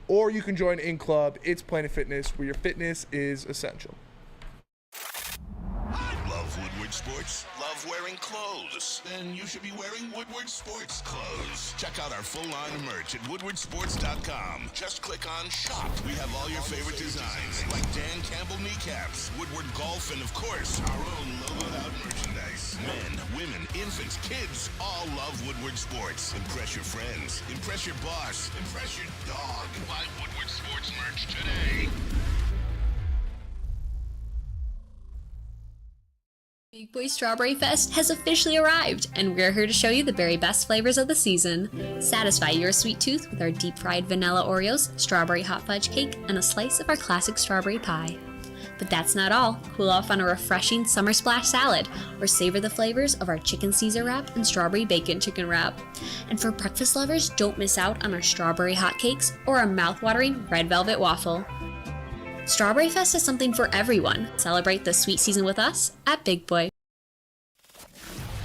or you can join in club. It's Planet Fitness, where your fitness is essential. Love Woodward Sports? Love wearing clothes? Then you should be wearing Woodward Sports clothes. Check out our full line of merch at woodwardsports.com. Just click on shop. We have all your favorite designs, like Dan Campbell kneecaps, Woodward golf, and of course, our own logoed out merchandise. Men, women, infants, kids, all love Woodward Sports. Impress your friends. Impress your boss. Impress your dog. Buy Woodward Sports merch today. Big Boy Strawberry Fest has officially arrived, and we're here to show you the very best flavors of the season. Satisfy your sweet tooth with our deep-fried vanilla Oreos, strawberry hot fudge cake, and a slice of our classic strawberry pie. But that's not all. Cool off on a refreshing summer splash salad, or savor the flavors of our chicken Caesar wrap and strawberry bacon chicken wrap. And for breakfast lovers, don't miss out on our strawberry hotcakes or our mouth-watering red velvet waffle. Strawberry Fest is something for everyone. Celebrate the sweet season with us at Big Boy.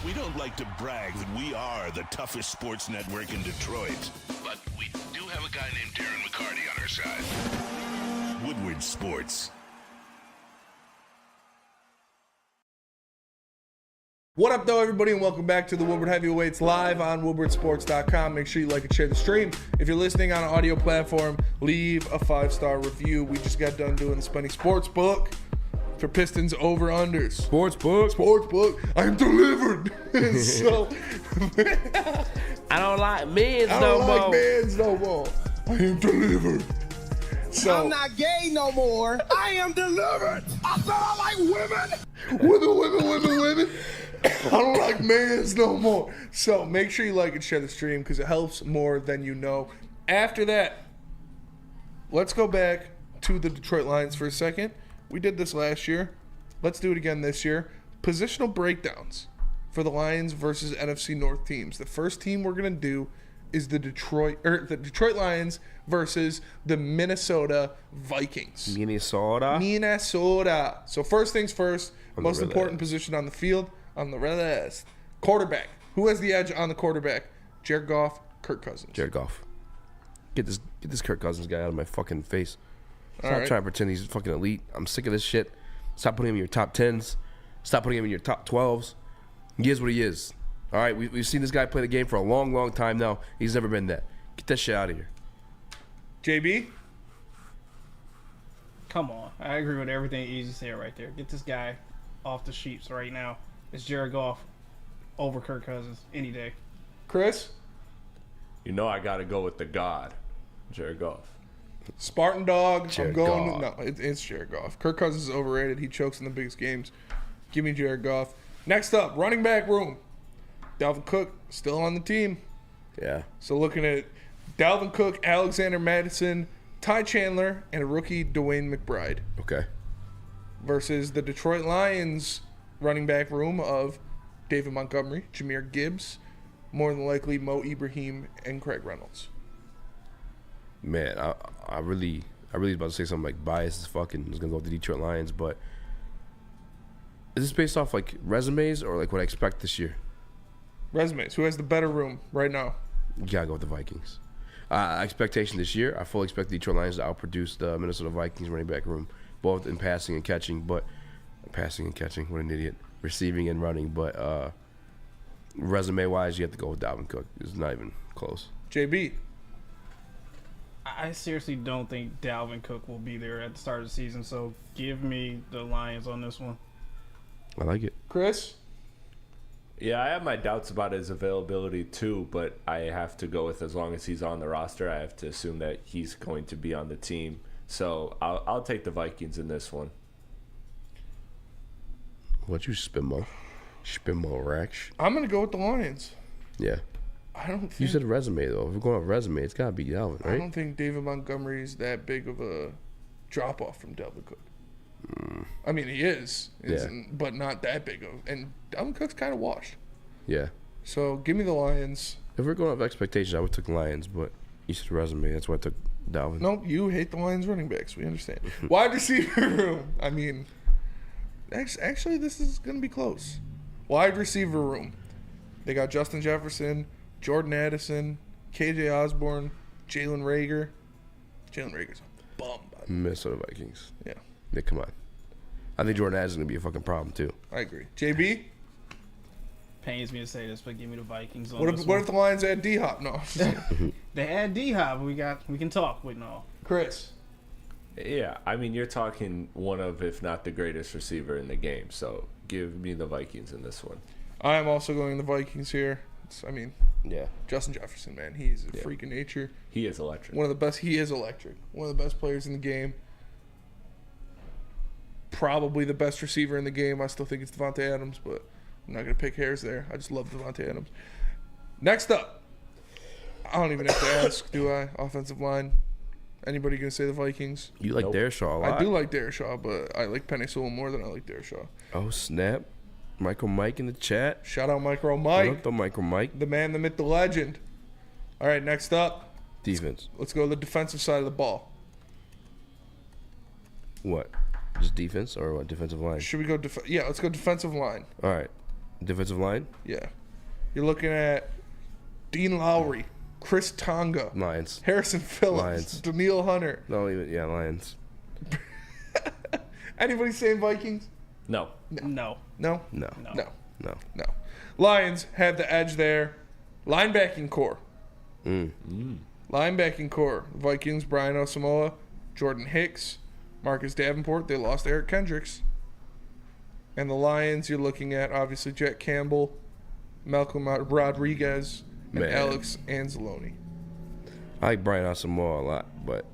We don't like to brag that we are the toughest sports network in Detroit, but we do have a guy named Darren McCarty on our side. Woodward Sports. What up, though, everybody, and welcome back to the Woodward Heavyweights live on woodwardsports.com. Make sure you like and share the stream. If you're listening on an audio platform, leave a 5-star review. We just got done doing the Spenny Sportsbook for Pistons over-unders. Sportsbook. I'm delivered. So, I don't like men's I no don't more. like men's no more. I am delivered. So, I'm not gay no more. I am delivered. I said I like women. Women. I don't like mans no more. So make sure you like and share the stream because it helps more than you know. After that, let's go back to the Detroit Lions for a second. We did this last year. Let's do it again this year. Positional breakdowns for the Lions versus NFC North teams. The first team we're going to do is the Detroit Lions versus the Minnesota Vikings. Minnesota. So first things first, most important position on the field, on the list. Quarterback. Who has the edge on the quarterback? Jared Goff, Kirk Cousins. Jared Goff. Get this Kirk Cousins guy out of my fucking face. Stop All right. trying to pretend he's fucking elite. I'm sick of this shit. Stop putting him in your top 10s. Stop putting him in your top 12s. He is what he is. All right, we've seen this guy play the game for a long, long time now. He's never been that. Get that shit out of here. JB? Come on. I agree with everything Easy said right there. Get this guy off the sheets right now. It's Jared Goff over Kirk Cousins any day. Chris? You know I got to go with the God, Jared Goff. Spartan Dog. Jared I'm going. Goff. No, it's Jared Goff. Kirk Cousins is overrated. He chokes in the biggest games. Give me Jared Goff. Next up, running back room. Dalvin Cook still on the team. Yeah. So looking at Dalvin Cook, Alexander Madison, Ty Chandler, and a rookie Dwayne McBride. Okay. versus the Detroit Lions running back room of David Montgomery, Jahmyr Gibbs, more than likely Mo Ibrahim, and Craig Reynolds. Man, I really was about to say something like biased as fucking. I was gonna go with the Detroit Lions, but is this based off like resumes or like what I expect this year? Resumes. Who has the better room right now? You gotta go with the Vikings. Expectation this year, I fully expect the Detroit Lions to outproduce the Minnesota Vikings running back room, both in passing and catching. But passing and catching, what an idiot. Receiving and running, but resume-wise, you have to go with Dalvin Cook. It's not even close. JB. I seriously don't think Dalvin Cook will be there at the start of the season, so give me the Lions on this one. I like it. Chris? Yeah, I have my doubts about his availability too, but I have to go with as long as he's on the roster, I have to assume that he's going to be on the team. So I'll take the Vikings in this one. What you Spinmo Rex? I'm going to go with the Lions. Yeah. I don't think... You said resume, though. If we're going off resume, it's got to be Dalvin, right? I don't think David Montgomery is that big of a drop-off from Dalvin Cook. I mean, he is, but not that big of. And Dalvin Cook's kind of washed. Yeah. So give me the Lions. If we're going off expectations, I would have took Lions, but you said resume. That's why I took Dalvin. Nope, you hate the Lions running backs. We understand. Wide receiver room. I mean, actually, this is going to be close. Wide receiver room. They got Justin Jefferson, Jordan Addison, KJ Osborne, Jalen Reagor. Jalen Reagor's a bum. Minnesota Vikings. Yeah. Yeah, come on. I think Jordan Addison is going to be a fucking problem, too. I agree. JB? Pains me to say this, but give me the Vikings on What this if one. the Lions add D-Hop? No. They add D-Hop. We can talk with no. Chris? Yeah, I mean, you're talking one of, if not the greatest receiver in the game, so give me the Vikings in this one. I am also going the Vikings here. Yeah. Justin Jefferson, man. He's a freak of nature. He is electric. One of the best. He is electric. One of the best players in the game. Probably the best receiver in the game. I still think it's Devontae Adams, but I'm not going to pick hairs there. I just love Devontae Adams. Next up. I don't even have to ask, do I? Offensive line. Anybody going to say the Vikings? You like Darrisaw a lot. I do like Darrisaw, but I like Penei Sewell more than I like Darrisaw. Oh, snap. Michael Mike in the chat. Shout out Micro Mike. What up, though, Michael Mike? The man, the myth, the legend. All right, next up. Defense. Let's go to the defensive side of the ball. What? Just defense or what? Defensive line? Should we go yeah, let's go defensive line. All right. Defensive line? Yeah. You're looking at Dean Lowry, Chris Tonga, Lions. Harrison Phillips, Lions. Daniil Hunter. No, even Lions. Anybody saying Vikings? No. No. No? No. No. No. No. Lions have the edge there. Linebacking core. Linebacking core. Vikings, Brian Osamoah, Jordan Hicks, Marcus Davenport. They lost Eric Kendricks. And the Lions, you're looking at, obviously, Jack Campbell, Malcolm Rodriguez, and Alex Anzalone. I like Brian Asamoah a lot, but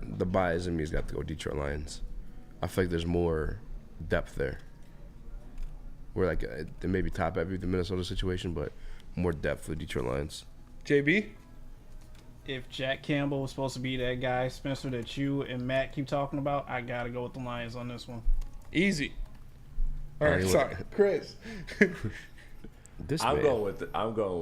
the bias in me has got to go Detroit Lions. I feel like there's more depth there. We're like, they may be top heavy with the Minnesota situation, but more depth for the Detroit Lions. JB? If Jack Campbell was supposed to be that guy, Spencer, that you and Matt keep talking about, I got to go with the Lions on this one. Easy. All right, sorry. Chris. I'm going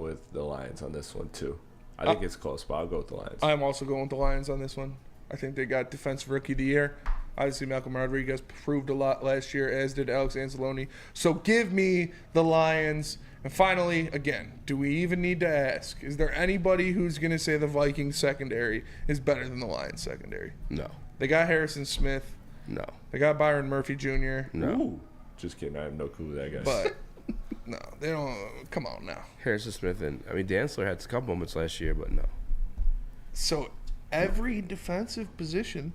with the Lions on this one, too. I think it's close, but I'll go with the Lions. I'm also going with the Lions on this one. I think they got Defensive Rookie of the Year. Obviously, Malcolm Rodriguez proved a lot last year, as did Alex Anzalone. So give me the Lions. And finally, again, do we even need to ask? Is there anybody who's going to say the Vikings secondary is better than the Lions secondary? No. They got Harrison Smith. No. They got Byron Murphy Jr. No. Ooh. Just kidding. I have no clue who that guy is. But, no, they don't. Come on now. Harrison Smith and, Dantzler had a couple moments last year, but no. So every defensive position,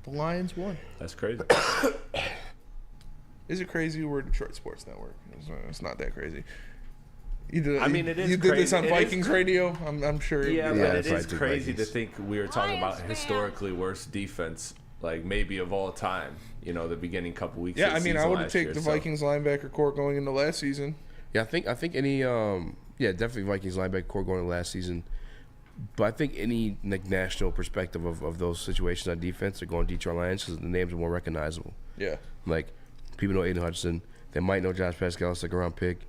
the Lions won. That's crazy. Is it crazy? We're Detroit Sports Network. It's not that crazy. It is. You did this on Vikings radio. I'm sure. Yeah, but it is crazy to think we were talking about historically worst defense, like maybe of all time. The beginning couple weeks. Yeah, I would have taken the Vikings linebacker core going into last season. Yeah, I think any definitely Vikings linebacker core going into last season. But I think any national perspective of those situations on defense are going Detroit Lions because the names are more recognizable. Yeah. Like, people know Aiden Hutchinson. They might know Josh Pascal, second-round pick.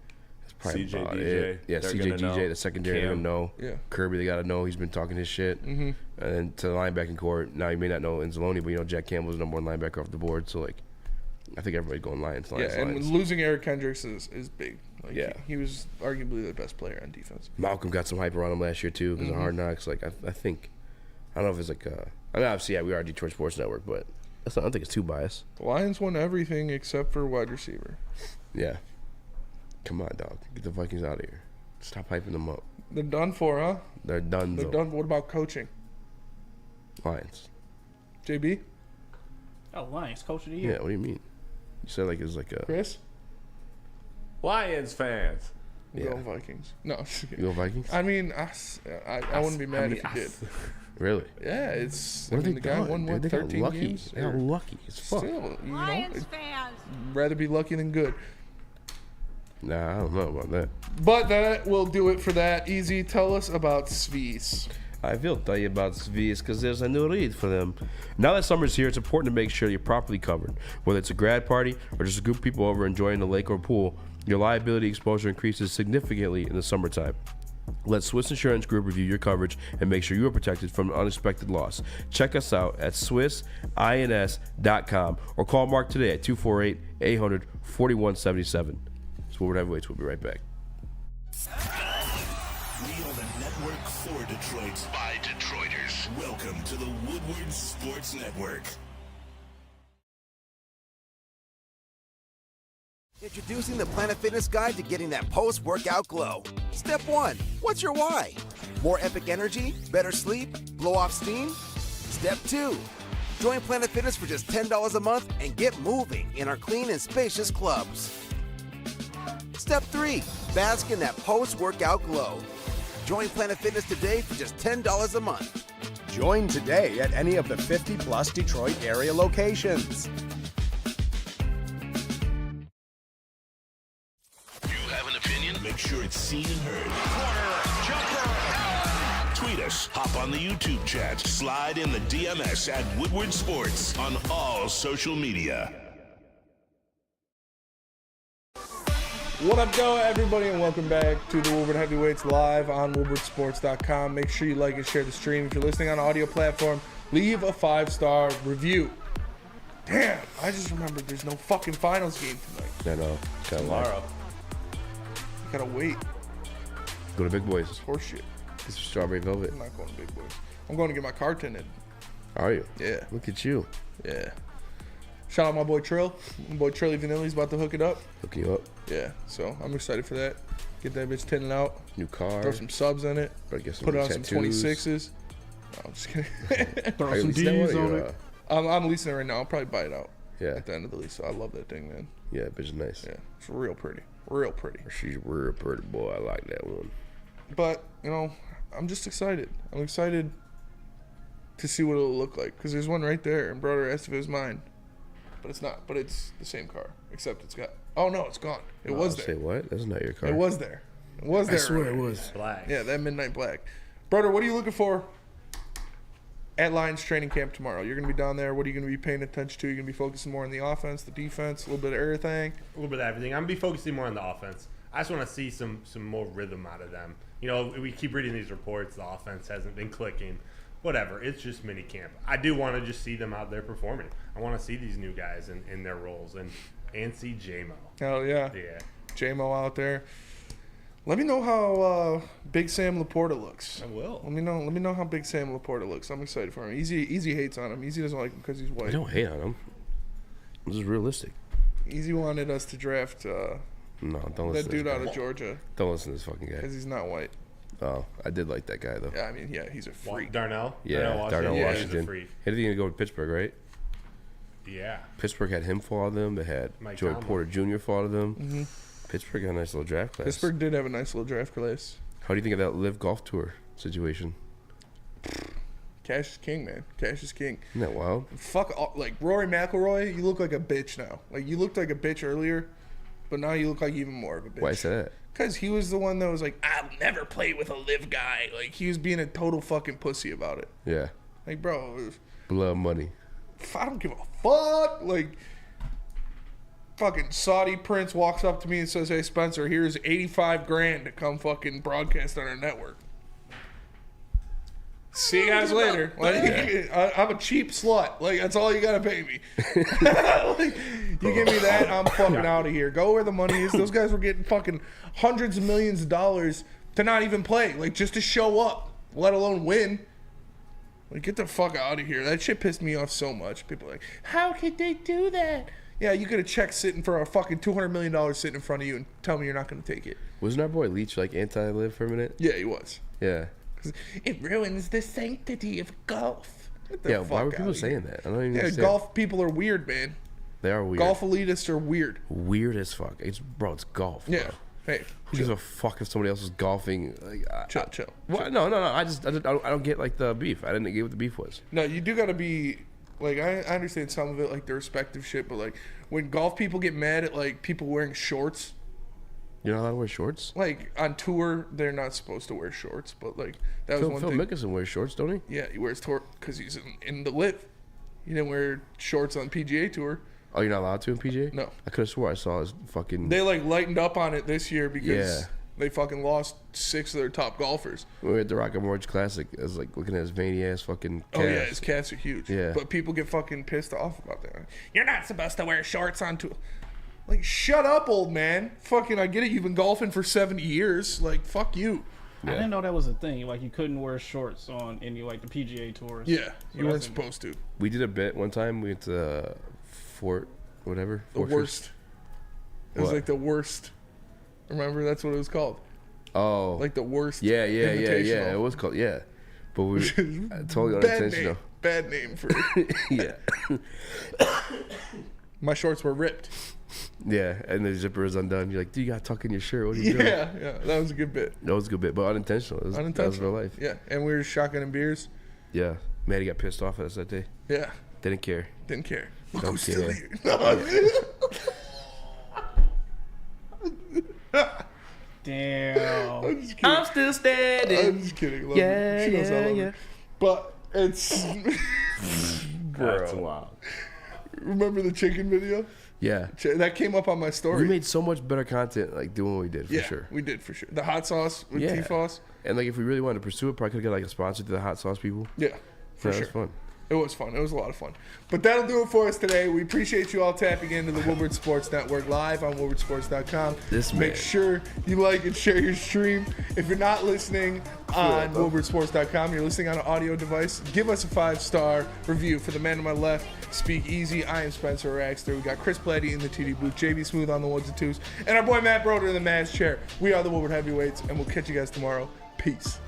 That's probably CJ about DJ, it. Yeah, they're CJ gonna DJ, know. the secondary, they're Cam. going to know. Yeah. Kirby, they got to know. He's been talking his shit. And then to the linebacking core, now you may not know Anzalone, but you know Jack Campbell's the number one linebacker off the board. So, like, I think everybody's going Lions. And losing Eric Kendricks is big. Like, Yeah. he was arguably the best player on defense. Malcolm got some hype around him last year, too, because of Hard Knocks. Like, I think, I don't know if it's like, I mean, obviously, yeah, we are Detroit Sports Network, but I don't think it's too biased. The Lions won everything except for wide receiver. Yeah. Come on, dog. Get the Vikings out of here. Stop hyping them up. They're done for, huh? They're done, They're though. done. What about coaching? Lions. JB? Oh, Lions, coach of the year. Yeah, what do you mean? You said like it was like a... Chris? Lions fans. We're Yeah. going Vikings. No, just kidding. You go Vikings? I mean, I wouldn't be mad if you did. Really? Yeah, it's... What I have mean, they the guy done, won, dude? what, They got 13 lucky. games? They got Or- lucky as fuck. Still, you Lions know, fans. rather be lucky than good. Nah, I don't know about that. But that will do it for that. Easy, tell us about Svies. I will tell you about Svies because there's a new read for them. Now that summer's here, it's important to make sure you're properly covered. Whether it's a grad party or just a group of people over enjoying the lake or pool, your liability exposure increases significantly in the summertime. Let Swiss Insurance Group review your coverage and make sure you are protected from unexpected loss. Check us out at SwissINS.com or call Mark today at 248-800-4177. It's Woodward Heavyweights. We'll be right back. We are the network for Detroit by Detroiters. Welcome to the Woodward Sports Network. Introducing the Planet Fitness Guide to getting that post-workout glow. Step 1. What's your why? More epic energy? Better sleep? Blow off steam? Step 2. Join Planet Fitness for just $10 a month and get moving in our clean and spacious clubs. Step 3. Bask in that post-workout glow. Join Planet Fitness today for just $10 a month. Join today at any of the 50-plus Detroit area locations. Have an opinion? Make sure it's seen and heard. Tweet us, hop on the YouTube chat, slide in the DMS at Woodward Sports on all social media. What up, go everybody, and welcome back to the Woodward Heavyweights live on WoodwardSports.com. Make sure you like and share the stream. If you're listening on audio platform, leave a 5-star review. Damn, I just remembered there's no fucking finals game tonight. I know. Tomorrow. You gotta wait. Go to Big Boys. It's horseshit. Get some strawberry velvet. I'm not going to Big Boys. I'm going to get my car tinted. Are you? Yeah. Look at you. Yeah. Shout out my boy Trill. My boy Trilly Vanilli's about to hook it up. Hooking you up. Yeah, so I'm excited for that. Get that bitch tinted out. New car. Throw some subs in it. Better get some Put it on tattoos. some 26s. No, I'm just kidding. Throw some D's on it. I'm leasing it right now. I'll probably buy it out. Yeah. At the end of the lease. So I love that thing, man. Yeah, bitch is nice. Yeah, it's real pretty. Real pretty. She's real pretty, boy. I like that one. But, you know, I'm just excited. I'm excited to see what it'll look like. Because there's one right there. And Broder asked if it was mine. But it's not. But it's the same car. Except it's got... Oh, no, it's gone. It was there. Say what? That's not your car. It was there. It was there. I swear earlier. it was. Black. Yeah, that midnight black. Broder, what are you looking for at Lions training camp tomorrow? You're going to be down there. What are you going to be paying attention to? You're going to be focusing more on the offense, the defense, a little bit of everything? A little bit of everything. I'm going to be focusing more on the offense. I just want to see some more rhythm out of them. You know, we keep reading these reports. The offense hasn't been clicking. Whatever. It's just mini camp. I do want to just see them out there performing. I want to see these new guys in their roles and see J-Mo. Hell yeah. Yeah. J-Mo out there. Let me know how Big Sam Laporta looks. I will. Let me know how Big Sam Laporta looks. I'm excited for him. Easy hates on him. Easy doesn't like him because he's white. I don't hate on him. This is realistic. Easy wanted us to draft No, don't listen that to dude this out guy. of Georgia Don't listen to this fucking guy. because he's not white. Oh, I did like that guy though. Yeah, I mean, yeah, he's a freak. Darnell? Yeah, Darnell Yeah, Washington. he's a freak. He didn't even go to Pittsburgh, right? Yeah. Pittsburgh had him fall to them. They had Mike Joey Tomlin. Porter Jr. fall to them. Mhm. Pittsburgh got a nice little draft class. Pittsburgh did have a nice little draft class. How do you think of that Live Golf Tour situation? Cash is king, man. Cash is king. Isn't that wild? Fuck, like Rory McIlroy, you look like a bitch now. Like you looked like a bitch earlier, but now you look like even more of a bitch. Why is that? Because he was the one that was like, I'll never play with a live guy. Like, he was being a total fucking pussy about it. Yeah. Like, bro. Blood money. I don't give a fuck. Like, fucking Saudi prince walks up to me and says, hey, Spencer, here's 85 grand to come fucking broadcast on our network. See you guys later. Like, I'm a cheap slut. Like, that's all you gotta pay me. Like, you give me that, I'm fucking out of here. Go where the money is. Those guys were getting fucking hundreds of millions of dollars to not even play, like just to show up, let alone win. Like, get the fuck out of here. That shit pissed me off so much. People are like, how could they do that? Yeah, you get a check sitting for a fucking $200 million sitting in front of you and tell me you're not gonna take it. Wasn't our boy Leach like anti-live for a minute? Yeah, he was. Yeah. It ruins the sanctity of golf. Yeah, why were people saying that? I don't even understand. Golf people are weird, man. They are weird. Golf elitists are weird. Weird as fuck. It's golf. Bro. Yeah. Hey, who gives a fuck if somebody else is golfing? Like, chill. What? No. I don't get like the beef. I didn't get what the beef was. No, you do gotta be like, I understand some of it, like the respective shit, but like when golf people get mad at like people wearing shorts. You're not allowed to wear shorts? Like, on tour, they're not supposed to wear shorts, but, like, that was one thing. Phil Mickelson wears shorts, don't he? Yeah, he wears tour because he's in the live. He didn't wear shorts on PGA Tour. Oh, you're not allowed to in PGA? No. I could have swore I saw his fucking... They, like, lightened up on it this year because they fucking lost 6 of their top golfers. We were at the Rocket Mortgage Classic. I was, like, looking at his veiny-ass fucking calves. Oh, yeah, his calves are huge. Yeah. But people get fucking pissed off about that. You're not supposed to wear shorts on tour. Like, shut up, old man. Fucking, I get it. You've been golfing for 70 years. Like, fuck you. I didn't know that was a thing. Like, you couldn't wear shorts on any, like, the PGA tours. Yeah, you weren't supposed to. We did a bit one time. We went to Fort, whatever. The worst. It was like the worst. Remember? That's what it was called. Oh. Like the worst. Yeah. It was called, But we totally unintentional. Bad name for yeah. My shorts were ripped. Yeah, and the zipper is undone. You're like, dude, you gotta tuck in your shirt. What are you doing? Yeah, that was a good bit. That was a good bit, but unintentional. That was real life. Yeah, and we were shotgunning beers. Yeah, Maddie got pissed off at us that day. Yeah. Didn't care. Look Don't who's care. still here. Damn. I'm just kidding. I'm still standing. I'm just kidding. Love her. She knows I love her. But it's... That's wild. Remember the chicken video? Yeah. That came up on my story. We made so much better content, like doing what we did, for sure. We did, for sure. The hot sauce with T-Foss. And like, if we really wanted to pursue it, probably could have got like a sponsor to the hot sauce people. Yeah, for sure. That was fun. It was fun. It was a lot of fun. But that'll do it for us today. We appreciate you all tapping into the Woodward Sports Network live on woodwardsports.com. Make sure you like and share your stream. If you're not listening on woodwardsports.com, you're listening on an audio device, give us a 5-star review. For the man to my left, Speak Easy. I am Spencer Raxter. We got Chris Platty in the TD booth, JB Smooth on the ones and twos, and our boy Matt Broder in the man's chair. We are the Woodward Heavyweights, and we'll catch you guys tomorrow. Peace.